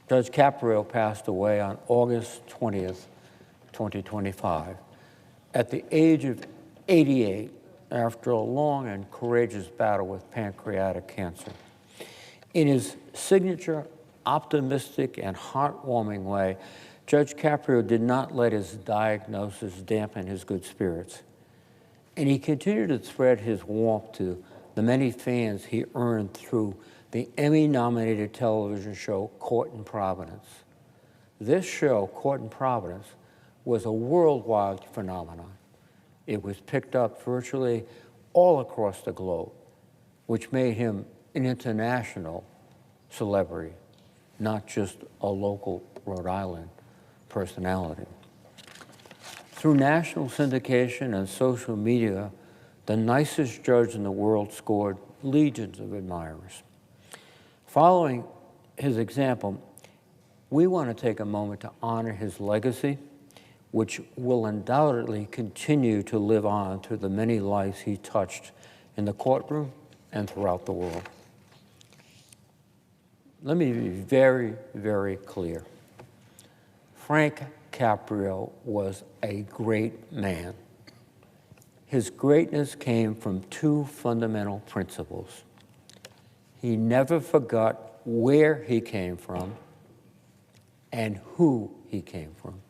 Judge Caprio passed away on August 20th, 2025, at the age of 88, after a long and courageous battle with pancreatic cancer. In his signature, optimistic, and heartwarming way, Judge Caprio did not let his diagnosis dampen his good spirits, and he continued to spread his warmth to the many fans he earned through the Emmy-nominated television show Court in Providence. This show, Court in Providence, was a worldwide phenomenon. It was picked up virtually all across the globe, which made him an international celebrity, not just a local Rhode Island personality. Through national syndication and social media, the nicest judge in the world scored legions of admirers. Following his example, we want to take a moment to honor his legacy, which will undoubtedly continue to live on through the many lives he touched in the courtroom and throughout the world. Let me be very, very clear. Frank Caprio was a great man. His greatness came from two fundamental principles. He never forgot where he came from and who he came from.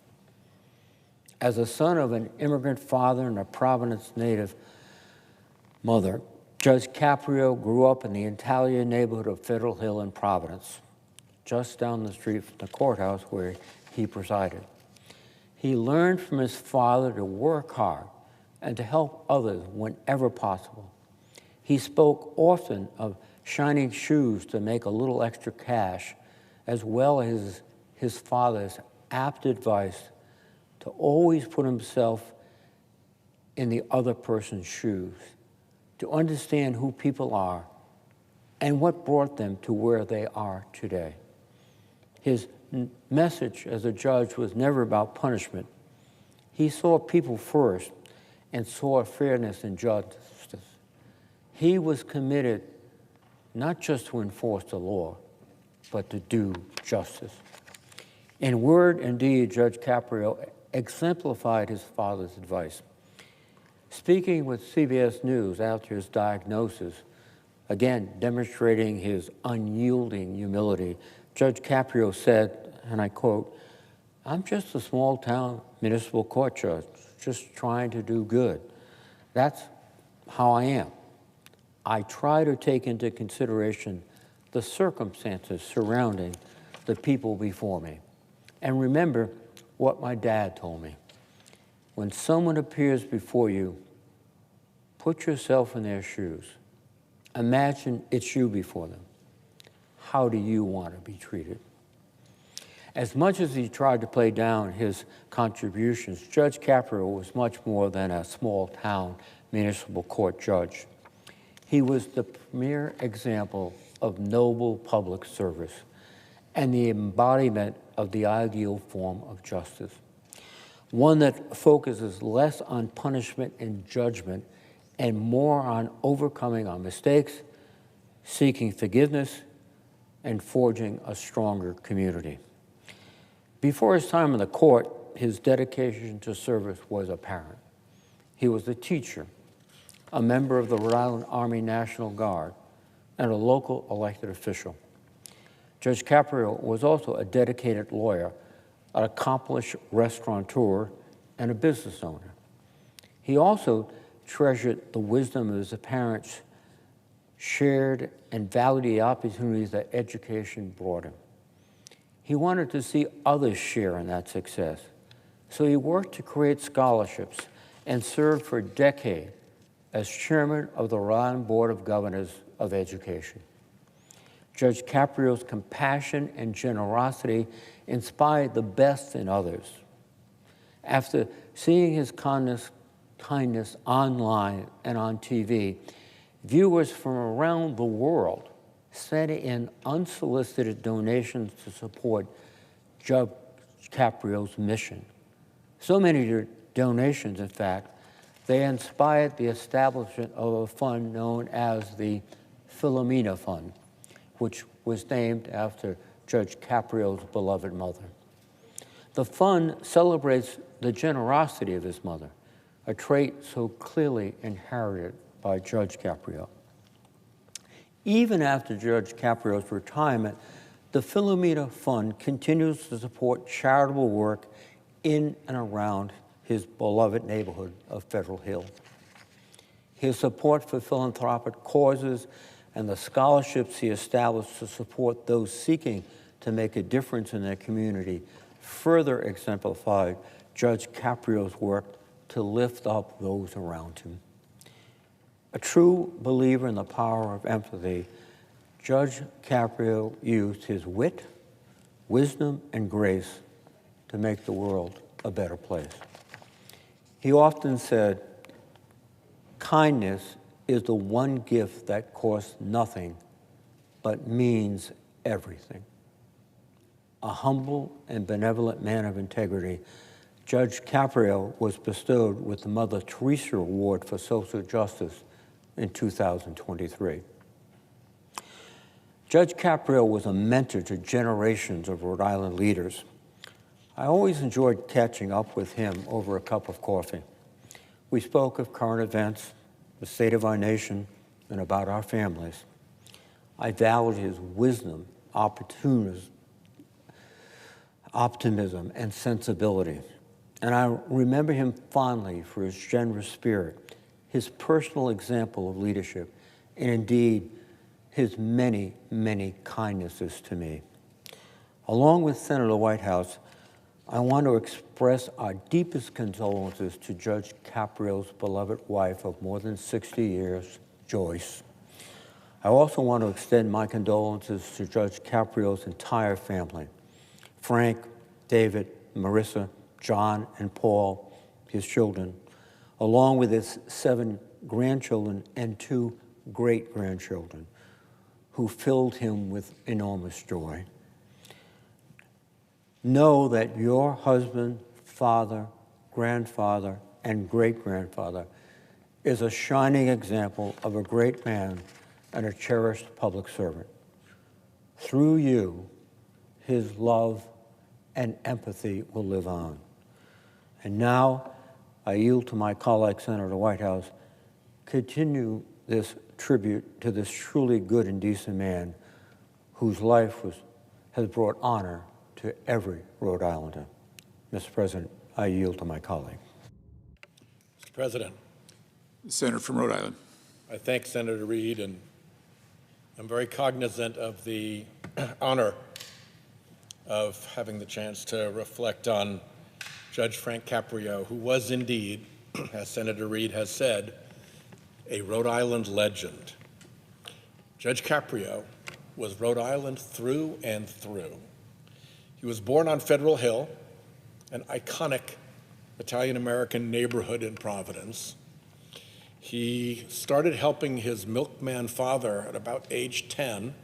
As a son of an immigrant father and a Providence native mother, Judge Caprio grew up in the Italian neighborhood of Federal Hill in Providence, just down the street from the courthouse where he presided. He learned from his father to work hard and to help others whenever possible. He spoke often of shining shoes to make a little extra cash, as well as his father's apt advice to always put himself in the other person's shoes, to understand who people are and what brought them to where they are today. His message as a judge was never about punishment. He saw people first and saw fairness and justice. He was committed not just to enforce the law, but to do justice. In word and deed, Judge Caprio exemplified his father's advice. Speaking with CBS News after his diagnosis, again demonstrating his unyielding humility, Judge Caprio said, and I quote, "I'm just a small-town municipal court judge, just trying to do good. That's how I am. I try to take into consideration the circumstances surrounding the people before me. And remember what my dad told me. When someone appears before you, put yourself in their shoes. Imagine it's you before them. How do you want to be treated?" As much as he tried to play down his contributions, Judge Caprio was much more than a small-town municipal court judge. He was the premier example of noble public service and the embodiment of the ideal form of justice, one that focuses less on punishment and judgment and more on overcoming our mistakes, seeking forgiveness, and forging a stronger community. Before his time in the court, his dedication to service was apparent. He was a teacher, a member of the Rhode Island Army National Guard, and a local elected official. Judge Caprio was also a dedicated lawyer, an accomplished restaurateur, and a business owner. He also treasured the wisdom of his parents, shared and valued the opportunities that education brought him. He wanted to see others share in that success, so he worked to create scholarships and served for a decade as chairman of the Rhode Island Board of Governors of Education. Judge Caprio's compassion and generosity inspired the best in others. After seeing his kindness online and on TV, viewers from around the world sent in unsolicited donations to support Judge Caprio's mission. So many donations, in fact, they inspired the establishment of a fund known as the Philomena Fund, which was named after Judge Caprio's beloved mother. The fund celebrates the generosity of his mother, a trait so clearly inherited by Judge Caprio. Even after Judge Caprio's retirement, the Philomena Fund continues to support charitable work in and around his beloved neighborhood of Federal Hill. His support for philanthropic causes and the scholarships he established to support those seeking to make a difference in their community further exemplified Judge Caprio's work to lift up those around him. A true believer in the power of empathy, Judge Caprio used his wit, wisdom, and grace to make the world a better place. He often said, "Kindness is the one gift that costs nothing but means everything." A humble and benevolent man of integrity, Judge Caprio was bestowed with the Mother Teresa Award for Social Justice in 2023. Judge Caprio was a mentor to generations of Rhode Island leaders. I always enjoyed catching up with him over a cup of coffee. We spoke of current events, the state of our nation, and about our families. I valued his wisdom, optimism, and sensibility. And I remember him fondly for his generous spirit, his personal example of leadership, and indeed, his many, many kindnesses to me. Along with Senator Whitehouse, I want to express our deepest condolences to Judge Caprio's beloved wife of more than 60 years, Joyce. I also want to extend my condolences to Judge Caprio's entire family, Frank, David, Marissa, John, and Paul, his children, along with his 7 grandchildren and 2 great-grandchildren, who filled him with enormous joy. Know that your husband, father, grandfather, and great-grandfather is a shining example of a great man and a cherished public servant. Through you, his love and empathy will live on. And now, I yield to my colleague, Senator Whitehouse, continue this tribute to this truly good and decent man whose life has brought honor to every Rhode Islander. Mr. President, I yield to my colleague. Mr. President, The Senator from Rhode Island. I thank Senator Reid, and I'm very cognizant of the honor of having the chance to reflect on Judge Frank Caprio, who was indeed, as Senator Reid has said, a Rhode Island legend. Judge Caprio was Rhode Island through and through. He was born on Federal Hill, an iconic Italian-American neighborhood in Providence. He started helping his milkman father at about age 10.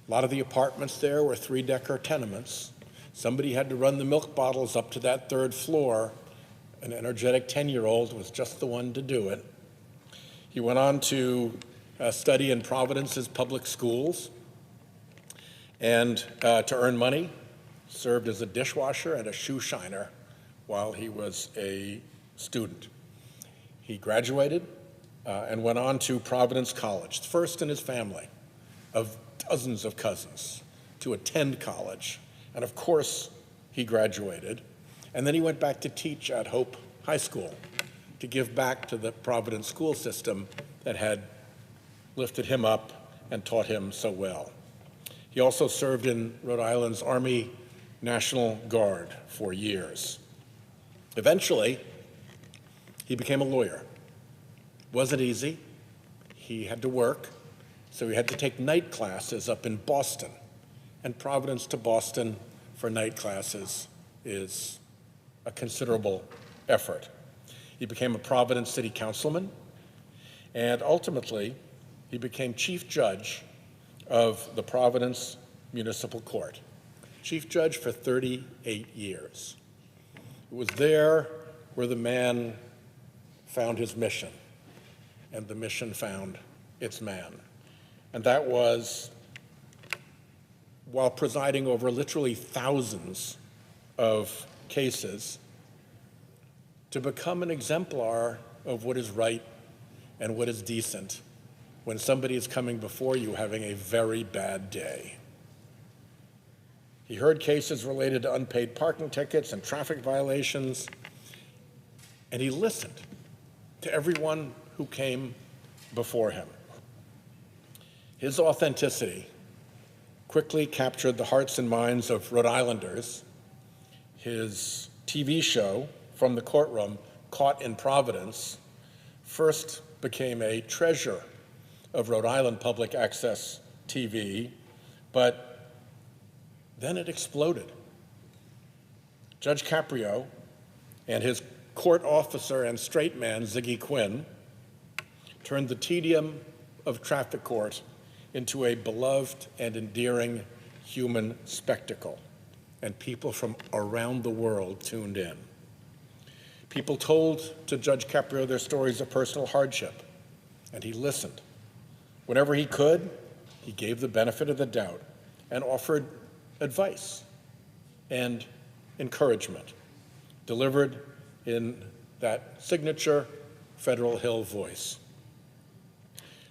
A lot of the apartments there were three-decker tenements. Somebody had to run the milk bottles up to that third floor. An energetic 10-year-old was just the one to do it. He went on to study in Providence's public schools and to earn money, served as a dishwasher and a shoe shiner while he was a student. He graduated and went on to Providence College, first in his family of dozens of cousins to attend college. And of course, he graduated. And then he went back to teach at Hope High School to give back to the Providence school system that had lifted him up and taught him so well. He also served in Rhode Island's Army National Guard for years. Eventually, he became a lawyer. Wasn't easy. He had to work, so he had to take night classes up in Boston. And Providence to Boston for night classes is a considerable effort. He became a Providence city councilman, and ultimately, he became chief judge of the Providence Municipal Court. Chief judge for 38 years. It was there where the man found his mission, and the mission found its man. And that was, while presiding over literally thousands of cases, to become an exemplar of what is right and what is decent when somebody is coming before you having a very bad day. He heard cases related to unpaid parking tickets and traffic violations, and he listened to everyone who came before him. His authenticity quickly captured the hearts and minds of Rhode Islanders. His TV show, From the Courtroom, Caught in Providence, first became a treasure of Rhode Island public access TV, but then it exploded. Judge Caprio and his court officer and straight man, Ziggy Quinn, turned the tedium of traffic court into a beloved and endearing human spectacle, and people from around the world tuned in. People told to Judge Caprio their stories of personal hardship, and he listened. Whenever he could, he gave the benefit of the doubt and offered advice and encouragement, delivered in that signature Federal Hill voice.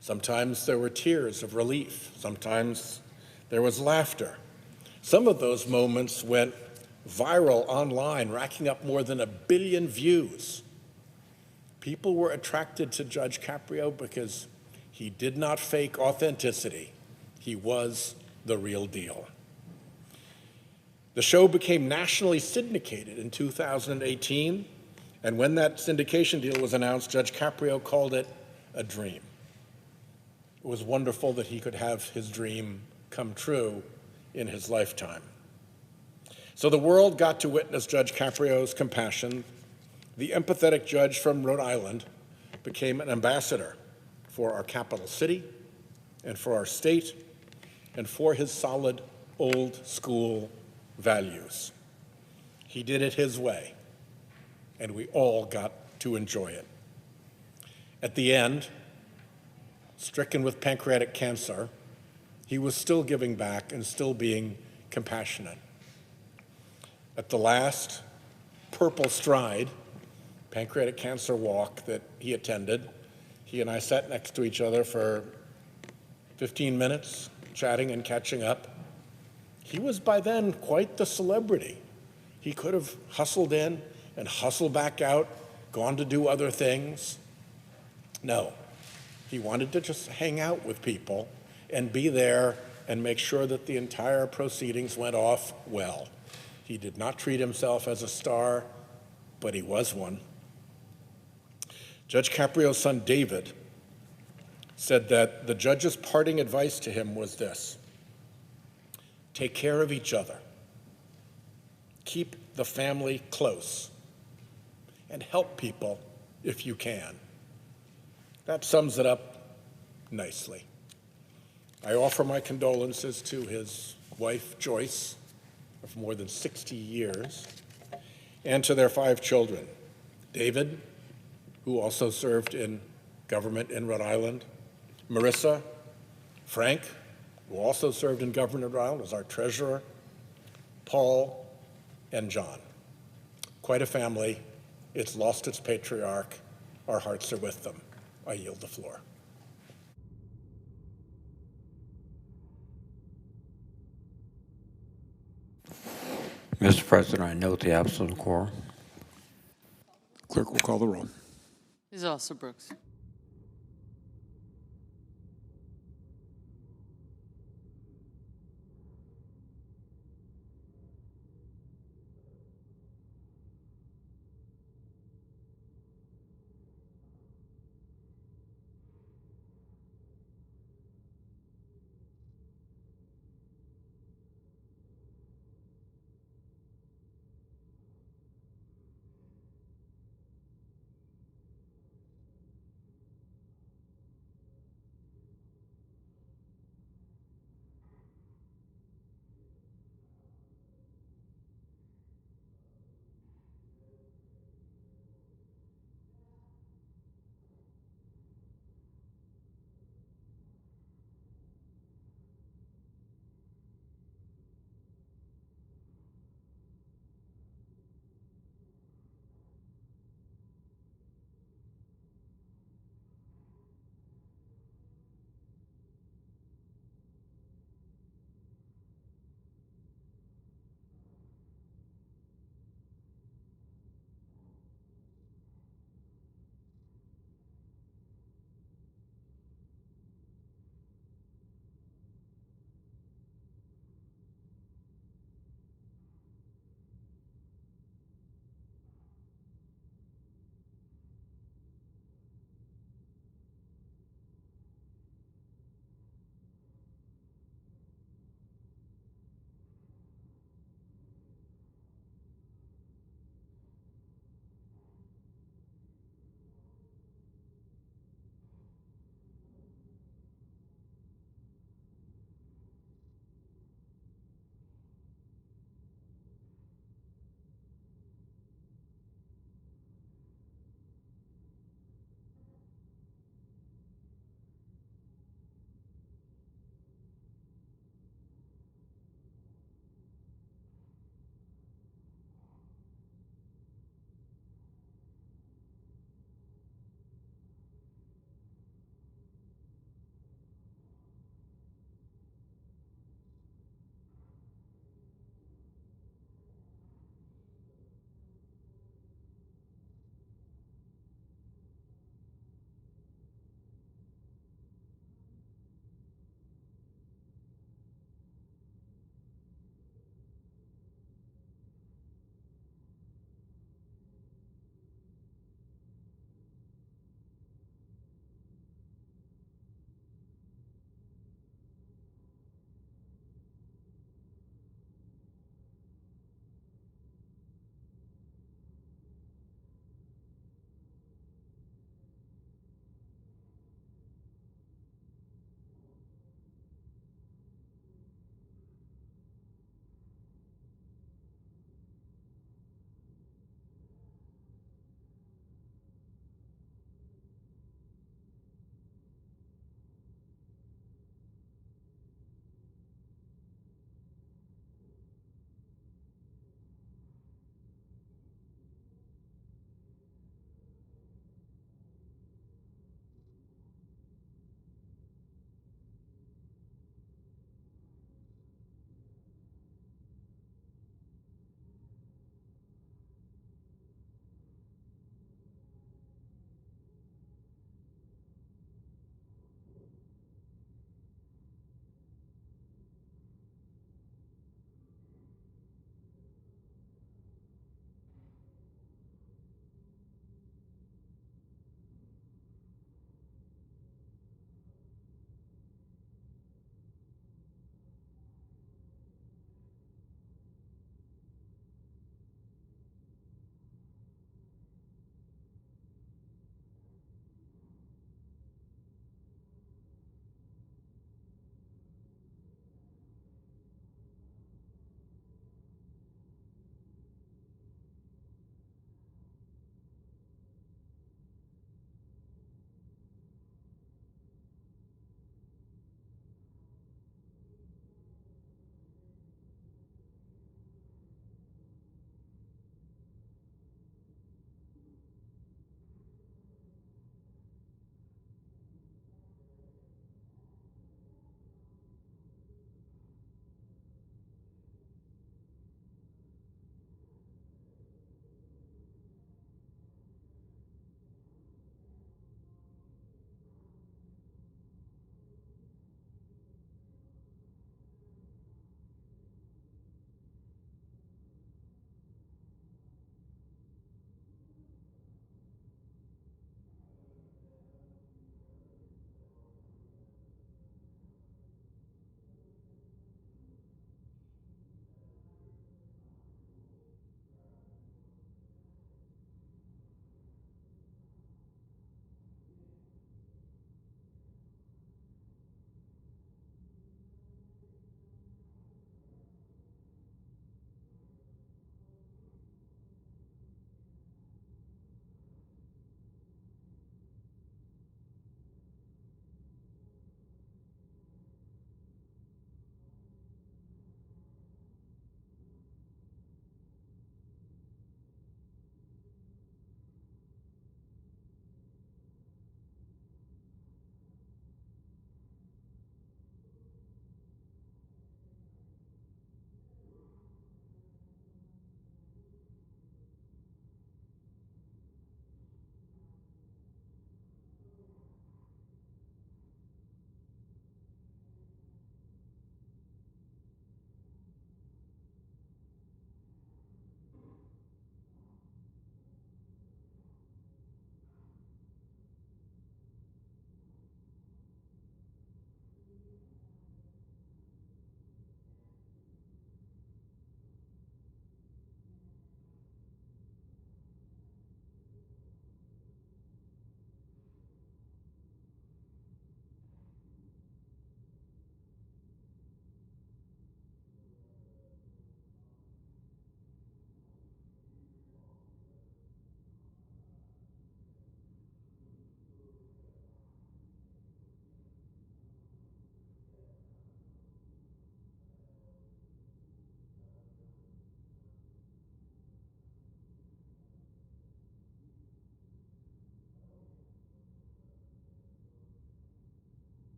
Sometimes there were tears of relief. Sometimes there was laughter. Some of those moments went viral online, racking up more than 1 billion views. People were attracted to Judge Caprio because he did not fake authenticity. He was the real deal. The show became nationally syndicated in 2018, and when that syndication deal was announced, Judge Caprio called it a dream. It was wonderful that he could have his dream come true in his lifetime. So the world got to witness Judge Caprio's compassion. The empathetic judge from Rhode Island became an ambassador for our capital city and for our state and for his solid old school values. He did it his way, and we all got to enjoy it. At the end, stricken with pancreatic cancer, he was still giving back and still being compassionate. At the last Purple Stride, pancreatic cancer walk that he attended, he and I sat next to each other for 15 minutes, chatting and catching up. He was by then quite the celebrity. He could have hustled in and hustled back out, gone to do other things. No, he wanted to just hang out with people and be there and make sure that the entire proceedings went off well. He did not treat himself as a star, but he was one. Judge Caprio's son, David, said that the judge's parting advice to him was this: take care of each other, keep the family close, and help people if you can. That sums it up nicely. I offer my condolences to his wife, Joyce, of more than 60 years, and to their 5 children, David, who also served in government in Rhode Island, Marissa, Frank, who also served in government in Rhode Island as our treasurer, Paul, and John. Quite a family. It's lost its patriarch. Our hearts are with them. I yield the floor. Mr. President, I note the absence of quorum. Clerk will call the roll. Ms. Alsobrooks.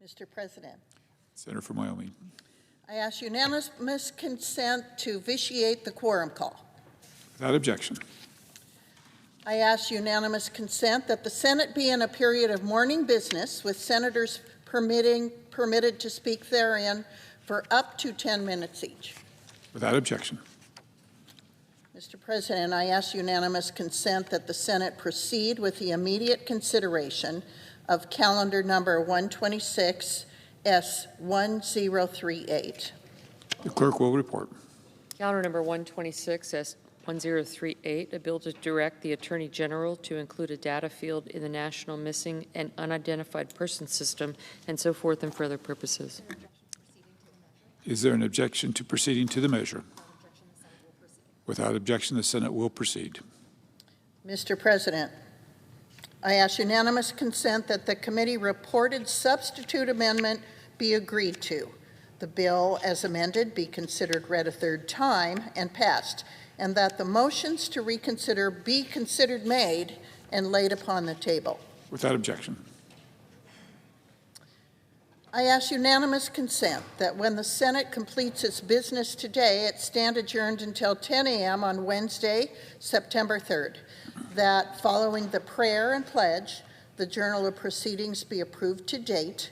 Mr. President, Senator from Wyoming. I ask unanimous consent to vitiate the quorum call. Without objection. I ask unanimous consent that the Senate be in a period of morning business with senators permitted to speak therein for up to 10 minutes each. Without objection. Mr. President, I ask unanimous consent that the Senate proceed with the immediate consideration of calendar number 126 S1038. The clerk will report. Calendar number 126 S1038, a bill to direct the Attorney General to include a data field in the National Missing and Unidentified Person System, and so forth, and for other purposes. Is there an objection to proceeding to the measure? Without objection, the Senate will proceed. Mr. President, I ask unanimous consent that the committee reported substitute amendment be agreed to. The bill as amended be considered read a third time and passed, and that the motions to reconsider be considered made and laid upon the table. Without objection. I ask unanimous consent that when the Senate completes its business today, it stand adjourned until 10 a.m. on Wednesday, September 3rd. That following the prayer and pledge, the Journal of Proceedings be approved to date,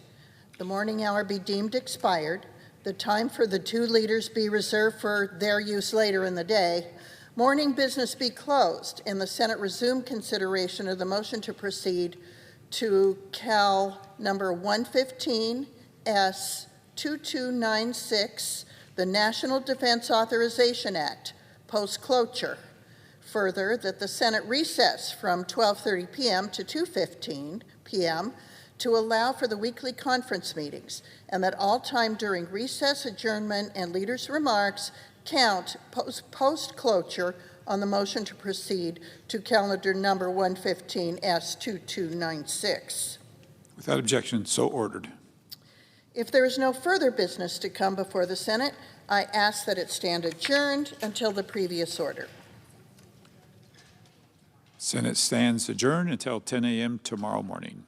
the morning hour be deemed expired, the time for the two leaders be reserved for their use later in the day, morning business be closed, and the Senate resume consideration of the motion to proceed to Cal number 115 S2296, the National Defense Authorization Act, post-cloture. Further, that the Senate recess from 12:30 p.m. to 2:15 p.m. to allow for the weekly conference meetings, and that all time during recess, adjournment, and leaders' remarks count post-cloture on the motion to proceed to calendar number 115 S2296. Without objection, so ordered. If there is no further business to come before the Senate, I ask that it stand adjourned until the previous order. Senate stands adjourned until 10 a.m. tomorrow morning.